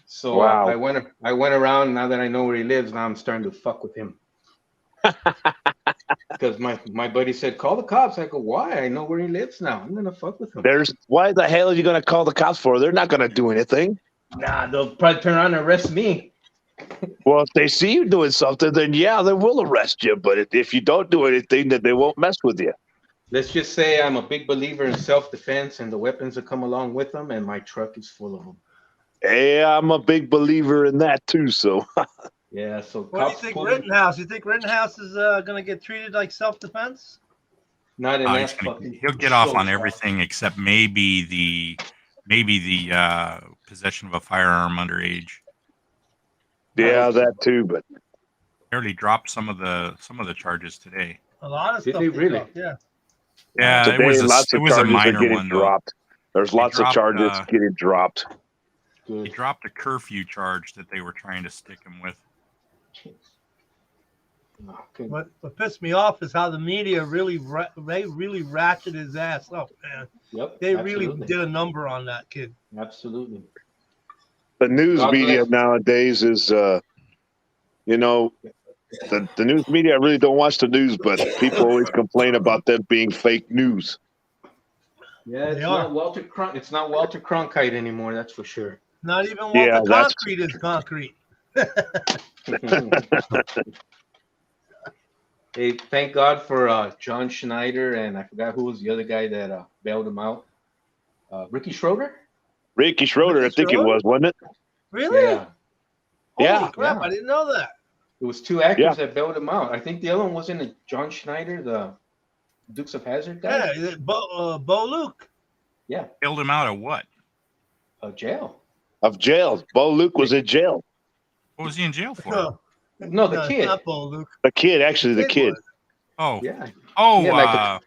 So Wow. I went around. Now that I know where he lives, now I'm starting to fuck with him. Because my buddy said, call the cops. I go, why? I know where he lives now. I'm gonna fuck with him. Why the hell are you gonna call the cops for? They're not gonna do anything. Nah, they'll probably turn around and arrest me. Well, if they see you doing something, then yeah, they will arrest you. But if you don't do anything, then they won't mess with you. Let's just say I'm a big believer in self-defense and the weapons that come along with them, and my truck is full of them. Hey, I'm a big believer in that too. So Yeah. So What do you think, Rittenhouse? You think Rittenhouse is going to get treated like self-defense? Not in that He'll get off on everything except maybe the possession of a firearm underage. yeah, that too. But Barely dropped some of the charges today. A lot of Did stuff. they really? Dropped, yeah. Yeah, today, lots of it was a charges are minor getting one. dropped. There's lots of charges getting dropped. They dropped a curfew charge that they were trying to stick him with. Okay. What pissed me off is how the media really ratcheted his ass up, man. Yep. They absolutely. really did a number on that kid. Absolutely. The news God media bless. nowadays is, you know, the news media. I really don't watch the news, but people always complain about them being fake news. Yeah, it's They not are. Walter It's not Walter Cronkite anymore. That's for sure. Not even Yeah, Walter that's- Concrete is concrete. Hey, thank God for John Schneider, and I forgot who was the other guy that bailed him out. Ricky Schroeder? Ricky Schroeder, Ricky I think Schroeder? it was, wasn't it? Really? Yeah. Holy Yeah. crap! Yeah. I didn't know that. It was two actors Yeah. that bailed him out. I think the other one wasn't it John Schneider, the Dukes of Hazzard guy? Yeah, Bo Luke. Yeah. Killed him out of what? Jail. Of jail. Bo Luke was in jail. What was he in jail for? No, the it's kid. Not Bo Luke. The kid, actually, the kid. was. Oh, Yeah. oh, Yeah, like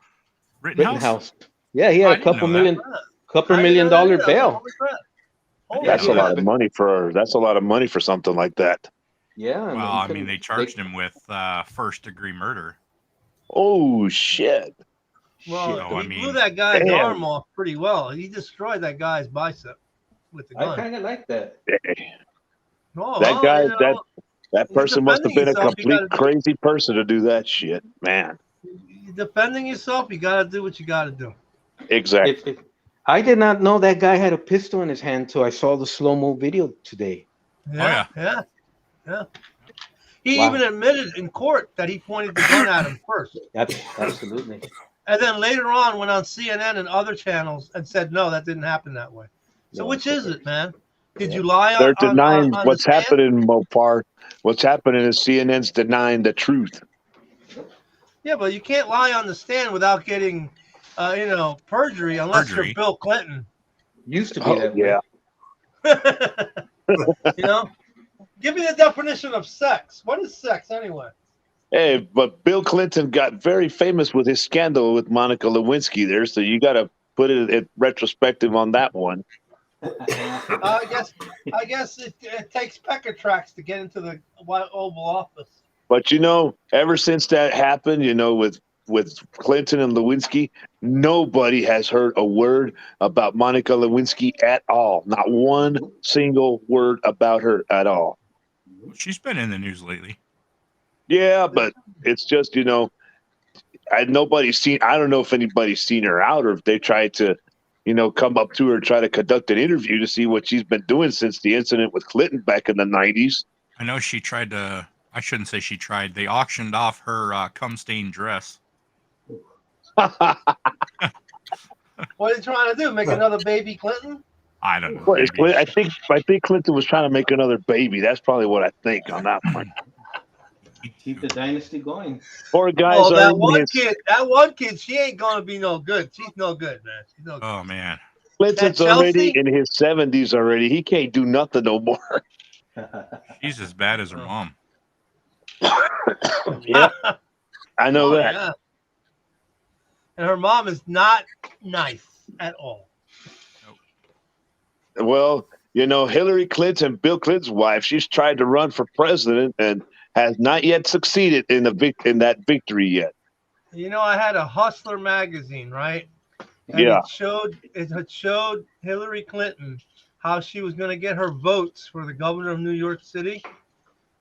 Rittenhouse. Rittenhouse. Yeah, he Oh, I had a didn't couple know that. million, couple I didn't million know that dollar either. bail. Holy crap. Holy That's a crap. lot of money that's a lot of money for something like that. Yeah. Well, he I mean, couldn't- they charged him with first-degree murder. Oh shit. Well, So, I he blew mean, that guy's damn. arm off pretty well. He destroyed that guy's bicep with the I gun. kind of like that. Oh, That well, guy, you know, that person must have been a defending yourself, you complete gotta do- crazy person to do that shit, man. you're defending yourself, you got to do what you got to do. Exactly. I did not know that guy had a pistol in his hand until I saw the slow-mo video today. Yeah. He Wow. even admitted in court that he pointed the gun at him first. Absolutely. And then later on went on CNN and other channels and said, no, that didn't happen that way. So Yeah, which is it, man? Did Yeah. you lie on They're denying on what's the stand? happening, Mopar. What's happening is CNN's denying the truth. Yeah, but you can't lie on the stand without getting, perjury unless Perjury. you're Bill Clinton. Used to be Oh, that yeah. You know? Give me the definition of sex. What is sex anyway? Hey, but Bill Clinton got very famous with his scandal with Monica Lewinsky there, so you got to put it in retrospective on that one. I guess it takes pecker tracks to get into the Oval Office. But ever since that happened, with Clinton and Lewinsky, nobody has heard a word about Monica Lewinsky at all. Not one single word about her at all. She's been in the news lately. Yeah, but it's just, nobody's seen. I don't know if anybody's seen her out or if they tried to, come up to her and try to conduct an interview to see what she's been doing since the incident with Clinton back in the 90s. I know she tried to. I shouldn't say she tried. They auctioned off her cum-stained dress. What are you trying to do? Make another baby Clinton? I don't know. Well, it's maybe. I think Clinton was trying to make another baby. That's probably what I think on that one. Keep the dynasty going. Poor guys Oh, are that in one his, kid. That one kid. She ain't gonna be no good. She's no good, man. She's no good. Oh man. Clinton's That already Chelsea? in his 70s already. He can't do nothing no more. She's as bad as her mom. Yeah, I know that. Yeah. And her mom is not nice at all. Well, Hillary Clinton, Bill Clinton's wife, she's tried to run for president and has not yet succeeded in that victory yet. I had a Hustler magazine, right? And Yeah. it had showed Hillary Clinton how she was going to get her votes for the governor of New York City,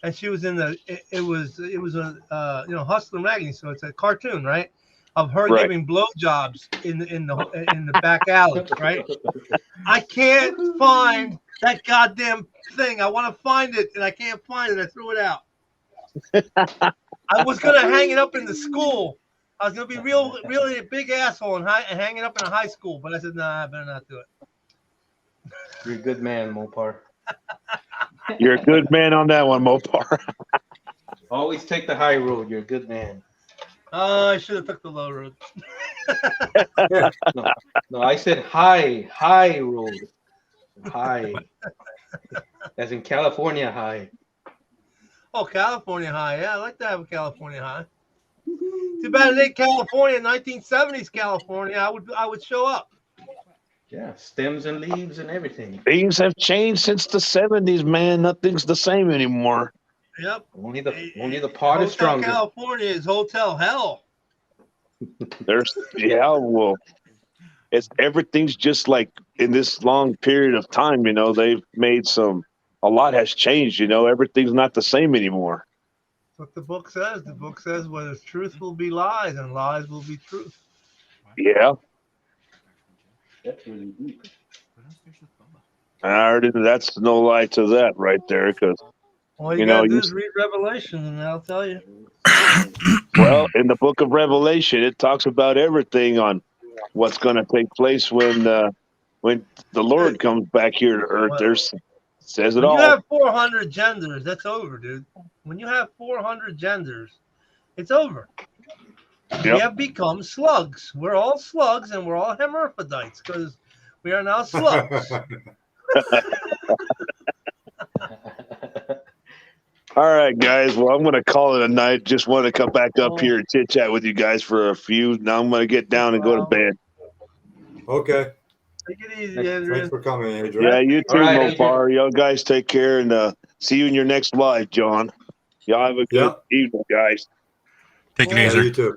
and she was in it was a Hustler magazine, so it's a cartoon, right, of her Right. giving blowjobs in the back alley, right? I can't find that goddamn thing. I want to find it, and I can't find it. I threw it out. I was gonna hang it up in the school. I was gonna be really a big asshole and hang it up in a high school, but I said, nah, I better not do it. You're a good man, Mopar. You're a good man on that one, Mopar. Always take the high road. You're a good man. I should have took the low road. No, I said high road. High. As in California high. Oh, California high. Yeah, I like to have a California high. Too bad it ain't California, 1970s California. I would show up. Yeah, stems and leaves and everything. Things have changed since the 70s, man. Nothing's the same anymore. Yep. Only the pot is Hotel stronger. California is hotel hell. Well, everything's just like in this long period of time, they've made a lot has changed, everything's not the same anymore. That's what the book says. The book says whether truth will be lies and lies will be truth. Yeah. That's really deep. I already, that's no lie to that right there, because All you gotta do is read Revelation and that'll tell you. Well, in the book of Revelation, it talks about everything on what's going to take place when the Lord comes back here to earth. Says it all. When you have 400 genders, that's over, dude. When you have 400 genders, it's over. Yep. We have become slugs. We're all slugs and we're all hermaphrodites because we are now slugs. All right, guys. Well, I'm going to call it a night. Just want to come back up here and chit chat with you guys for a few. Now I'm going to get down and go to bed. Okay. Take it easy, Adrian. Thanks for coming, Adrian. Yeah, you too, Mopar. Y'all guys take care and see you in your next live, John. Y'all have a good evening, guys. Take it easy. You too.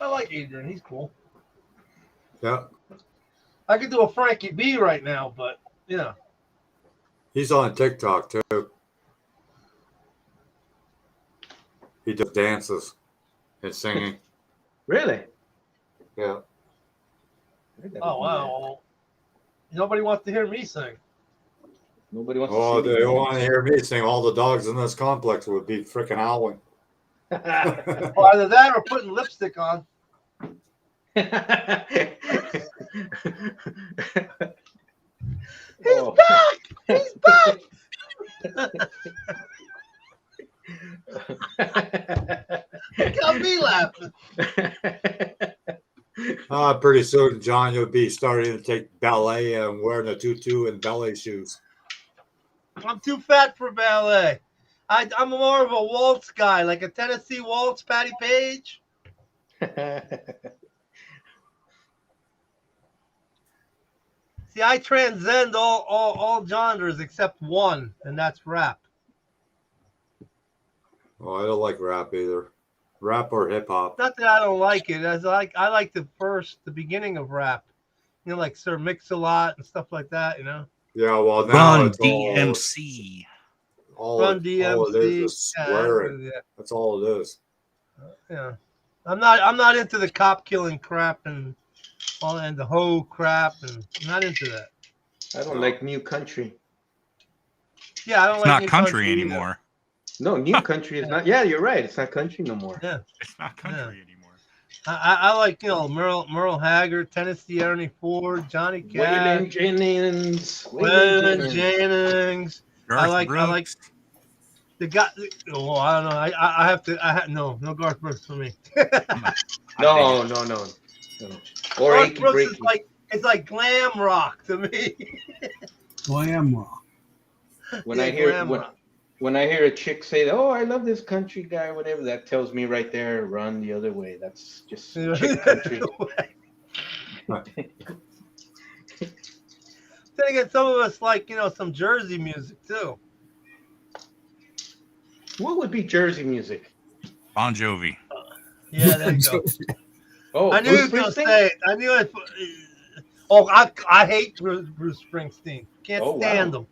I like Adrian. He's cool. Yeah. I could do a Frankie B right now, but yeah. He's on TikTok too. He does dances and singing. Really? Yeah. Oh wow. Nobody wants to hear me sing. Nobody wants to see they want to hear me sing. All the dogs in this complex would be freaking howling. Well, either that or putting lipstick on. He's back! He's back! Got me laughing. Pretty soon, John, you'll be starting to take ballet and wearing a tutu and ballet shoes. I'm too fat for ballet. I'm more of a waltz guy, like a Tennessee waltz, Patty Page. See, I transcend all genres except one, and that's rap. Oh, I don't like rap either. Rap or hip hop. Not that I don't like it. I like the beginning of rap. Like Sir Mix-a-Lot and stuff like that. Yeah, well now Run it's DMC. Run DMC. All it is swearing. Yeah. That's all it is. Yeah, I'm not into the cop killing crap and the hoe crap, and I'm not into that. I don't like new country. Yeah, I don't It's like not new country anymore. No, new country is not. Yeah, you're right. It's not country no more. Yeah, it's not country anymore. I like Merle Haggard, Tennessee Ernie Ford, Johnny Cash, Waylon Jennings. I like the guy. Oh, I don't know. I have no Garth Brooks for me. No. Or Garth Brooks is like glam rock to me. Glam rock. When I hear a chick say, "Oh, I love this country guy," or whatever, that tells me right there, run the other way. That's just chick country. Then again, some of us like some Jersey music too. What would be Jersey music? Bon Jovi. Yeah, there you go. Oh, I knew he Bruce was going to Springsteen? say it. I knew it. Oh, I hate Bruce Springsteen. Can't Oh, stand wow. him.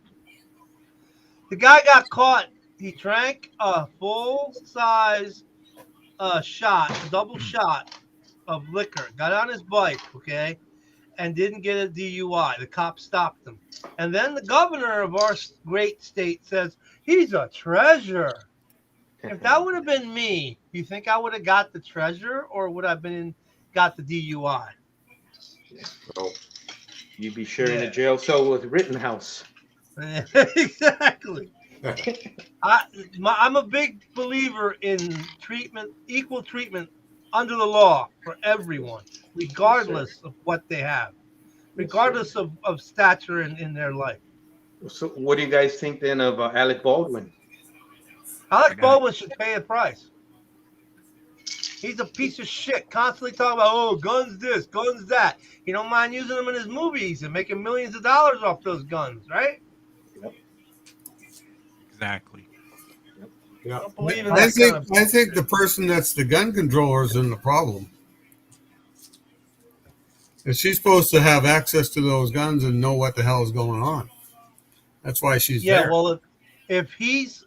The guy got caught. He drank a full-size double shot of liquor. Got on his bike, okay, and didn't get a DUI. The cop stopped him. And then the governor of our great state says, he's a treasure. If that would have been me, you think I would have got the treasure or would I have got the DUI? So, You'd be sharing Yeah. a jail cell with Rittenhouse. Exactly. I'm a big believer in equal treatment under the law for everyone, regardless of what they have, regardless of stature in their life. So, what do you guys think then of Alec Baldwin? Alec Baldwin should pay a price. He's a piece of shit, constantly talking about, oh, guns this, guns that. He don't mind using them in his movies and making millions of dollars off those guns, right? Yep. Exactly. yeah. I don't believe in I that think kind of I think the person that's the gun controller is in the problem. If she's supposed to have access to those guns and know what the hell is going on. That's why she's Yeah, there. well, if he's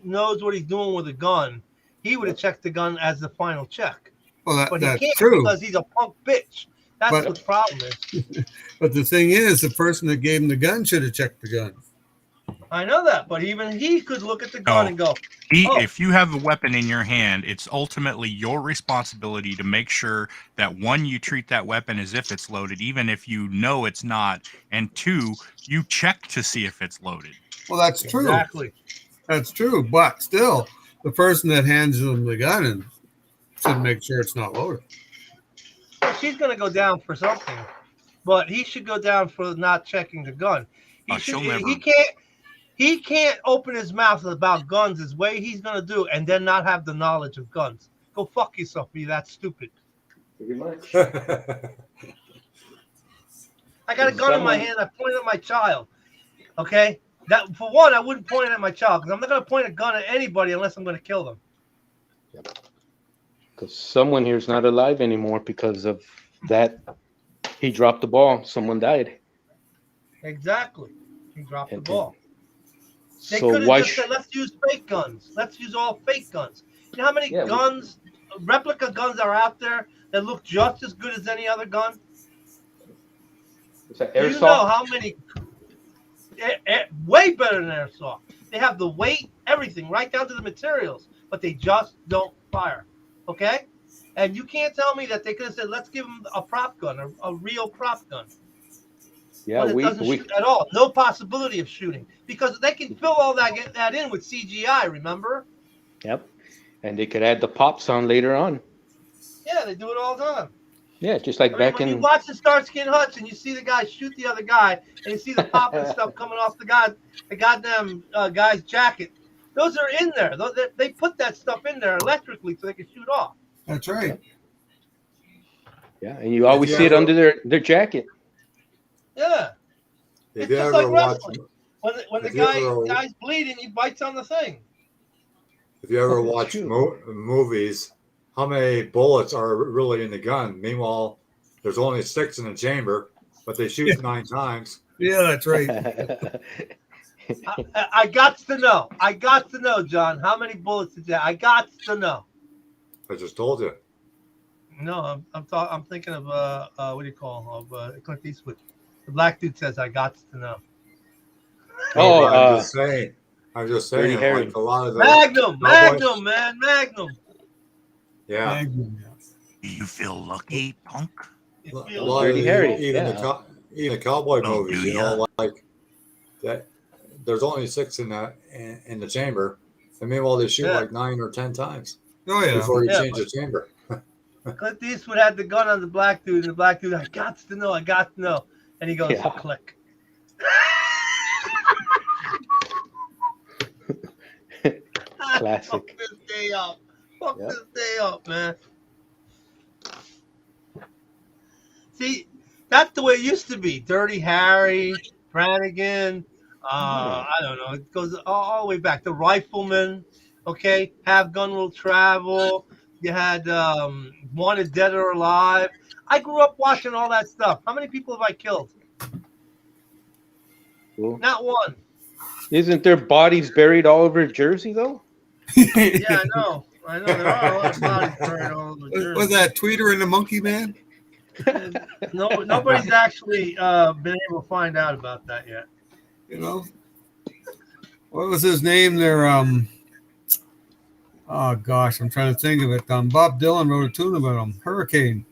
knows what he's doing with a gun, he would have checked the gun as the final check. Well, But he that's can't true. because he's a punk bitch. That's But- what the problem is. But the thing is, the person that gave him the gun should have checked the gun. I know that, but even he could look at the gun No. and go, Oh. If you have a weapon in your hand, it's ultimately your responsibility to make sure that one, you treat that weapon as if it's loaded, even if you know it's not, and two, you check to see if it's loaded. Well, that's true. exactly. That's true. But still, the person that hands them the gun and should make sure it's not loaded. Well, she's going to go down for something, but he should go down for not checking the gun. She'll never. He can't open his mouth about guns his way he's going to do and then not have the knowledge of guns. Go fuck yourself, be that stupid. Pretty much. I got a gun in my hand. I point at my child. Okay? That for one, I wouldn't point it at my child because I'm not going to point a gun at anybody unless I'm going to kill them. Because someone here is not alive anymore because of that. He dropped the ball. Someone died. Exactly. He dropped the ball. They So could why? have just said, let's use fake guns. Let's use all fake guns. You know how many guns, replica guns are out there that look just as good as any other gun? Is that Do you airsoft? know how many? Way better than airsoft. They have the weight, everything, right down to the materials, but they just don't fire. Okay? And you can't tell me that they could have said, let's give them a prop gun, a real prop gun. Yeah, But it doesn't shoot at all. No possibility of shooting because they can fill all that in with CGI. Remember? Yep. And they could add the pops on later on. Yeah, they do it all the time. Yeah, just like back when in. you watch the Starsky and Hutch and you see the guy shoot the other guy and you see the pop and stuff coming off the goddamn guy's jacket, those are in there. They put that stuff in there electrically so they can shoot off. That's right. Yeah, and you always see it under their jacket. Yeah, If it's you just ever like watch, wrestling. When the if you ever- guy's bleeding, he bites on the thing. if you ever That's watch true. movies, how many bullets are really in the gun? Meanwhile, there's only 6 in the chamber, but they shoot 9 times. Yeah, that's right. I got to know. I got to know, John. How many bullets did you have? I got to know. I just told you. No, I'm thinking of what do you call Clint Eastwood. The black dude says, "I got to know." Oh, I'm just saying. Dirty Harry. Like a lot of the Magnum, cowboys- man, Magnum. Yeah, Do you feel lucky, punk? It like feels Dirty Harry, even yeah. even the cowboy Oh, movies, do you know, like that. There's only 6 in the chamber, and meanwhile they shoot Yeah. like 9 or 10 times Oh yeah. before you Yeah, change the chamber. Clint Eastwood had the gun on the black dude, and the black dude, I got to know, and he goes, Yeah. click. Classic. Fuck this day up. Fuck Yep. this day up, man. See, that's the way it used to be. Dirty Harry, Brannigan, I don't know. It goes all the way back. The Rifleman, okay? Have Gun Will Travel, You had Wanted Dead or Alive. I grew up watching all that stuff. How many people have I killed? Well, Not one. isn't there bodies buried all over Jersey though? Yeah, I know. I know there are a lot of bodies buried all over Was Jersey. that Tweeter and the Monkey Man? No, nobody's actually been able to find out about that yet. You know, what was his name there? Oh gosh, I'm trying to think of it. Bob Dylan wrote a tune about him. Hurricane.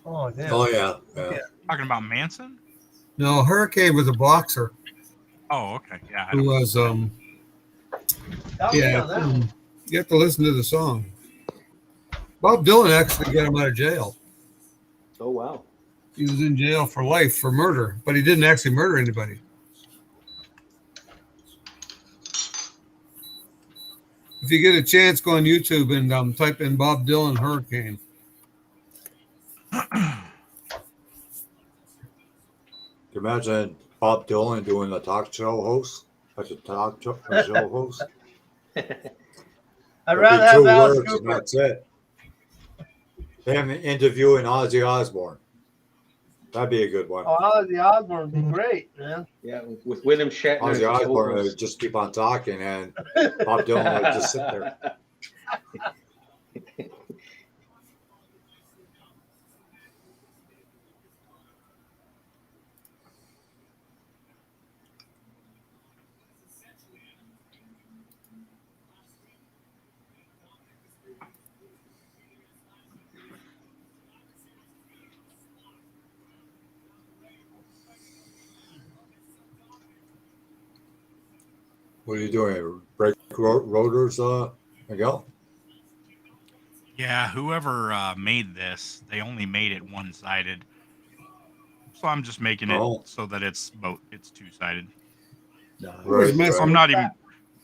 Oh, damn. Oh yeah, yeah. Talking about Manson? No, Hurricane was a boxer Oh, okay. Yeah. I who don't, was Tell me yeah. on that one. You have to listen to the song. Bob Dylan actually got him out of jail. Oh wow. He was in jail for life for murder, but he didn't actually murder anybody. If you get a chance, go on YouTube and type in Bob Dylan Hurricane. Imagine Bob Dylan doing a talk show host, like a talk show host. I'd It'd rather be have two Alice words and Cooper. that's it. Him interviewing Ozzy Osbourne. That'd be a good one. Oh, Ozzy Osbourne would be great, man. Yeah, with William Shatner. as Ozzy the Osbourne co-host. would just keep on talking, and Bob Dylan would just sit there. What are you doing? Break rotors, Miguel? yeah. Whoever made this, they only made it one-sided. So I'm just making it Oh. so that it's two-sided. Right, messing So I'm right.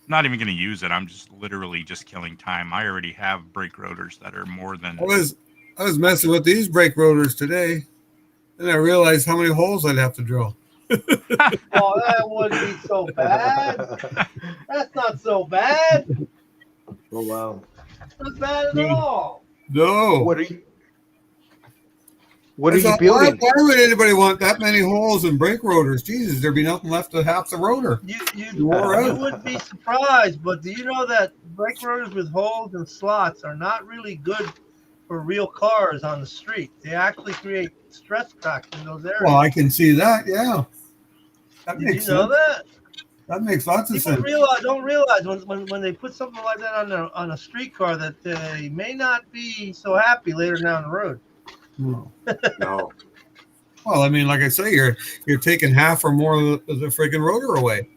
not even going to use it. I'm just literally just killing time. I already have brake rotors that are more than. I was messing with these brake rotors today, and I realized how many holes I'd have to drill. Oh, that wouldn't be so bad. That's not so bad. Oh wow. Not bad at all. No. What are you? What I are you thought, building? Why would anybody want that many holes in brake rotors? Jesus, there'd be nothing left to half the rotor. You wore out. wouldn't be surprised, but do you know that brake rotors with holes and slots are not really good for real cars on the street? They actually create stress cracks in those areas. Well, I can see that. Yeah, that Did makes you know sense. that? That makes lots of People sense. don't realize when they put something like that on a street car that they may not be so happy later down the road. No. No. Well, I mean, like I say, you're taking half or more of the freaking rotor away.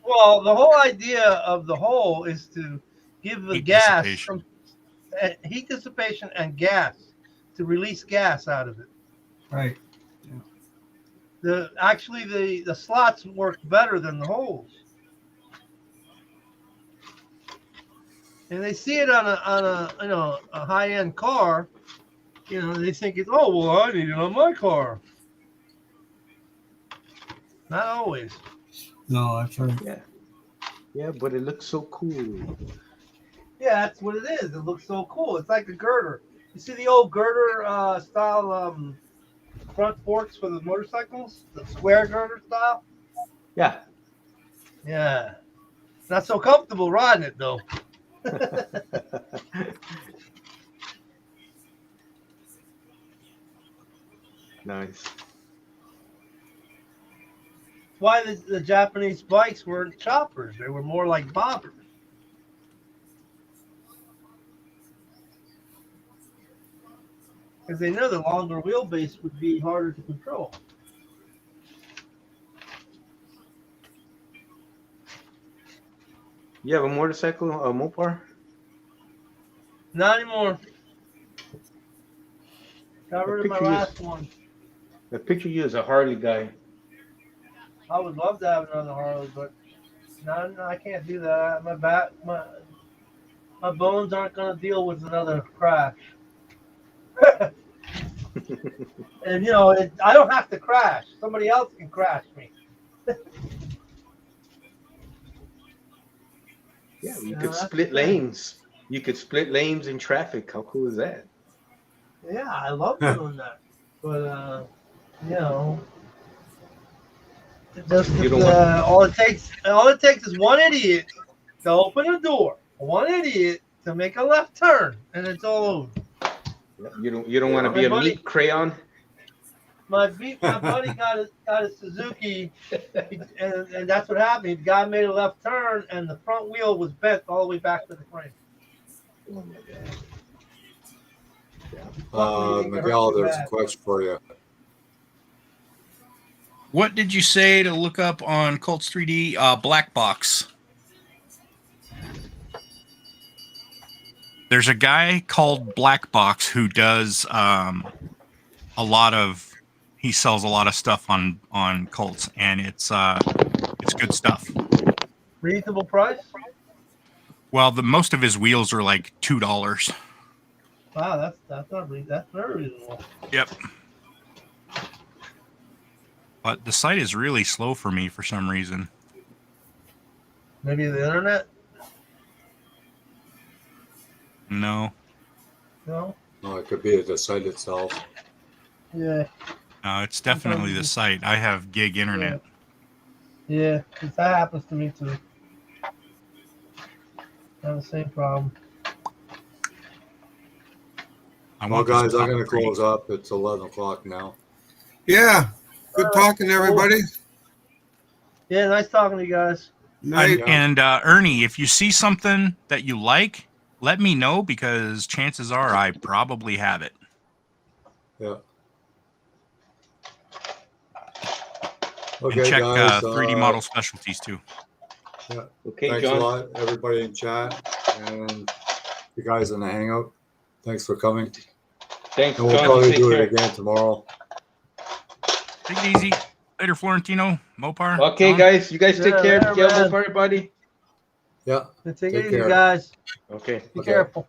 Well, the whole idea of the hole is to give the Heat gas dissipation. heat dissipation and gas to release gas out of it. Right. The slots work better than the holes, and they see it on a high end car. You know, they think it's, oh well, I need it on my car. Not always. No, that's right. Yeah. Yeah, but it looks so cool. Yeah, that's what it is. It looks so cool. It's like a girder. You see the old girder style front forks for the motorcycles, the square girder style. Yeah. Yeah, not so comfortable riding it though. Nice. Why the Japanese bikes weren't choppers? They were more like bobbers. Because they know the longer wheelbase would be harder to control. You have a motorcycle, a Mopar? Not anymore. Got rid of my picture you- last one. I picture you as a Harley guy. I would love to have another Harley, but no, I can't do that. My bones aren't going to deal with another crash. And I don't have to crash. Somebody else can crash me. Yeah, you Yeah, could that's split the thing. lanes. You could split lanes in traffic. How cool is that? Yeah, I love doing that. But you know, You don't want. all it takes is one idiot to open a door, one idiot to make a left turn, and it's all over. You don't want to Yeah. be My a buddy, meat crayon. my buddy got a Suzuki, and that's what happened. The guy made a left turn, and the front wheel was bent all the way back to the frame. Oh my god. Luckily, he didn't get hurt Miguel, too there's a bad. question for you. What did you say to look up on Colts 3D? Black Box. There's a guy called Black Box who does he sells a lot of stuff on Colts, and it's good stuff. Reasonable price? Well, the most of his wheels are like $2. Wow, that's very reasonable. Yep. But the site is really slow for me for some reason. Maybe the internet? No. No? No, it could be the site itself. Yeah. No, it's definitely the site. I have gig internet. Yeah, 'cause that happens to me too. I have the same problem. Well, guys, I'm going to close up. It's 11 o'clock now. Yeah. Good talking, everybody. Yeah, nice talking to you guys. Night. And Ernie, if you see something that you like, let me know, because chances are I probably have it. Yeah. And Okay, check guys. 3D Model Specialties too. Yeah. Okay, Thanks John. a lot, everybody in chat, and you guys in the hangout. Thanks for coming. Thanks, And we'll John. probably Take do care. it again tomorrow. Take it easy. Later, Florentino, Mopar. Okay, John. guys. You guys take Yeah, care. later, Miguel, man. for everybody. Yeah. Take it Take easy, care. guys. Okay. Be Okay. careful.